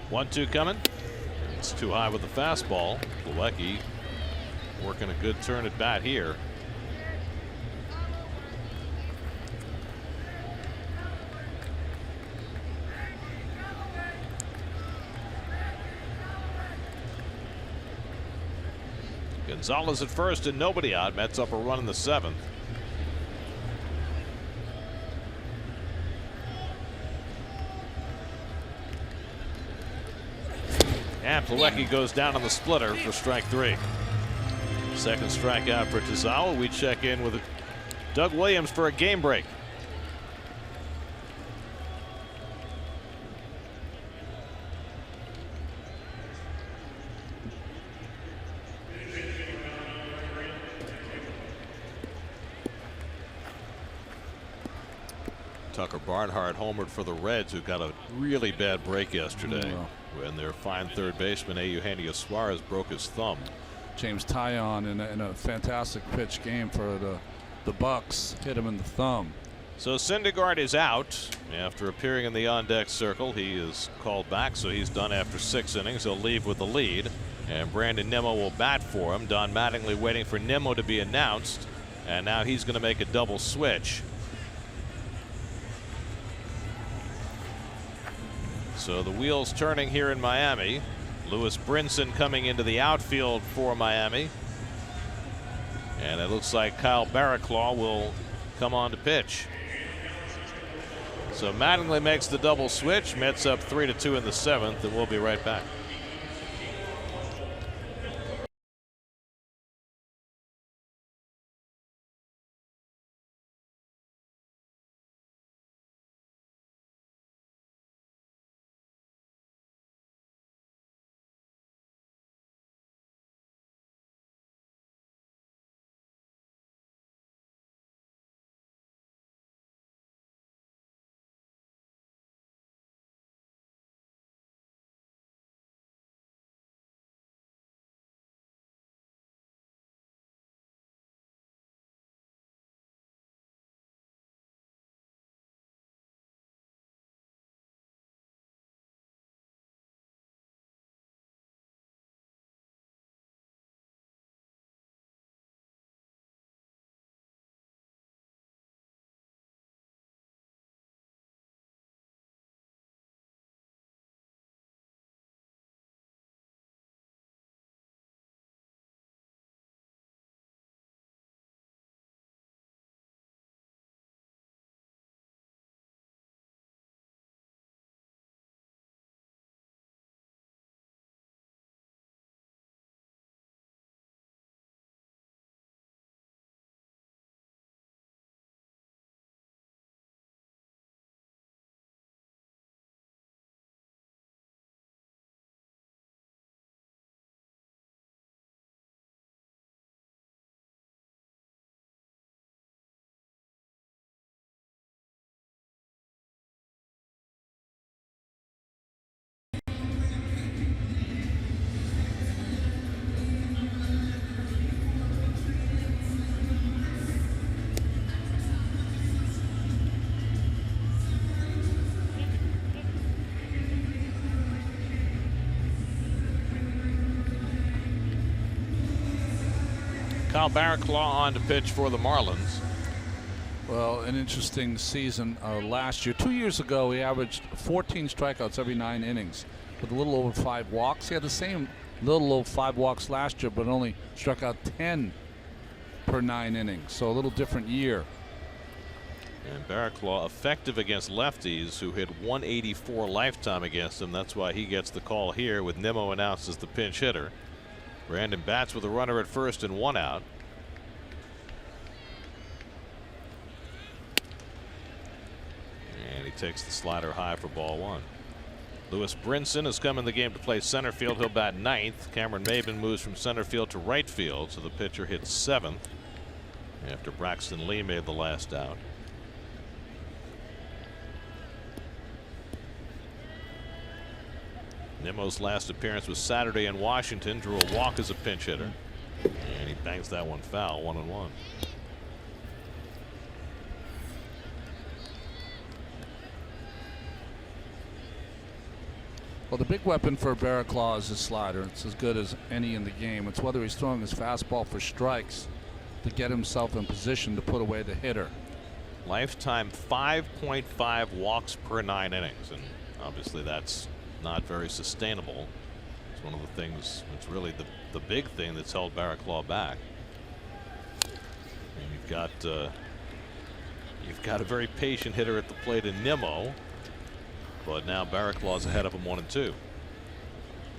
One-two coming. It's too high with the fastball. Plawecki working a good turn at bat here. Gonzalez at first and nobody out. Mets up a run in the 7th. And Plawecki goes down on the splitter for strike 3. Second strikeout for Tazawa. We check in with Doug Williams for a game break. Tucker Barnhart homered for the Reds, who got a really bad break yesterday when their fine third baseman Eugenio Suarez broke his thumb. James Tyon in a fantastic pitch game for the Bucks hit him in the thumb. So Syndergaard is out after appearing in the on-deck circle. He is called back, so he's done after 6 innings. He'll leave with the lead, and Brandon Nimmo will bat for him. Don Mattingly waiting for Nimmo to be announced, and now he's going to make a double switch. So the wheels turning here in Miami. Lewis Brinson coming into the outfield for Miami. And it looks like Kyle Barraclough will come on to pitch. So Mattingly makes the double switch. Mets up 3-2 in the 7th, and we'll be right back. Kyle Barraclough on to pitch for the Marlins. Well, an interesting season last year. 2 years ago, he averaged 14 strikeouts every 9 innings with a little over 5 walks. He had the same little over 5 walks last year, but only struck out 10 per 9 innings. So a little different year. And Barraclough effective against lefties who hit 184 lifetime against him. That's why he gets the call here with Nimmo announced as the pinch hitter. Brandon bats with a runner at first and 1 out. And he takes the slider high for ball 1. Lewis Brinson has come in the game to play center field. He'll bat 9th. Cameron Maben moves from center field to right field, so the pitcher hits 7th after Braxton Lee made the last out. Nimmo's last appearance was Saturday in Washington. Drew a walk as a pinch hitter, and he bangs that one foul. 1-1. Well, the big weapon for Barraclough is his slider. It's as good as any in the game. It's whether he's throwing his fastball for strikes to get himself in position to put away the hitter. Lifetime 5.5 walks per 9 innings, and obviously that's not very sustainable. It's one of the things, it's really the big thing that's held Barraclough back. And you've got a very patient hitter at the plate in Nimmo, but now Barraclough's ahead of him 1-2.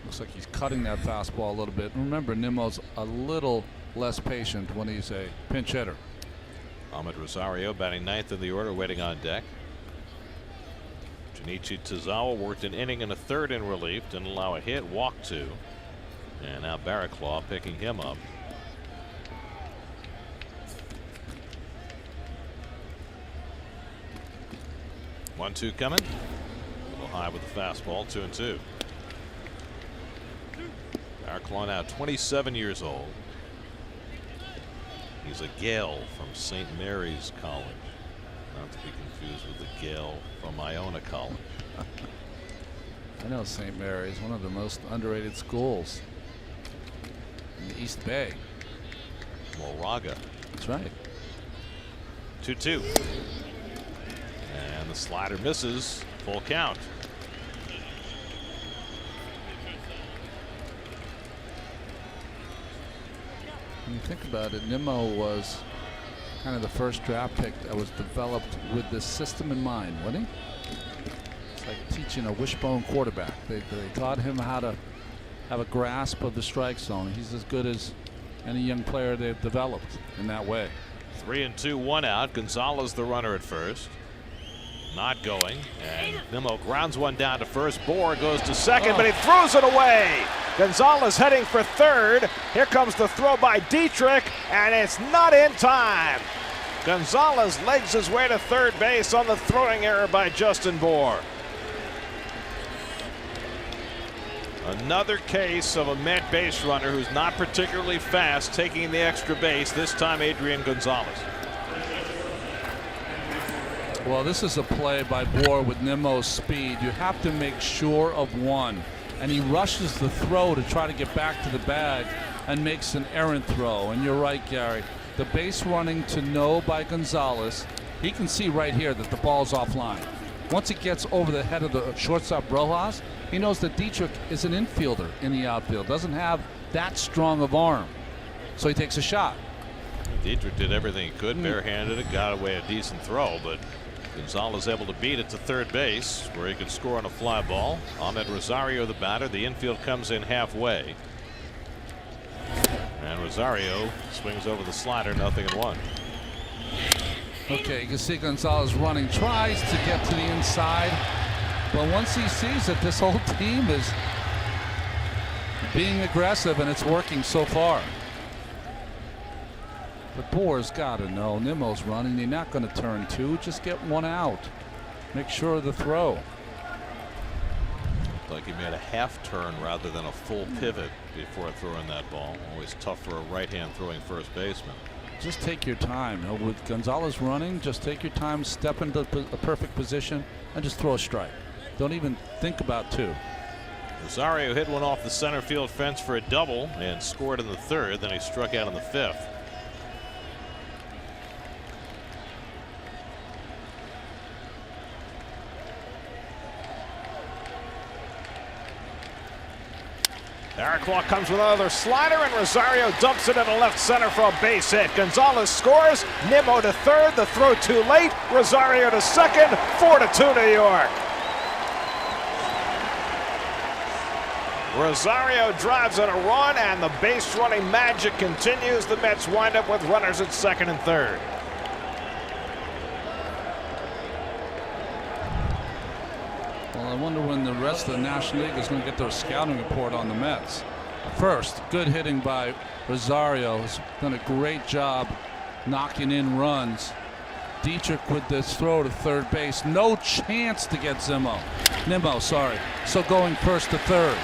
Looks like he's cutting that fastball a little bit. And remember, Nimmo's a little less patient when he's a pinch hitter. Ahmed Rosario batting 9th in the order, waiting on deck. Junichi Tozawa worked an inning and a third in relief, didn't allow a hit, walked 2, and now Barraclough picking him up. One-two coming. A little high with the fastball. 2-2. Barraclough now 27 years old. He's a Gale from St. Mary's College, not to be confused with the Gale from Iona College. I know St. Mary's, one of the most underrated schools in the East Bay. Moraga. That's right. 2-2. And the slider misses. Full count. When you think about it, Nimmo was kind of the first draft pick that was developed with this system in mind, wasn't he? It's like teaching a wishbone quarterback. They taught him how to have a grasp of the strike zone. He's as good as any young player they've developed in that way. 3-2, 1 out. Gonzalez the runner at first. Not going, and Nimmo grounds one down to first. Bohr goes to second, but he throws it away. Gonzalez heading for third. Here comes the throw by Dietrich, and it's not in time. Gonzalez legs his way to third base on the throwing error by Justin Bohr. Another case of a Met base runner who's not particularly fast taking the extra base, this time Adrian Gonzalez. Well, this is a play by Bohr with Nimmo's speed. You have to make sure of one. And he rushes the throw to try to get back to the bag and makes an errant throw. And you're right, Gary. The base running to no by Gonzalez. He can see right here that the ball's offline. Once it gets over the head of the shortstop Rojas, he knows that Dietrich is an infielder in the outfield. Doesn't have that strong of arm. So he takes a shot. Dietrich did everything he could, barehanded it, got away a decent throw, but Gonzalez able to beat it to third base where he could score on a fly ball. Ahmed Rosario the batter. The infield comes in halfway. And Rosario swings over the slider, 0-1. Okay, you can see Gonzalez running, tries to get to the inside, but once he sees that this whole team is being aggressive and it's working so far. But Bohr's got to know Nimmo's running. They're not going to turn 2. Just get 1 out. Make sure of the throw. Like he made a half turn rather than a full pivot before throwing that ball. Always tough for a right-hand throwing first baseman. Just take your time. You know, with Gonzalez running, just take your time, step into a perfect position, and just throw a strike. Don't even think about 2. Rosario hit one off the center field fence for a double and scored in the third. Then he struck out in the 5th. Barraclough comes with another slider, and Rosario dumps it into left center for a base hit. Gonzalez scores. Nimmo to third. The throw too late. Rosario to second. 4-2 New York. Rosario drives in a run, and the base running magic continues. The Mets wind up with runners at second and third. Well, I wonder when the rest of the National League is going to get their scouting report on the Mets. First, good hitting by Rosario. He's done a great job knocking in runs. Dietrich with this throw to third base. No chance to get Nimmo, sorry. So going first to third.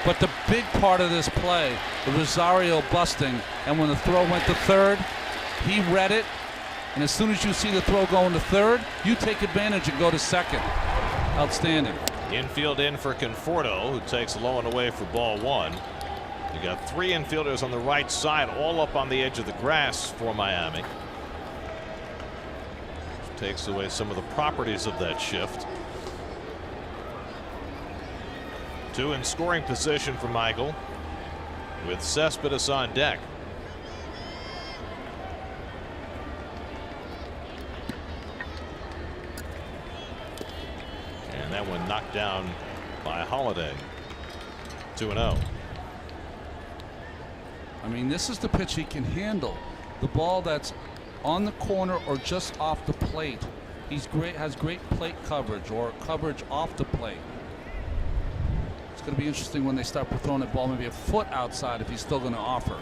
But the big part of this play, the Rosario busting, and when the throw went to third, he read it, and as soon as you see the throw going to third, you take advantage and go to second. Outstanding. Infield in for Conforto, who takes low and away for ball one. You got three infielders on the right side, all up on the edge of the grass for Miami. Which takes away some of the properties of that shift. Two in scoring position for Michael, with Cespedes on deck. And that one knocked down by Holiday. 2-0. I mean, this is the pitch he can handle. The ball that's on the corner or just off the plate. Has great plate coverage or coverage off the plate. It's going to be interesting when they start throwing that ball maybe a foot outside if he's still going to offer.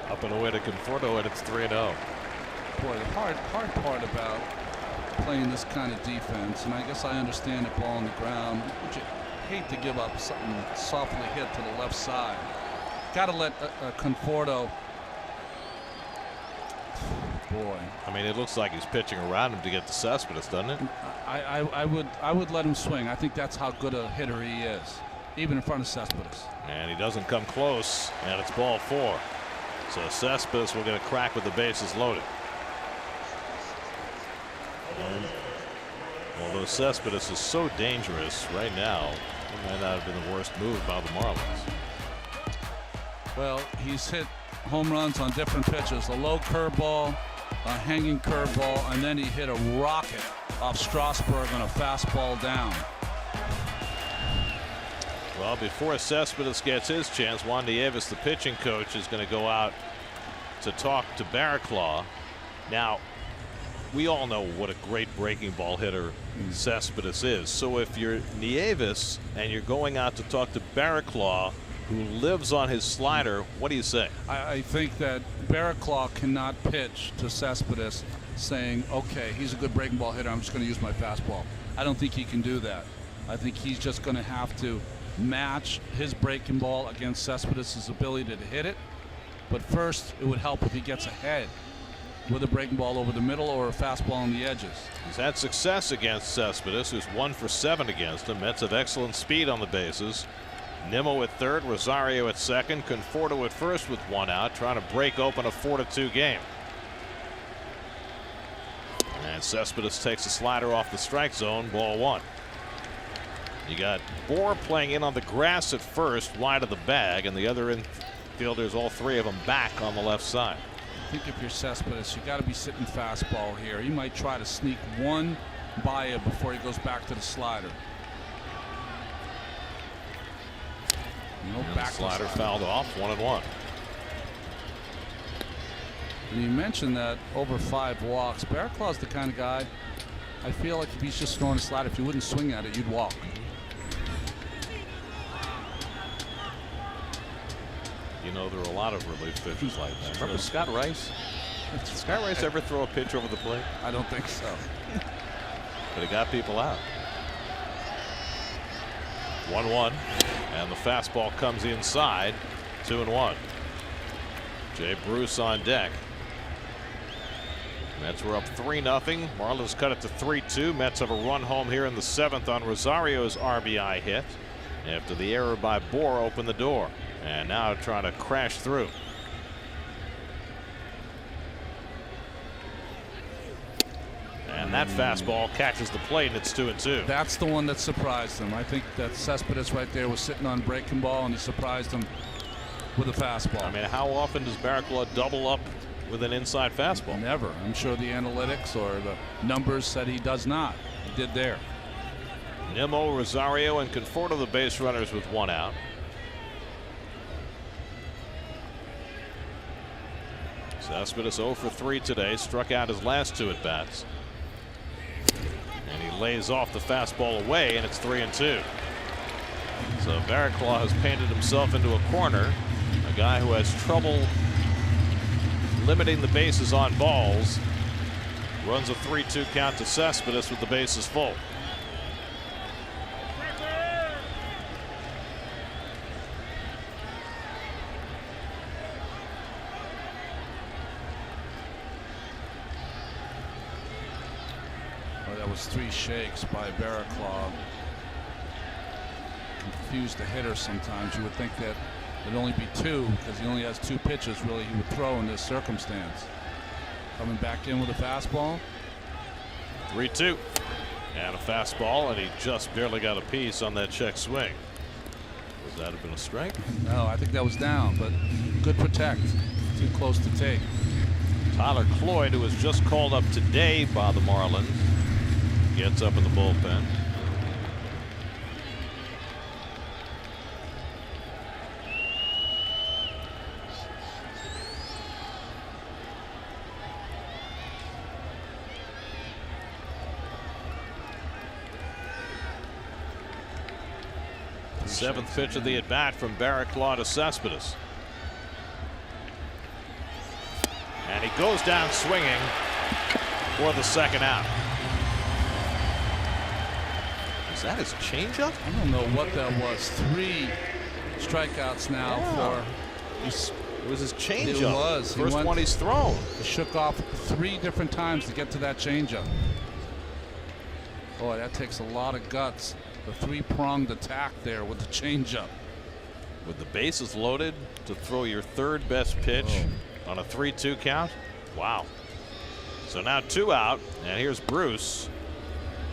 Up and away to Conforto, and it's 3-0. Boy, the hard part about playing this kind of defense, and I guess I understand the ball on the ground, but you hate to give up something softly hit to the left side. Got to let Conforto. Boy, I mean, it looks like he's pitching around him to get to Cespedes, doesn't it? I would let him swing. I think that's how good a hitter he is, even in front of Cespedes. And he doesn't come close, and it's ball four. So Cespedes will get a crack with the bases loaded. And although Cespedes is so dangerous right now, it might not have been the worst move by the Marlins. Well, he's hit home runs on different pitches. A low curveball, a hanging curveball, and then he hit a rocket off Strasburg on a fastball down. Well, before Cespedes gets his chance, Juan Nieves, the pitching coach, is going to go out to talk to Barraclough. Now, we all know what a great breaking ball hitter Cespedes is. So if you're Nieves and you're going out to talk to Barraclough, who lives on his slider, what do you say? I think that Barraclough cannot pitch to Cespedes saying, okay, he's a good breaking ball hitter, I'm just going to use my fastball. I don't think he can do that. I think he's just going to have to match his breaking ball against Cespedes' ability to hit it. But first, it would help if he gets ahead with a breaking ball over the middle or a fastball on the edges. He's had success against Cespedes, who's 1 for 7 against him. Mets have excellent speed on the bases. Nimmo at third, Rosario at second, Conforto at first with one out, trying to break open a 4-2 game. And Cespedes takes a slider off the strike zone, ball one. You got Bohr playing in on the grass at first, wide of the bag, and the other infielders, all three of them, back on the left side. I think if you're Cespedes, you got to be sitting fastball here. He might try to sneak one by you before he goes back to the slider. Back slider fouled off, 1-1. And you mentioned that over 5 walks. Barraclough's the kind of guy, I feel like if he's just throwing a slider, if you wouldn't swing at it, you'd walk. You know, there are a lot of relief pitchers like that. Remember Scott Rice? Did Scott Rice ever throw a pitch over the plate? I don't think so. But it got people out. 1-1, and the fastball comes inside. 2-1. Jay Bruce on deck. Mets were up 3-0. Marlins cut it to 3-2. Mets have a run home here in the 7th on Rosario's RBI hit after the error by Bohr opened the door, and now trying to crash through. And that fastball catches the plate, and it's 2-2. That's the one that surprised him. I think that Cespedes right there was sitting on breaking ball, and he surprised him with a fastball. I mean, how often does Barraclough double up with an inside fastball? Never. I'm sure the analytics or the numbers said he does not. He did there. Nimmo, Rosario, and Conforto the base runners with 1 out. Cespedes 0 for 3 today, struck out his last 2 at bats. And he lays off the fastball away, and it's 3-2. So Barraclough has painted himself into a corner. A guy who has trouble limiting the bases on balls. Runs a 3-2 count to Cespedes with the bases full. That was 3 shakes by Barraclough. Confused the hitter sometimes. You would think that it'd only be 2 because he only has 2 pitches really he would throw in this circumstance. Coming back in with a fastball. 3-2. And a fastball, and he just barely got a piece on that check swing. Would that have been a strike? No, I think that was down, but good protect. Too close to take. Tyler Cloyd, who was just called up today by the Marlins, gets up in the bullpen. The 7th pitch of the at bat from Barraclough to Cespedes. And he goes down swinging for the 2nd out. Is that his changeup? I don't know what that was. 3 strikeouts now for. It was his changeup. It was. First one he's thrown. He shook off 3 different times to get to that changeup. Boy, that takes a lot of guts. The 3-pronged attack there with the changeup. With the bases loaded to throw your 3rd best pitch on a 3-2 count. Wow. So now 2 out, and here's Bruce,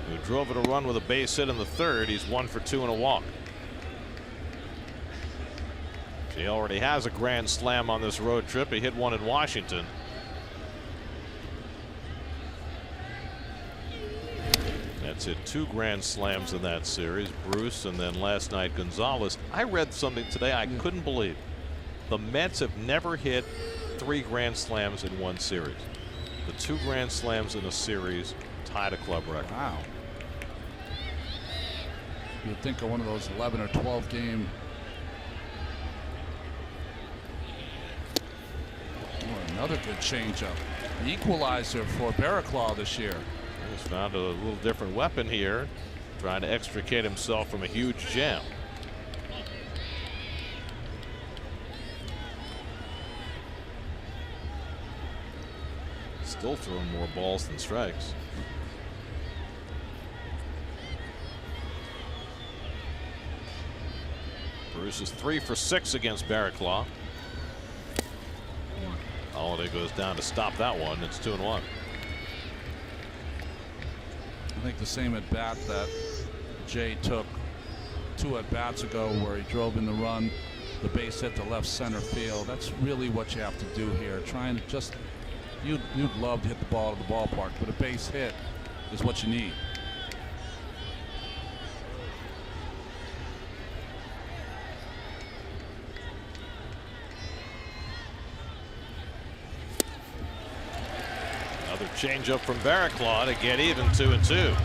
who drove it a run with a base hit in the 3rd. He's 1 for 2 and a walk. He already has a grand slam on this road trip. He hit 1 in Washington. That's hit 2 grand slams in that series. Bruce, and then last night Gonzalez. I read something today I couldn't believe. The Mets have never hit 3 grand slams in one series. The 2 grand slams in a series tied a club record. Wow. You'd think of one of those 11 or 12 game. Oh, another good changeup. The equalizer for Barraclough this year. He's found a little different weapon here, trying to extricate himself from a huge jam. Still throwing more balls than strikes. Bruce is 3 for 6 against Barraclough. Holiday goes down to stop that one. It's 2-1. I think the same at bat that Jay took 2 at bats ago, where he drove in the run, the base hit to left center field. That's really what you have to do here. Try and just, you'd love to hit the ball to the ballpark, but a base hit is what you need. Changeup from Barraclough to get even 2-2.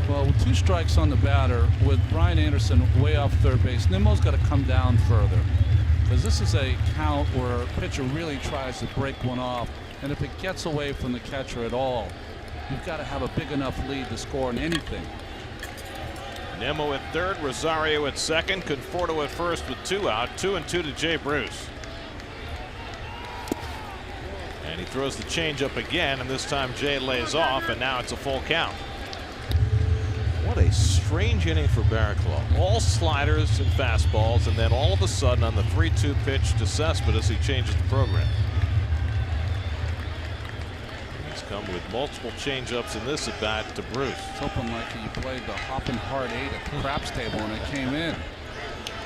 Well, with 2 strikes on the batter, with Brian Anderson way off 3rd base, Nimmo's got to come down further, because this is a count where a pitcher really tries to break one off, and if it gets away from the catcher at all, you've got to have a big enough lead to score in anything. Nimmo at 3rd, Rosario at 2nd, Conforto at 1st with 2 out. 2-2 to Jay Bruce. And he throws the changeup again, and this time Jay lays off, and now it's a full count. What a strange inning for Barraclough. All sliders and fastballs, and then all of a sudden on the 3-2 pitch to Cespedes, he changes the program. He's come with multiple changeups in this at bat to Bruce. It's hoping like you played the hopping hard 8 at the craps table and it came in.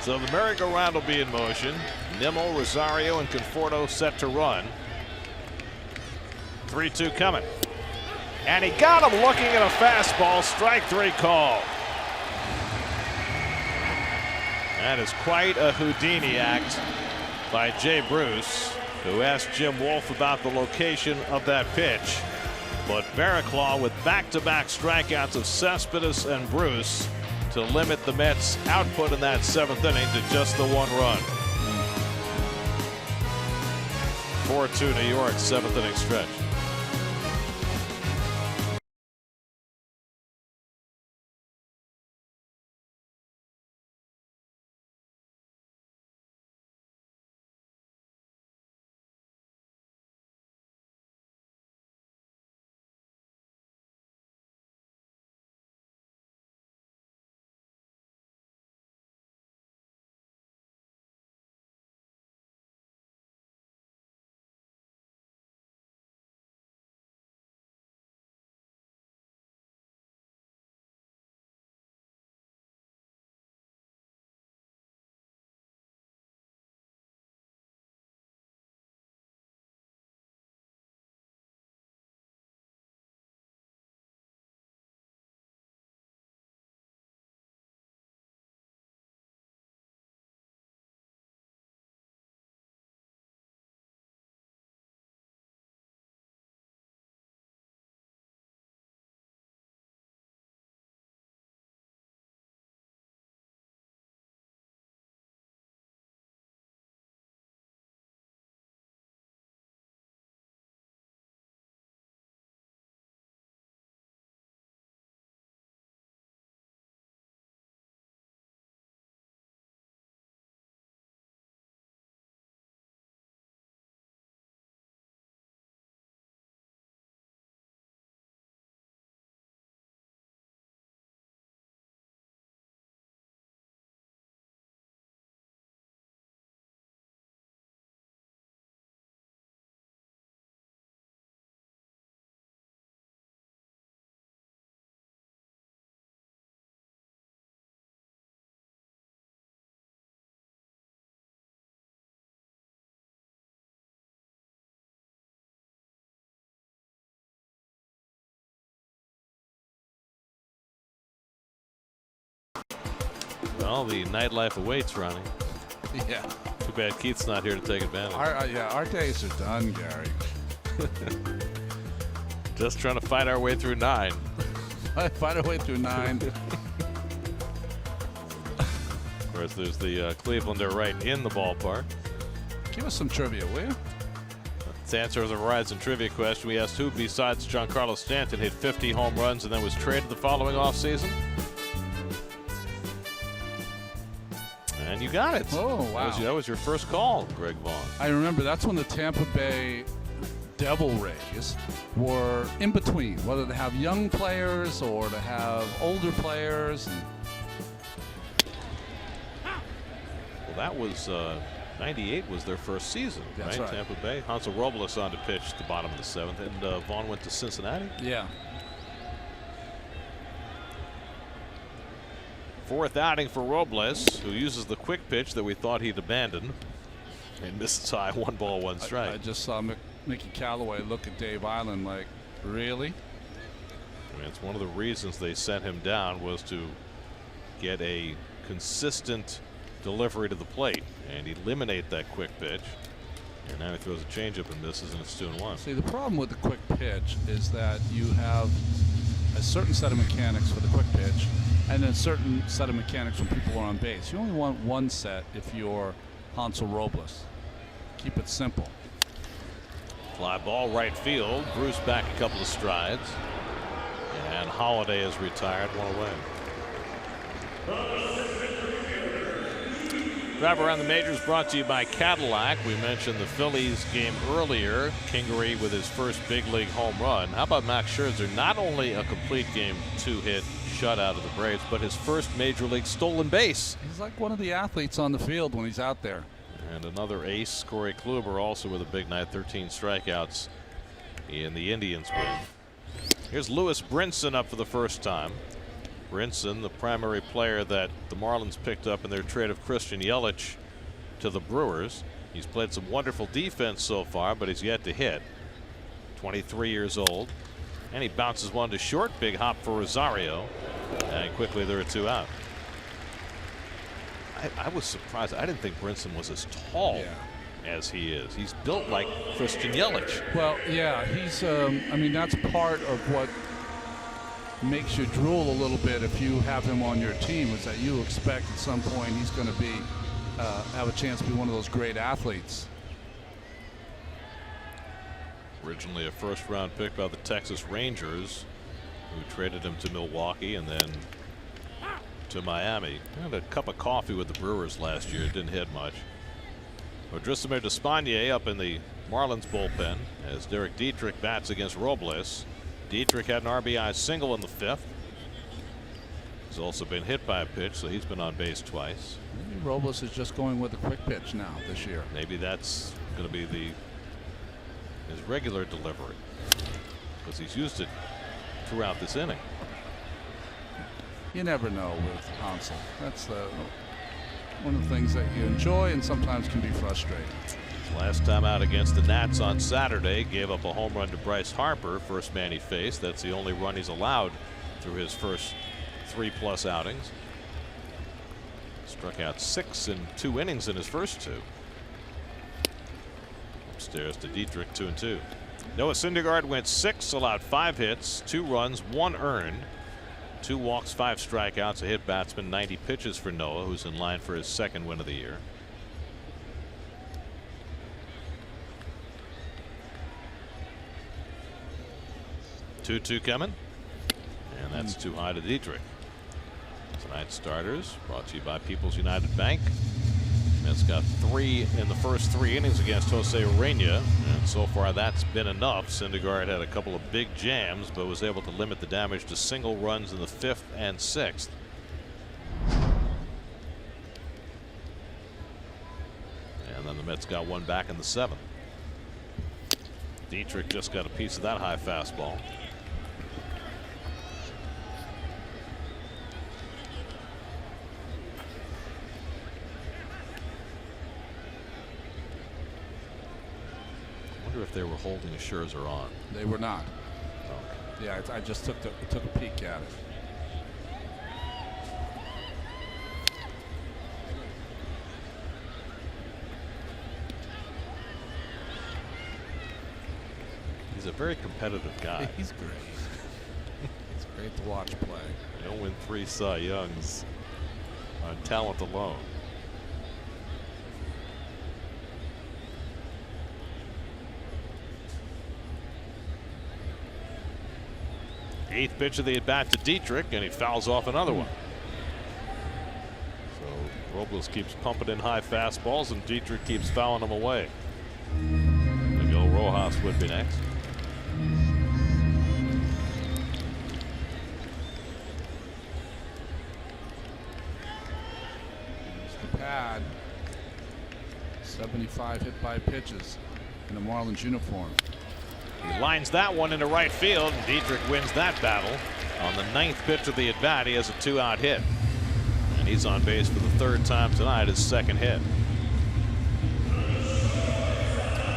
So the merry-go-round will be in motion. Nimmo, Rosario, and Conforto set to run. 3-2 coming. And he got him looking at a fastball. Strike 3 call. That is quite a Houdini act by Jay Bruce, who asked Jim Wolf about the location of that pitch. But Barraclough with back-to-back strikeouts of Cespedes and Bruce to limit the Mets' output in that 7th inning to just the 1 run. 4-2 New York, 7th inning stretch. Well, the nightlife awaits, Ronnie. Yeah. Too bad Keith's not here to take advantage. Our days are done, Gary. Just trying to fight our way through 9. Fight our way through 9. Of course, there's the Clevelander right in the ballpark. Give us some trivia, will you? To answer the Verizon trivia question, we asked who besides Giancarlo Stanton hit 50 home runs and then was traded the following offseason. And you got it. Oh, wow. That was your first call, Greg Vaughn. I remember that's when the Tampa Bay Devil Rays were in between, whether to have young players or to have older players. Well, that was 98 was their first season, That's right. Tampa Bay. Hansel Robles on to pitch at the bottom of the 7th, and Vaughn went to Cincinnati. Yeah. 4th outing for Robles, who uses the quick pitch that we thought he'd abandoned, and misses high. 1 ball, 1 strike. I just saw Mickey Callaway look at Dave Island like, really? I mean, it's one of the reasons they sent him down was to get a consistent delivery to the plate and eliminate that quick pitch. And now he throws a changeup and misses, and it's 2-1. See, the problem with the quick pitch is that you have a certain set of mechanics for the quick pitch and a certain set of mechanics when people are on base. You only want one set if you're Hansel Robles. Keep it simple. Fly ball right field. Bruce back a couple of strides. And Holiday is retired, 1 away. Drive Around the Majors brought to you by Cadillac. We mentioned the Phillies game earlier. Kingery with his first big league home run. How about Max Scherzer? Not only a complete game 2-hit shutout of the Braves, but his first major league stolen base. He's like one of the athletes on the field when he's out there. And another ace, Corey Kluber, also with a big night, 13 strikeouts in the Indians win. Here's Lewis Brinson up for the first time. Brinson, the primary player that the Marlins picked up in their trade of Christian Yelich to the Brewers. He's played some wonderful defense so far, but he's yet to hit. 23 years old. And he bounces one to short. Big hop for Rosario. And quickly there are 2 out. I was surprised. I didn't think Brinson was as tall as he is. He's built like Christian Yelich. Well, yeah, he's, I mean, that's part of what makes you drool a little bit if you have him on your team, is that you expect at some point he's going to be, have a chance to be one of those great athletes. Originally a first-round pick by the Texas Rangers, who traded him to Milwaukee and then to Miami. Had a cup of coffee with the Brewers last year. Didn't hit much. Odrisamer Despaigne up in the Marlins bullpen as Derek Dietrich bats against Robles. Dietrich had an RBI single in the 5th. He's also been hit by a pitch, so he's been on base twice. Maybe Robles is just going with a quick pitch now this year. Maybe that's going to be his regular delivery, because he's used it throughout this inning. You never know with Hansel. That's one of the things that you enjoy and sometimes can be frustrating. Last time out against the Nats on Saturday, gave up a home run to Bryce Harper, first man he faced. That's the only run he's allowed through his first 3+ outings. Struck out 6 in 2 innings in his first 2. Upstairs to Dietrich, 2-2. Noah Syndergaard went 6, allowed 5 hits, 2 runs, 1 earned, 2 walks, 5 strikeouts, a hit batsman, 90 pitches for Noah, who's in line for his 2nd win of the year. Two coming, and that's too high to Dietrich. Tonight's starters brought to you by People's United Bank. Mets got 3 in the first 3 innings against Jose Urena, and so far that's been enough. Syndergaard had a couple of big jams, but was able to limit the damage to single runs in the 5th and 6th. And then the Mets got 1 back in the 7th. Dietrich just got a piece of that high fastball. If they were holding a Scherzer on. They were not. Okay. Yeah, I just took a peek at it. He's a very competitive guy. He's great. It's great to watch play. He'll win 3 Cy Youngs on talent alone. Eighth pitch of the at bat to Dietrich, and he fouls off another one. So Robles keeps pumping in high fastballs, and Dietrich keeps fouling them away. Miguel Rojas would be next. Here's the pad. 75 hit by pitches in the Marlins uniform. He lines that one into right field, and Dietrich wins that battle. On the 9th pitch of the at bat, he has a 2-out hit, and he's on base for the 3rd time tonight, his 2nd hit.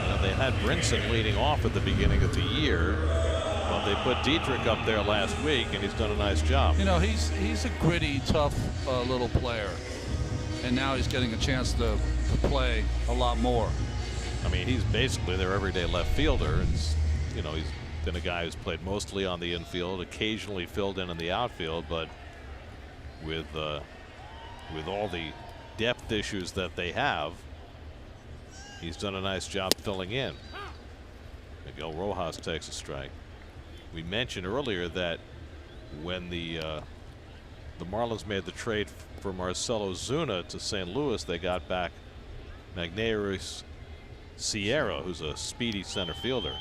Now, they had Brinson leading off at the beginning of the year, but they put Dietrich up there last week, and he's done a nice job. You know, he's a gritty, tough little player, and now he's getting a chance to play a lot more. I mean, he's basically their everyday left fielder. It's, you know, he's been a guy who's played mostly on the infield, occasionally filled in the outfield, but with all the depth issues that they have, he's done a nice job filling in. Miguel Rojas takes a strike. We mentioned earlier that when the Marlins made the trade for Marcell Ozuna to St. Louis, they got back Magneuris Sierra, who's a speedy center fielder.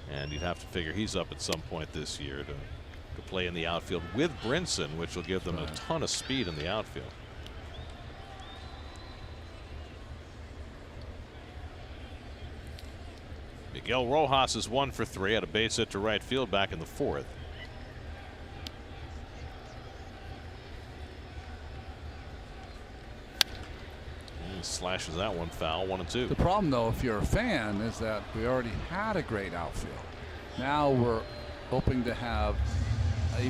And you'd have to figure he's up at some point this year to play in the outfield with Brinson, which will give them a ton of speed in the outfield. Miguel Rojas is 1 for 3, had a base hit to right field back in the 4th. He slashes that one foul, 1-2. The problem, though, if you're a fan, is that we already had a great outfield. Now we're hoping to have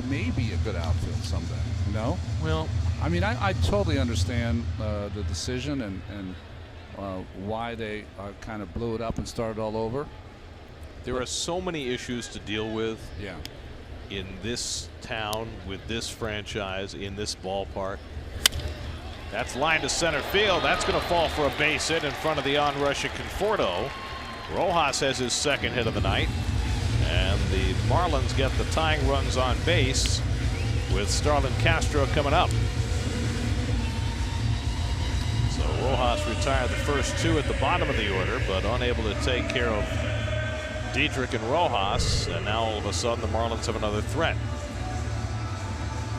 maybe a good outfield someday. No? Well, I mean, I totally understand the decision and why they kind of blew it up and started all over. there are so many issues to deal with. Yeah. In this town, with this franchise, in this ballpark. That's line to center field. That's going to fall for a base hit in front of the onrushing Conforto. Rojas has his 2nd hit of the night. And the Marlins get the tying runs on base with Starlin Castro coming up. So Rojas retired the first 2 at the bottom of the order, but unable to take care of Dietrich and Rojas. And now all of a sudden the Marlins have another threat.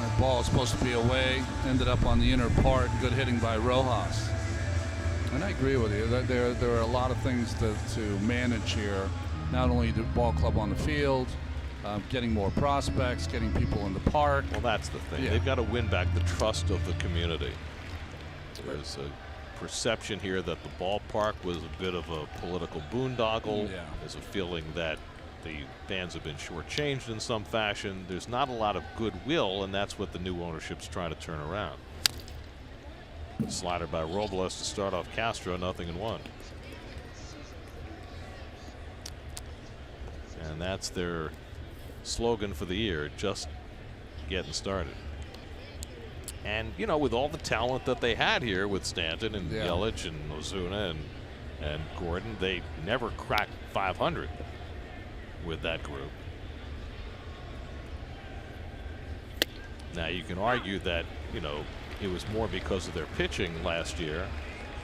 That ball is supposed to be away, ended up on the inner part. Good hitting by Rojas. And I agree with you. There are a lot of things to manage here. Not only the ball club on the field, getting more prospects, getting people in the park. Well, that's the thing. Yeah. They've got to win back the trust of the community. There's a perception here that the ballpark was a bit of a political boondoggle. Yeah. There's a feeling that the fans have been shortchanged in some fashion. There's not a lot of goodwill, and that's what the new ownership's trying to turn around. Slider by Robles to start off Castro, 0-1. And that's their slogan for the year, just getting started. And, you know, with all the talent that they had here with Stanton and Yelich and Ozuna and Gordon, they never cracked 500 with that group. Now, you can argue that, you know, it was more because of their pitching last year.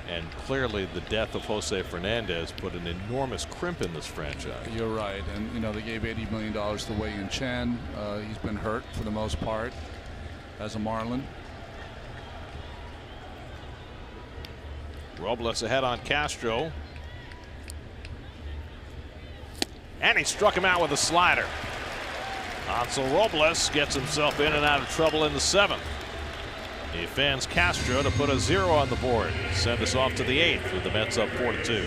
And clearly the death of Jose Fernandez put an enormous crimp in this franchise. You're right. And, you know, they gave $80 million to Wei-Yin Chen. He's been hurt for the most part as a Marlin. Robles ahead on Castro. And he struck him out with a slider. Hansel Robles gets himself in and out of trouble in the 7th. He fans Castro to put a 0 on the board. Send us off to the 8th with the Mets up 4-2.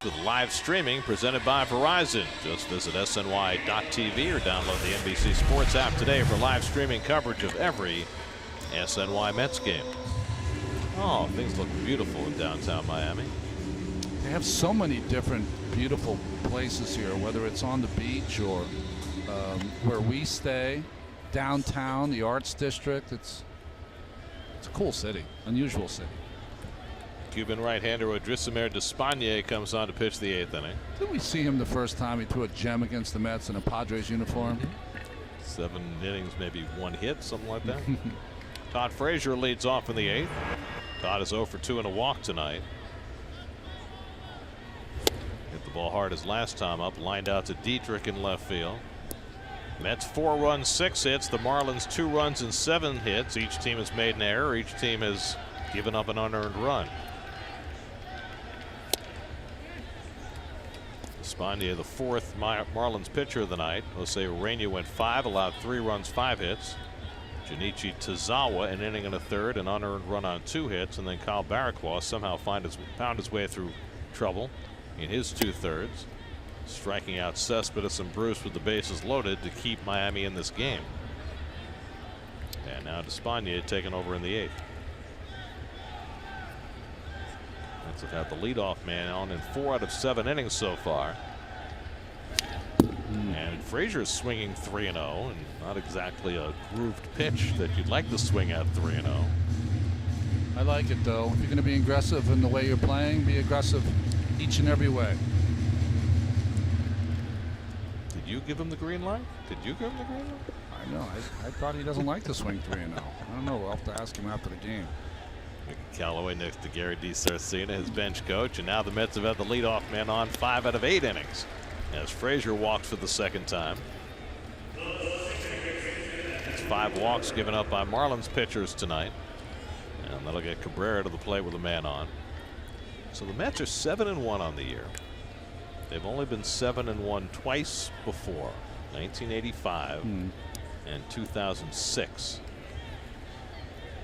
With live streaming presented by Verizon. Just visit SNY.TV or download the NBC Sports app today for live streaming coverage of every SNY Mets game. Oh, things look beautiful in downtown Miami. They have so many different beautiful places here, whether it's on the beach or where we stay, downtown, the Arts District. It's a cool city, unusual city. Cuban right-hander Odrisamer Despaigne comes on to pitch the 8th inning. Did we see him the first time he threw a gem against the Mets in a Padres uniform? 7 innings, maybe 1 hit, something like that. Todd Frazier leads off in the 8th. Todd is 0 for 2 and a walk tonight. Hit the ball hard his last time up, lined out to Dietrich in left field. Mets 4 runs, 6 hits. The Marlins 2 runs and 7 hits. Each team has made an error. Each team has given up an unearned run. Despaigne, the 4th Marlins pitcher of the night. Jose Urena went 5, allowed 3 runs, 5 hits. Junichi Tozawa, an inning and a third, an unearned run on 2 hits, and then Kyle Barraquaz somehow found his way through trouble in his 2/3, striking out Cespedes and Bruce with the bases loaded to keep Miami in this game. And now Despaigne taking over in the 8th. Mets have had the leadoff man on in 4 out of 7 innings so far. And Frazier's swinging 3-0, and not exactly a grooved pitch that you'd like to swing at 3-0. I like it, though. If you're going to be aggressive in the way you're playing, be aggressive each and every way. Did you give him the green light? Did you give him the green light? I know. I thought he doesn't like to swing 3-0. I don't know. We'll have to ask him after the game. Mickey Callaway next to Gary DiSarcina, his bench coach, and now the Mets have had the leadoff man on 5 out of 8 innings as Frazier walks for the 2nd time. It's 5 walks given up by Marlins pitchers tonight, and that'll get Cabrera to the plate with a man on. So the Mets are 7-1 on the year. They've only been 7-1 twice before, 1985 and 2006.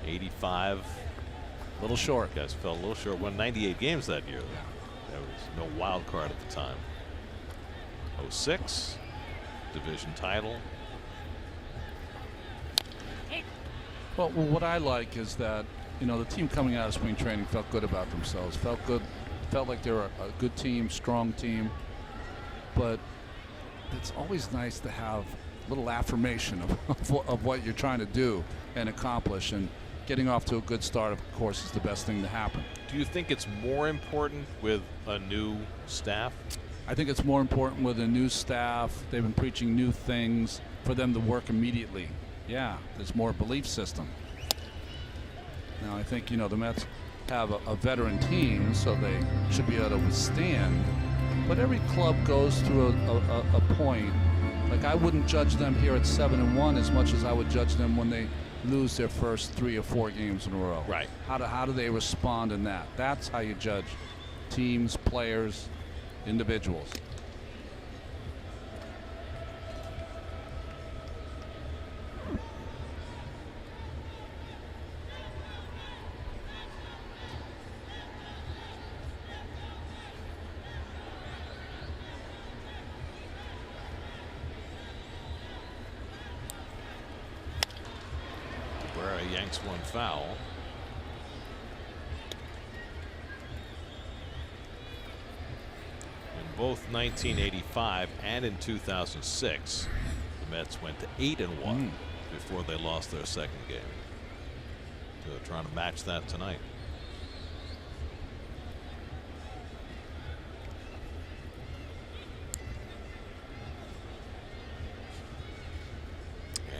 85. A little short. Guys fell a little short. Won 98 games that year. There was no wild card at the time. 06 division title. Well, what I like is that, you know, the team coming out of spring training felt good about themselves. Felt good. Felt like they were a good team, strong team. But it's always nice to have a little affirmation of what you're trying to do and accomplish. And getting off to a good start, of course, is the best thing to happen. Do you think it's more important with a new staff? I think it's more important with a new staff. They've been preaching new things for them to work immediately. Yeah, there's more belief system. Now, I think, you know, the Mets have a veteran team, so they should be able to withstand. But every club goes through a point. Like, I wouldn't judge them here at 7-1 as much as I would judge them when they lose their first 3 or 4 games in a row. Right. How do they respond in that? That's how you judge teams, players, individuals. Cabrera yanks one foul. In both 1985 and in 2006, the Mets went to 8-1 before they lost their 2nd game. So they're trying to match that tonight.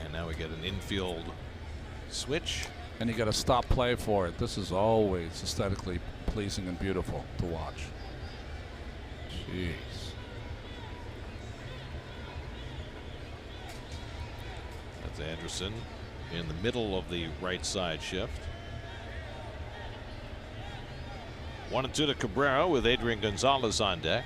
And now we get an infield switch. And you got to stop play for it. This is always aesthetically pleasing and beautiful to watch. Jeez. That's Anderson in the middle of the right side shift. 1-2 to Cabrera with Adrian Gonzalez on deck.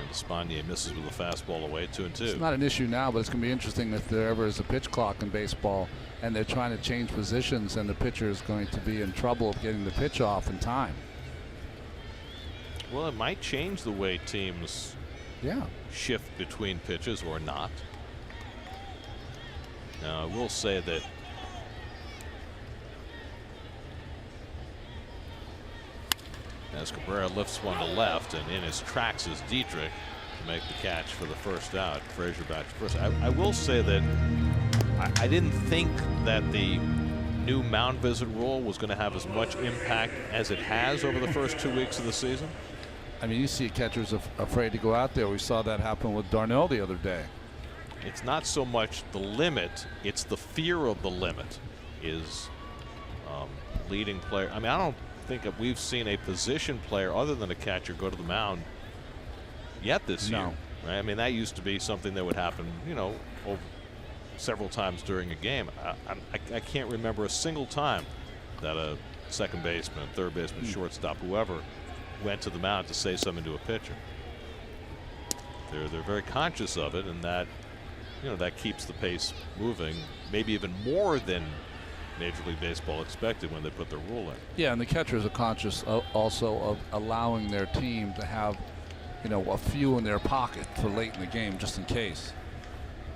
And Despaigne misses with a fastball away, 2-2. It's not an issue now, but it's going to be interesting if there ever is a pitch clock in baseball and they're trying to change positions and the pitcher is going to be in trouble of getting the pitch off in time. Well, it might change the way teams shift between pitches or not. Now, I will say that as Cabrera lifts one to left, and in his tracks is Dietrich to make the catch for the first out. Frazier back to first. I will say that I didn't think that the new mound visit rule was going to have as much impact as it has over the first 2 weeks of the season? I mean, you see catchers afraid to go out there. We saw that happen with Darnell the other day. It's not so much the limit, it's the fear of the limit is leading player. I mean, I don't think that we've seen a position player other than a catcher go to the mound yet this year. Right? I mean, that used to be something that would happen, you know, several times during a game. I can't remember a single time that a second baseman, third baseman, shortstop, whoever went to the mound to say something to a pitcher. They're very conscious of it, and that, you know, that keeps the pace moving, maybe even more than Major League Baseball expected when they put the rule in. Yeah, and the catchers are conscious also of allowing their team to have, you know, a few in their pocket for late in the game, just in case.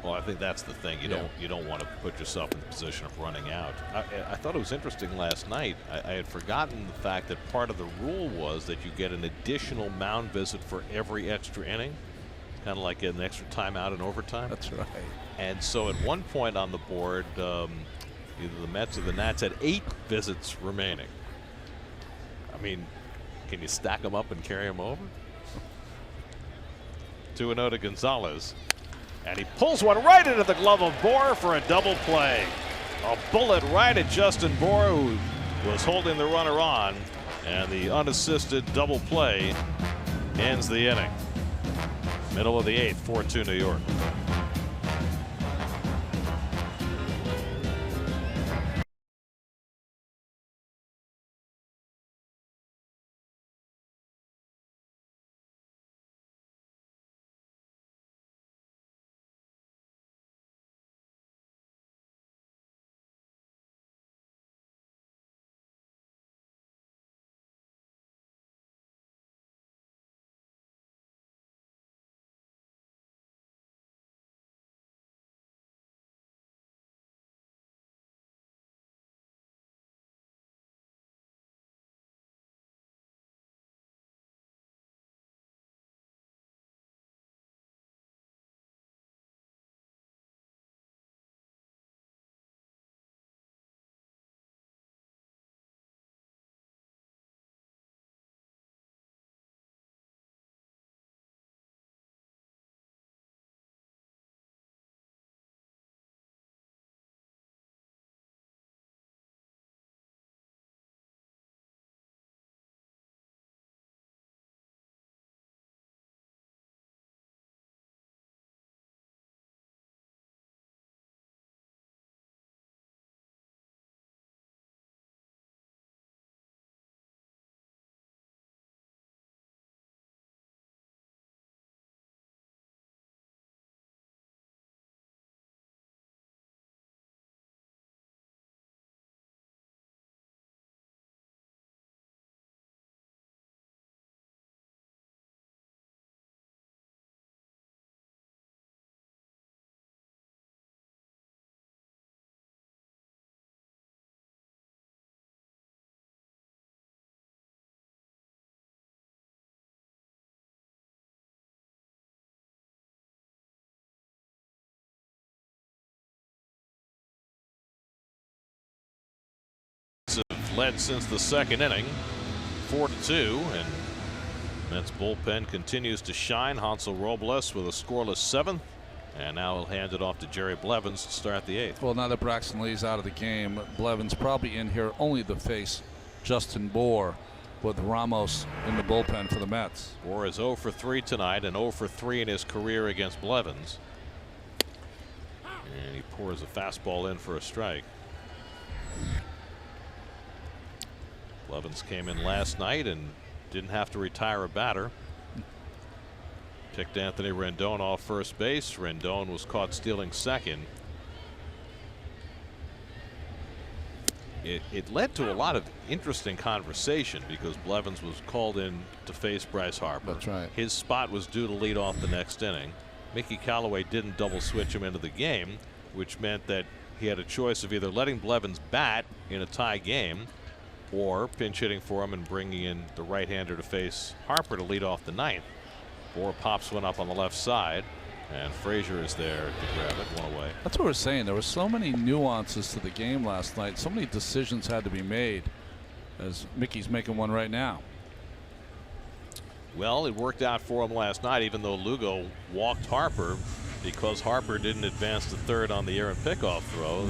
Well, I think that's the thing. You don't want to put yourself in the position of running out. I thought it was interesting last night. I had forgotten the fact that part of the rule was that you get an additional mound visit for every extra inning, kind of like getting an extra timeout in overtime. That's right. And so at one point on the board, either the Mets or the Nats had 8 visits remaining. I mean, can you stack them up and carry them over? 2-0 to Gonzalez. And he pulls one right into the glove of Bohr for a double play. A bullet right at Justin Bohr, who was holding the runner on. And the unassisted double play ends the inning. Middle of the 8th, 4-2 New York. Led since the second inning, 4-2, and Mets bullpen continues to shine. Hansel Robles with a scoreless 7th, and now he'll hand it off to Jerry Blevins to start the 8th. Well, now that Braxton Lee's out of the game, Blevins probably in here only to face Justin Bohr, with Ramos in the bullpen for the Mets. Bohr is 0 for 3 tonight and 0 for 3 in his career against Blevins. And he pours a fastball in for a strike. Blevins came in last night and didn't have to retire a batter. Picked Anthony Rendon off first base. Rendon was caught stealing second. It led to a lot of interesting conversation because Blevins was called in to face Bryce Harper. That's right. His spot was due to lead off the next inning. Mickey Callaway didn't double switch him into the game, which meant that he had a choice of either letting Blevins bat in a tie game or pinch hitting for him and bringing in the right-hander to face Harper to lead off the 9th. Bohr pops one up on the left side. And Frazier is there to grab it, one away. That's what we're saying. There were so many nuances to the game last night. So many decisions had to be made, as Mickey's making one right now. Well, it worked out for him last night, even though Lugo walked Harper, because Harper didn't advance to third on the errant pickoff throw.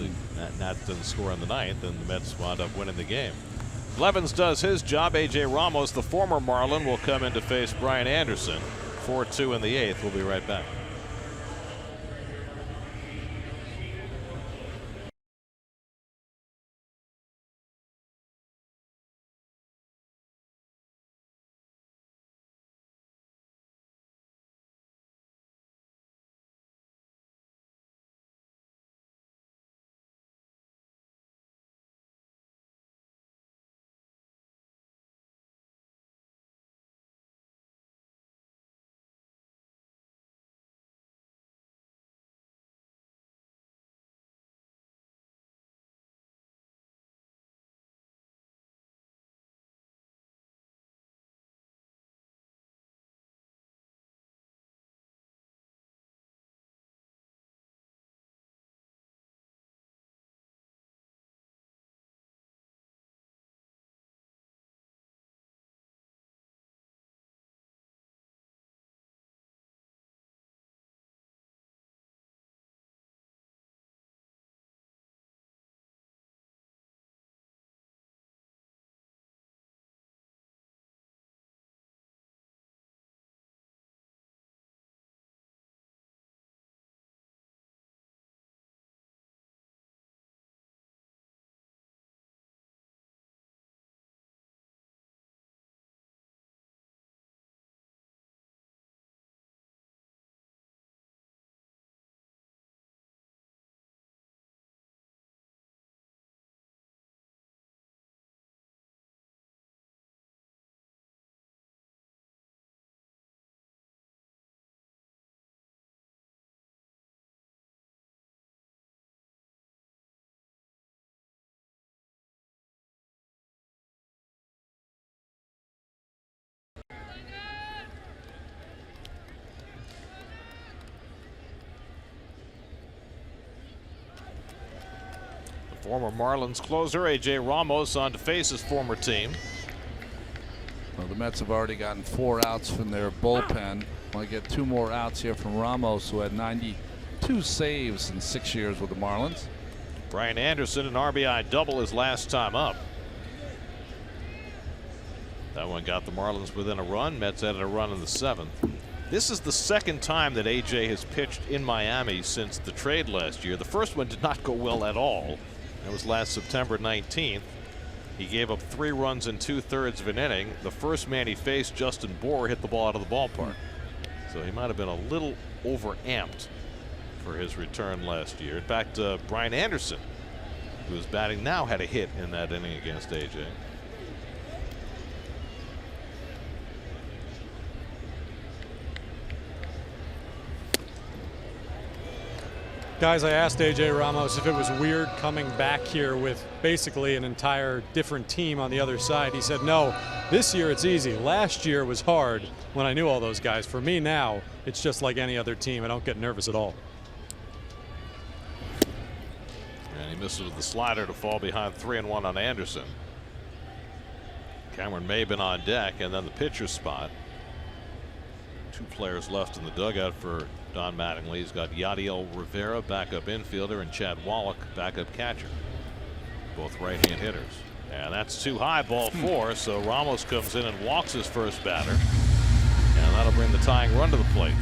Nat didn't score in the ninth, and the Mets wound up winning the game. Blevins does his job. A.J. Ramos, the former Marlin, will come in to face Brian Anderson. 4-2 in the eighth. We'll be right back. Former Marlins closer A.J. Ramos on to face his former team. Well, the Mets have already gotten 4 outs from their bullpen. Want to get 2 more outs here from Ramos, who had 92 saves in 6 years with the Marlins. Brian Anderson, an RBI double his last time up. That one got the Marlins within a run. Mets added a run in the 7th. This is the second time that A.J. has pitched in Miami since the trade last year. The first one did not go well at all. That was last September 19th. He gave up 3 runs in 2/3 of an inning. The first man he faced, Justin Bohr, hit the ball out of the ballpark. So he might have been a little overamped for his return last year. In fact, Brian Anderson, who is batting now, had a hit in that inning against A.J. Guys, I asked A.J. Ramos if it was weird coming back here with basically an entire different team on the other side. He said, no, this year it's easy. Last year was hard when I knew all those guys. For me now, it's just like any other team. I don't get nervous at all. And he misses with the slider to fall behind 3-1 on Anderson. Cameron Maben on deck, and then the pitcher's spot. 2 players left in the dugout for Don Mattingly. He's got Yadiel Rivera, backup infielder, and Chad Wallach, backup catcher. Both right-hand hitters. And that's too high, ball 4. So Ramos comes in and walks his first batter. And that'll bring the tying run to the plate.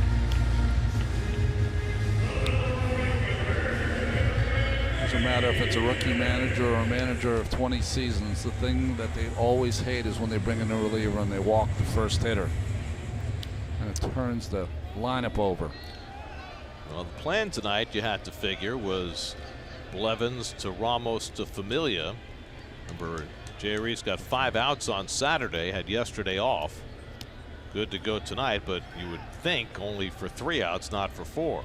Doesn't matter if it's a rookie manager or a manager of 20 seasons. The thing that they always hate is when they bring in a reliever and they walk the first hitter. And it turns the lineup over. Well, the plan tonight, you had to figure, was Blevins to Ramos to Familia. Remember, Jay Reese got 5 outs on Saturday, had yesterday off. Good to go tonight, but you would think only for 3 outs, not for 4.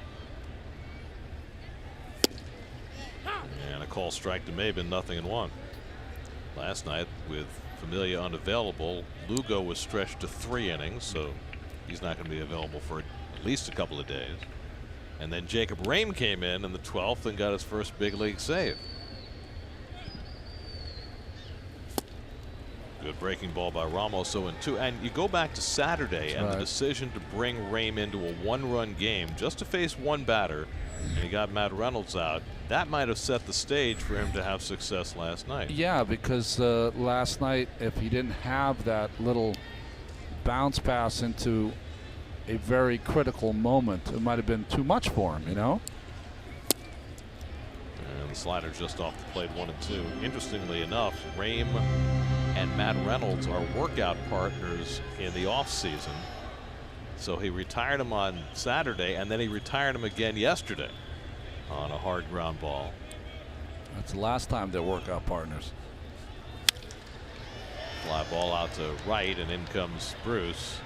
And a call strike to Maben, 0-1. Last night, with Familia unavailable, Lugo was stretched to 3 innings, so he's not going to be available for at least a couple of days. And then Jacob Rame came in the 12th and got his first big league save. Good breaking ball by Ramos. So in 2, and you go back to Saturday and the decision to bring Rame into a 1-run game just to face one batter, and he got Matt Reynolds out. That might have set the stage for him to have success last night. Yeah, because last night, if he didn't have that little bounce pass into a very critical moment, it might have been too much for him, you know? And the slider just off the plate, 1-2. Interestingly enough, Rame and Matt Reynolds are workout partners in the offseason. So he retired him on Saturday, and then he retired him again yesterday on a hard ground ball. That's the last time they're workout partners. Fly ball out to right, and in comes Bruce.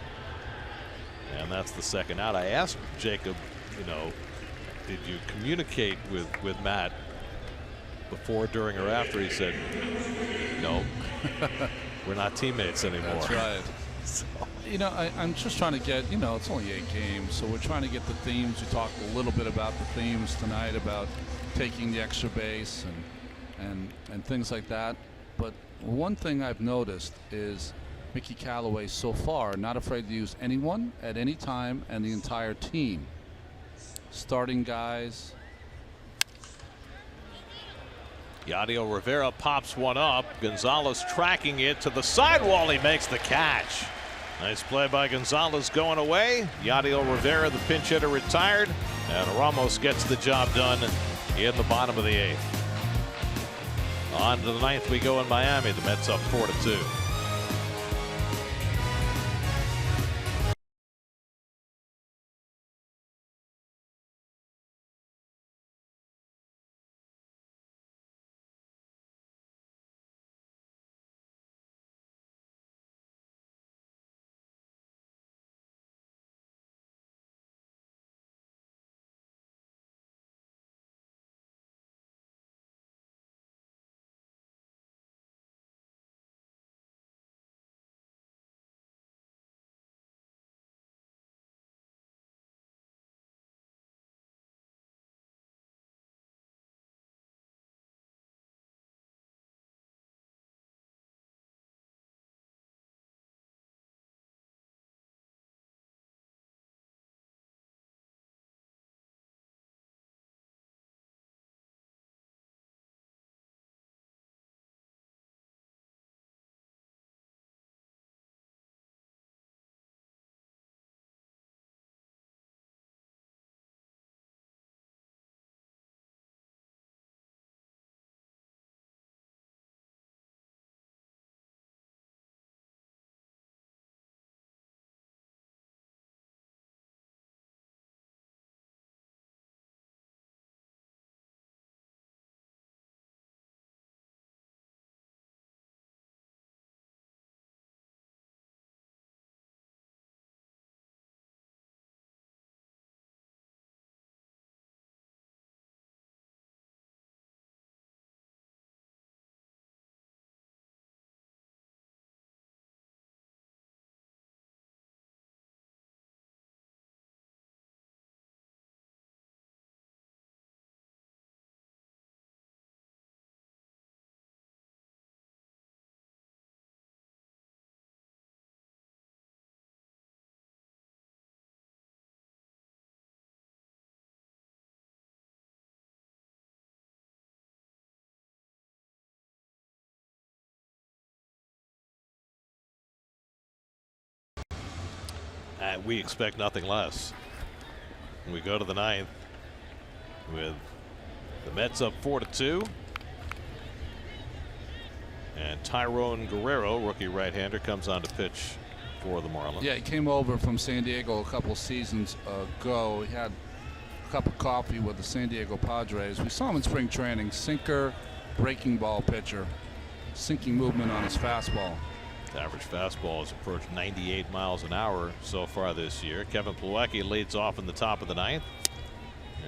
And that's the second out. I asked Jacob, you know, did you communicate with Matt before, during, or after? He said, no, we're not teammates anymore. That's right. So. You know, I'm just trying to get, you know, it's only 8 games, so we're trying to get the themes. We talked a little bit about the themes tonight, about taking the extra base and things like that. But one thing I've noticed is Mickey Callaway so far not afraid to use anyone at any time and the entire team. Starting guys. Yadiel Rivera pops one up. Gonzalez tracking it to the sidewall. He makes the catch. Nice play by Gonzalez going away. Yadiel Rivera, the pinch hitter, retired. And Ramos gets the job done in the bottom of the 8th. On to the 9th we go in Miami. The Mets up 4-2. We expect nothing less. We go to the 9th with the Mets up 4-2. And Tyrone Guerrero, rookie right-hander, comes on to pitch for the Marlins. Yeah, he came over from San Diego a couple seasons ago. He had a cup of coffee with the San Diego Padres. We saw him in spring training. Sinker, breaking ball pitcher. Sinking movement on his fastball. The average fastball has approached 98 miles an hour so far this year. Kevin Plawecki leads off in the top of the 9th.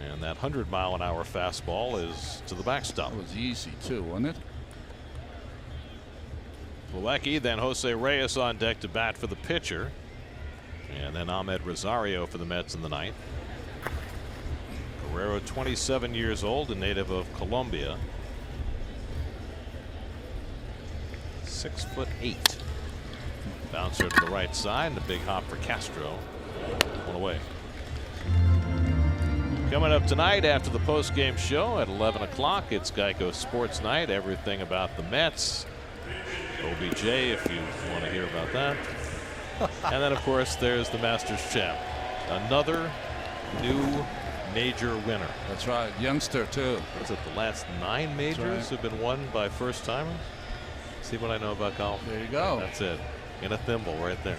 And that 100-mile-an-hour fastball is to the backstop. That was easy, too, wasn't it? Plawecki, then Jose Reyes on deck to bat for the pitcher. And then Ahmed Rosario for the Mets in the 9th. Guerrero, 27 years old, a native of Colombia. 6'8". Bouncer to the right side, and a big hop for Castro. One away. Coming up tonight after the post-game show at 11 o'clock, it's Geico Sports Night. Everything about the Mets. OBJ, if you want to hear about that. And then, of course, there's the Masters champ. Another new major winner. That's right. Youngster, too. Was it the last 9 majors have been won by first-timers? See what I know about golf? There you go. That's it. In a thimble right there.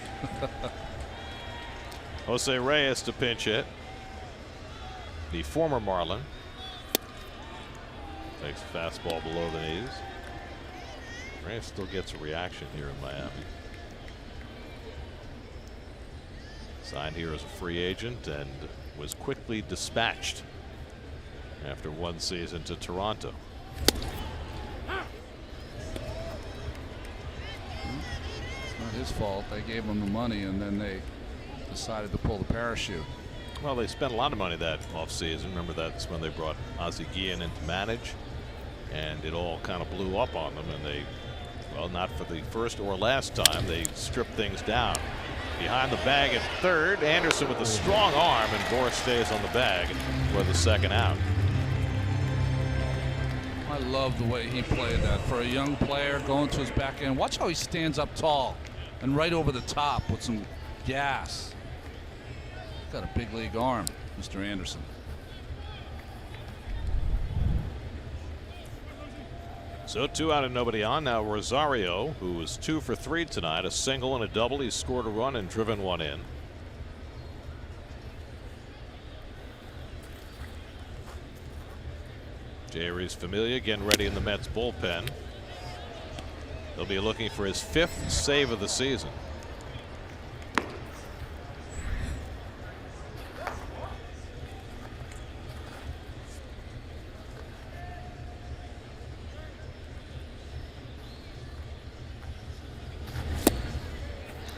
Jose Reyes to pinch hit. The former Marlin. Takes a fastball below the knees. Reyes still gets a reaction here in Miami. Signed here as a free agent and was quickly dispatched after one season to Toronto. It's not his fault. They gave him the money and then they decided to pull the parachute. Well, they spent a lot of money that offseason. Remember, that's when they brought Ozzie Guillen in to manage, and it all kind of blew up on them. And they, well, not for the first or last time, they stripped things down. Behind the bag at third, Anderson with a strong arm, and Boris stays on the bag for the second out. I love the way he played that. For a young player going to his back end, watch how he stands up tall and right over the top with some gas. Got a big league arm, Mr. Anderson. So 2 out and nobody on. Now Rosario, who was 2 for 3 tonight, a single and a double. He scored a run and driven one in. Jeurys Familia getting ready in the Mets bullpen. He'll be looking for his 5th save of the season.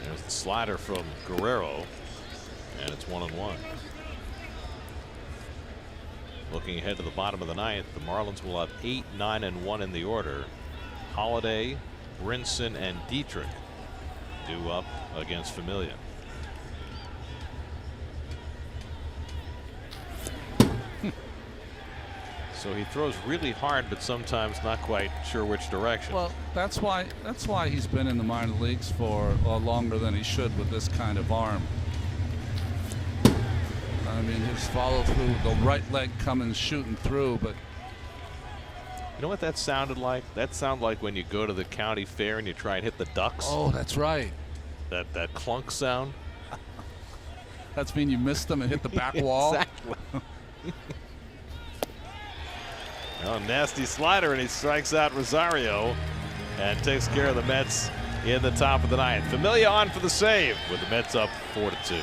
There's the slider from Guerrero, and it's 1-1. Looking ahead to the bottom of the ninth, the Marlins will have 8, 9, and 1 in the order. Holiday, Brinson, and Dietrich due up against Familia. So he throws really hard, but sometimes not quite sure which direction. Well, that's why he's been in the minor leagues for longer than he should with this kind of arm. I mean, his follow through, the right leg coming shooting through, but you know what that sounded like? That sounded like when you go to the county fair and you try and hit the ducks. oh, that's right. That clunk sound. That's mean you missed them and hit the back wall. Exactly. Oh, nasty slider, and he strikes out Rosario and takes care of the Mets in the top of the ninth. Familia on for the save with the Mets up 4-2.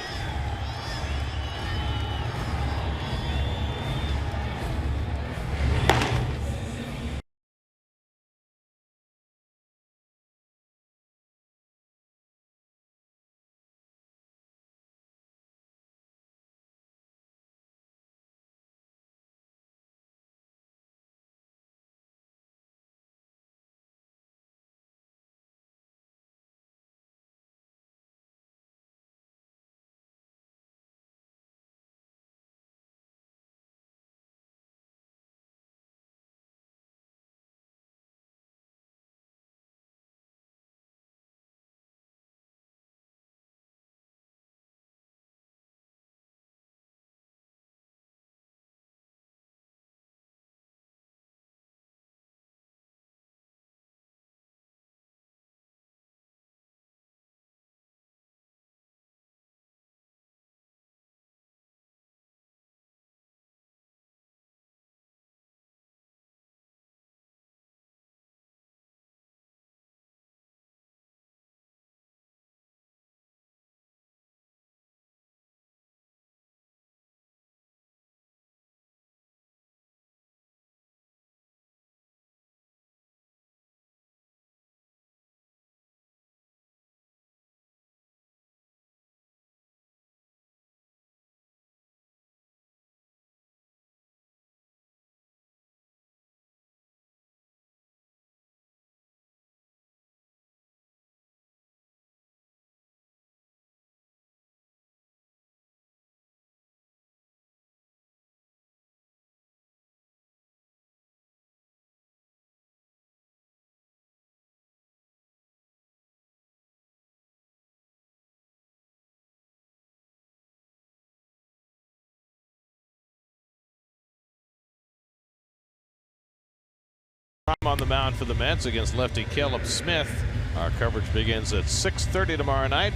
on the mound for the Mets against lefty Caleb Smith. Our coverage begins at 6:30 tomorrow night.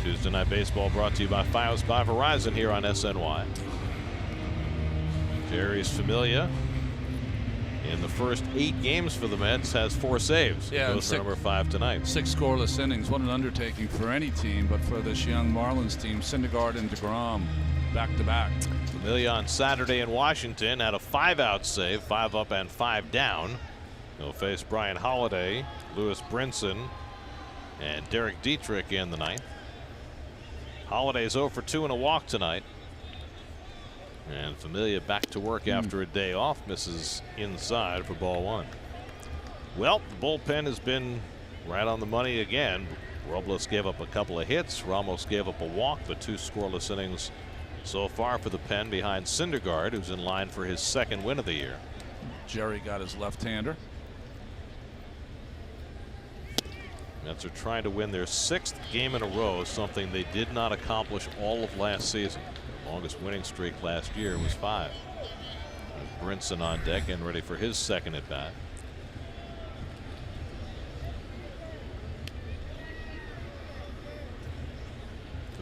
Tuesday Night Baseball brought to you by Fios by Verizon here on SNY. Jerry's Familia in the first 8 games for the Mets has 4 saves. Yeah, Goes for number 5 tonight. 6 scoreless innings. What an undertaking for any team, but for this young Marlins team, Syndergaard and DeGrom back to back. Familia on Saturday in Washington had a 5-out save, 5 up and 5 down. He'll face Brian Holiday, Lewis Brinson, and Derek Dietrich in the 9th. Holiday's 0 for 2 and a walk tonight. And Familia back to work after a day off, misses inside for ball 1. Well, the bullpen has been right on the money again. Robles gave up a couple of hits. Ramos gave up a walk, but 2 scoreless innings so far for the pen behind Syndergaard, who's in line for his 2nd win of the year. Jerry got his left-hander. Mets are trying to win their 6th game in a row, something they did not accomplish all of last season. The longest winning streak last year was 5. Brinson on deck and ready for his 2nd at bat.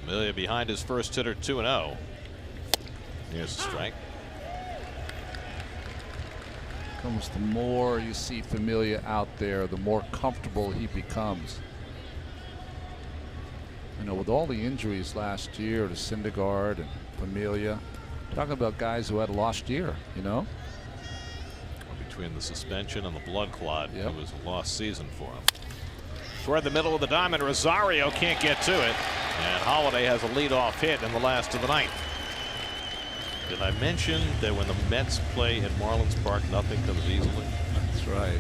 Familia behind his first hitter, 2-0. Here's a strike. Comes the more you see Familia out there, the more comfortable he becomes. You know, with all the injuries last year to Syndergaard and Familia, talking about guys who had a lost year, you know. Between the suspension and the blood clot, Yep. it was a lost season for him. Toward the middle of the diamond, Rosario can't get to it, and Holiday has a leadoff hit in the last of the 9th. Did I mention that when the Mets play at Marlins Park, nothing comes easily? That's right.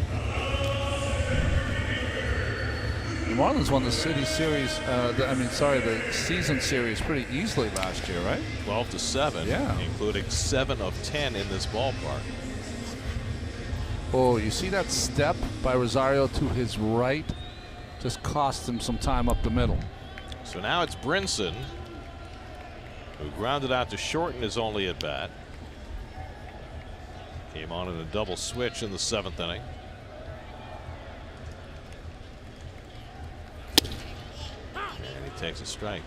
The Marlins won the City Series, the season series pretty easily last year, right? 12-7, Yeah. including 7 of 10 in this ballpark. Oh, you see that step by Rosario to his right? Just cost him some time up the middle. So now it's Brinson, who grounded out to short in his only at bat. Came on in a double switch in the 7th inning. And he takes a strike.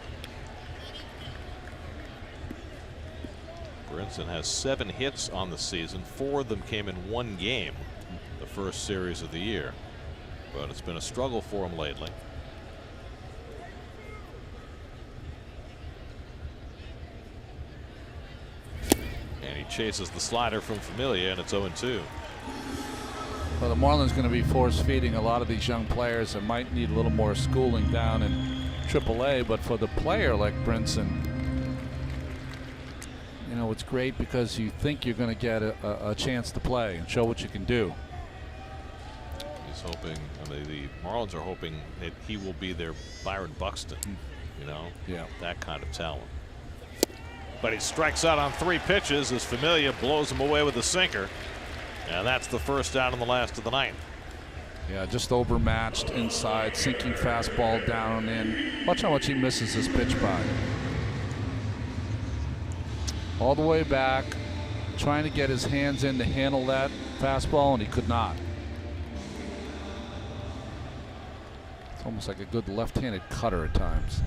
Brinson has 7 hits on the season. 4 of them came in 1 game, the first series of the year. But it's been a struggle for him lately. And he chases the slider from Familia, and it's 0-2. Well, the Marlins going to be force feeding a lot of these young players that might need a little more schooling down in AAA. But for the player like Brinson, you know, it's great because you think you're going to get a chance to play and show what you can do. He's hoping, the Marlins are hoping that he will be their Byron Buxton, you know, that kind of talent. But he strikes out on 3 pitches as Familia blows him away with a sinker. And that's the first out in the last of the 9th. Yeah, just overmatched inside, sinking fastball down in. Watch how much he misses this pitch by. All the way back, trying to get his hands in to handle that fastball, and he could not. It's almost like a good left-handed cutter at times.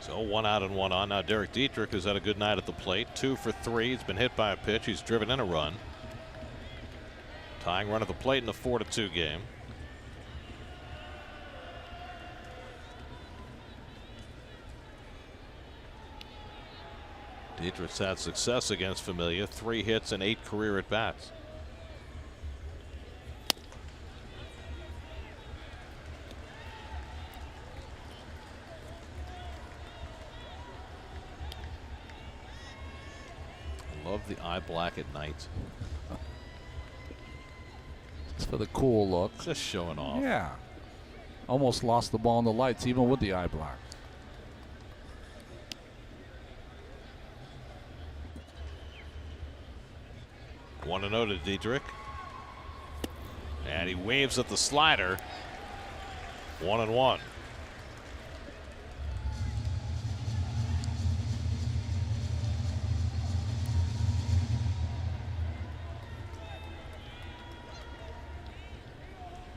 So 1 out and 1 on. Now Derek Dietrich has had a good night at the plate. 2 for 3. He's been hit by a pitch. He's driven in a run. Tying run at the plate in the 4-2 game. Dietrich's had success against Familia. 3 hits and 8 career at bats. Love the eye black at night. It's for the cool look. Just showing off. Yeah. Almost lost the ball in the lights, even with the eye black. One and 0 to Dietrich. And he waves at the slider. 1-1.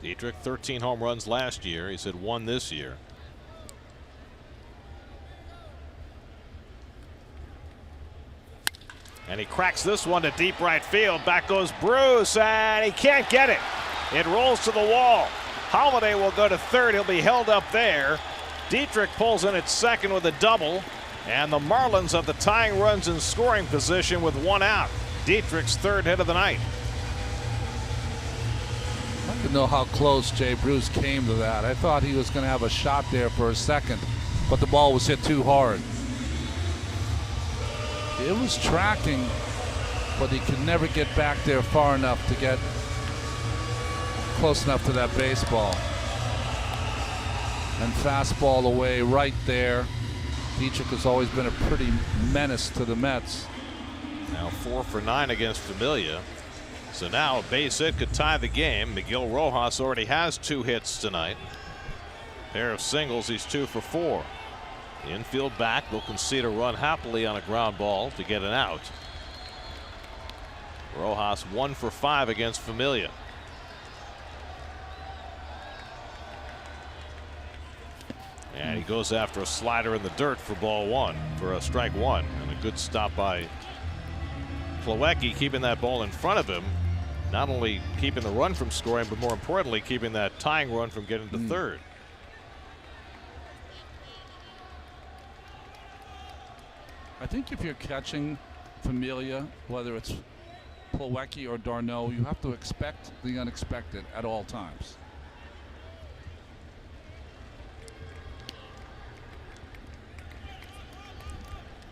Dietrich, 13 home runs last year. He's hit 1 this year. And he cracks this one to deep right field. Back goes Bruce, and he can't get it. It rolls to the wall. Holiday will go to third. He'll be held up there. Dietrich pulls in at second with a double. And the Marlins have the tying runs in scoring position with 1 out. Dietrich's 3rd hit of the night. I don't know how close Jay Bruce came to that. I thought he was going to have a shot there for a second, but the ball was hit too hard. It was tracking, but he could never get back there far enough to get close enough to that baseball. And fastball away right there. Dietrich has always been a pretty menace to the Mets. Now 4 for 9 against Familia. So now a base hit could tie the game. Miguel Rojas already has 2 hits tonight. Pair of singles, he's 2 for 4. The infield back will concede a run happily on a ground ball to get an out. Rojas 1 for 5 against Familia. And he goes after a slider in the dirt for ball 1, for a strike 1, and a good stop by Plawecki, keeping that ball in front of him. Not only keeping the run from scoring, but more importantly, keeping that tying run from getting to third. I think if you're catching Familia, whether it's Plawecki or Darno, you have to expect the unexpected at all times.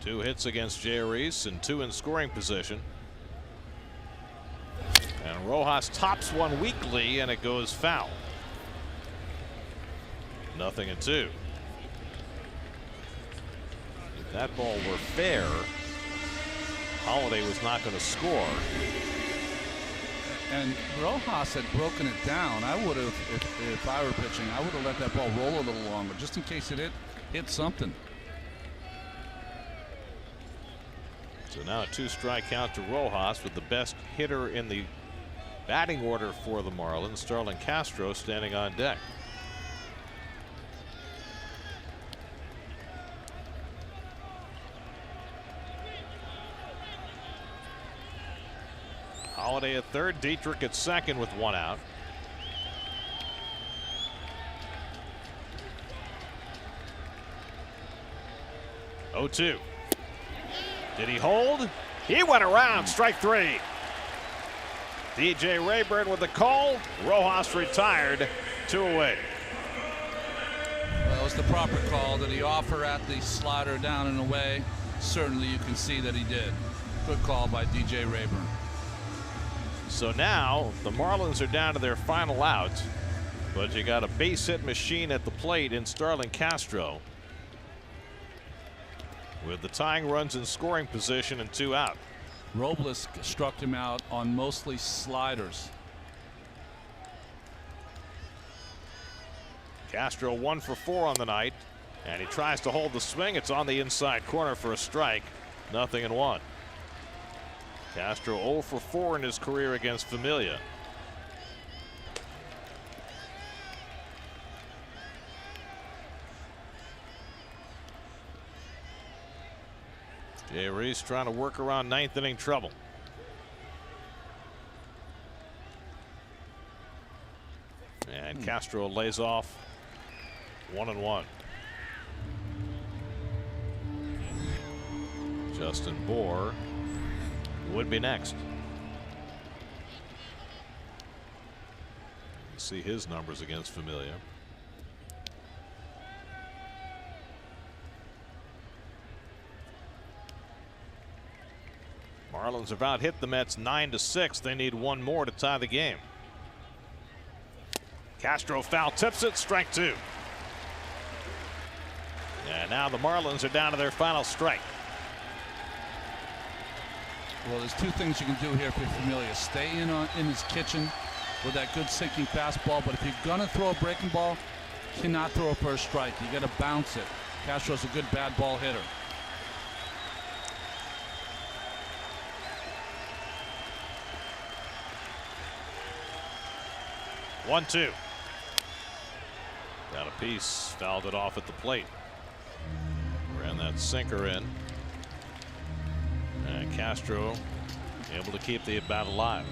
Two hits against Jay Reese and 2 in scoring position. And Rojas tops one weakly, and it goes foul. 0-2. If that ball were fair, Holiday was not going to score. And Rojas had broken it down. I would have, if I were pitching, I would have let that ball roll a little longer, just in case it hit something. So now a 2-strike count to Rojas, with the best hitter in the batting order for the Marlins, Starlin Castro, standing on deck. Holiday at third, Dietrich at second with 1 out. Oh, 2. Did he hold? He went around. Strike 3. DJ Rayburn with the call. Rojas retired. 2 away. Well, it was the proper call. Did he offer at the slider down and away? Certainly you can see that he did. Good call by DJ Rayburn. So now the Marlins are down to their final out, but you got a base hit machine at the plate in Starlin Castro, with the tying runs in scoring position and 2 out. Robles struck him out on mostly sliders. Castro 1 for 4 on the night, and he tries to hold the swing. It's on the inside corner for a strike. 0-1. Castro 0 for 4 in his career against Familia. Jay Reese trying to work around 9th inning trouble. And Castro lays off 1-1. Justin Bohr would be next. See his numbers against Familia. Marlins have out hit the Mets 9-6. They need 1 more to tie the game. Castro foul tips it. Strike 2. And now the Marlins are down to their final strike. Well, there's 2 things you can do here for Familia. Stay in his kitchen with that good sinking fastball, but if you're gonna throw a breaking ball, you cannot throw it for a strike. You got to bounce it. Castro's a good bad ball hitter. 1-2. Got a piece, fouled it off at the plate. Ran that sinker in. And Castro able to keep the at-bat alive.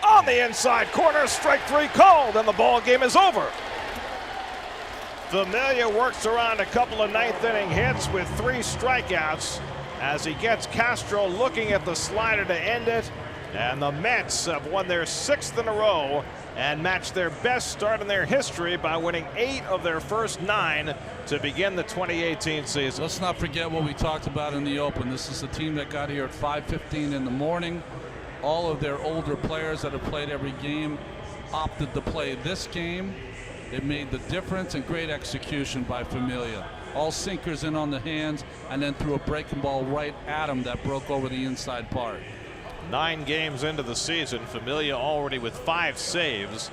On the inside corner, strike 3 called, and the ball game is over. Familia works around a couple of ninth-inning hits with 3 strikeouts as he gets Castro looking at the slider to end it. And the Mets have won their 6th in a row and matched their best start in their history by winning 8 of their first 9 to begin the 2018 season. Let's not forget what we talked about in the open. This is a team that got here at 5:15 in the morning. All of their older players that have played every game opted to play this game. It made the difference, and great execution by Familia. All sinkers in on the hands, and then threw a breaking ball right at him that broke over the inside part. 9 games into the season, Familia already with 5 saves.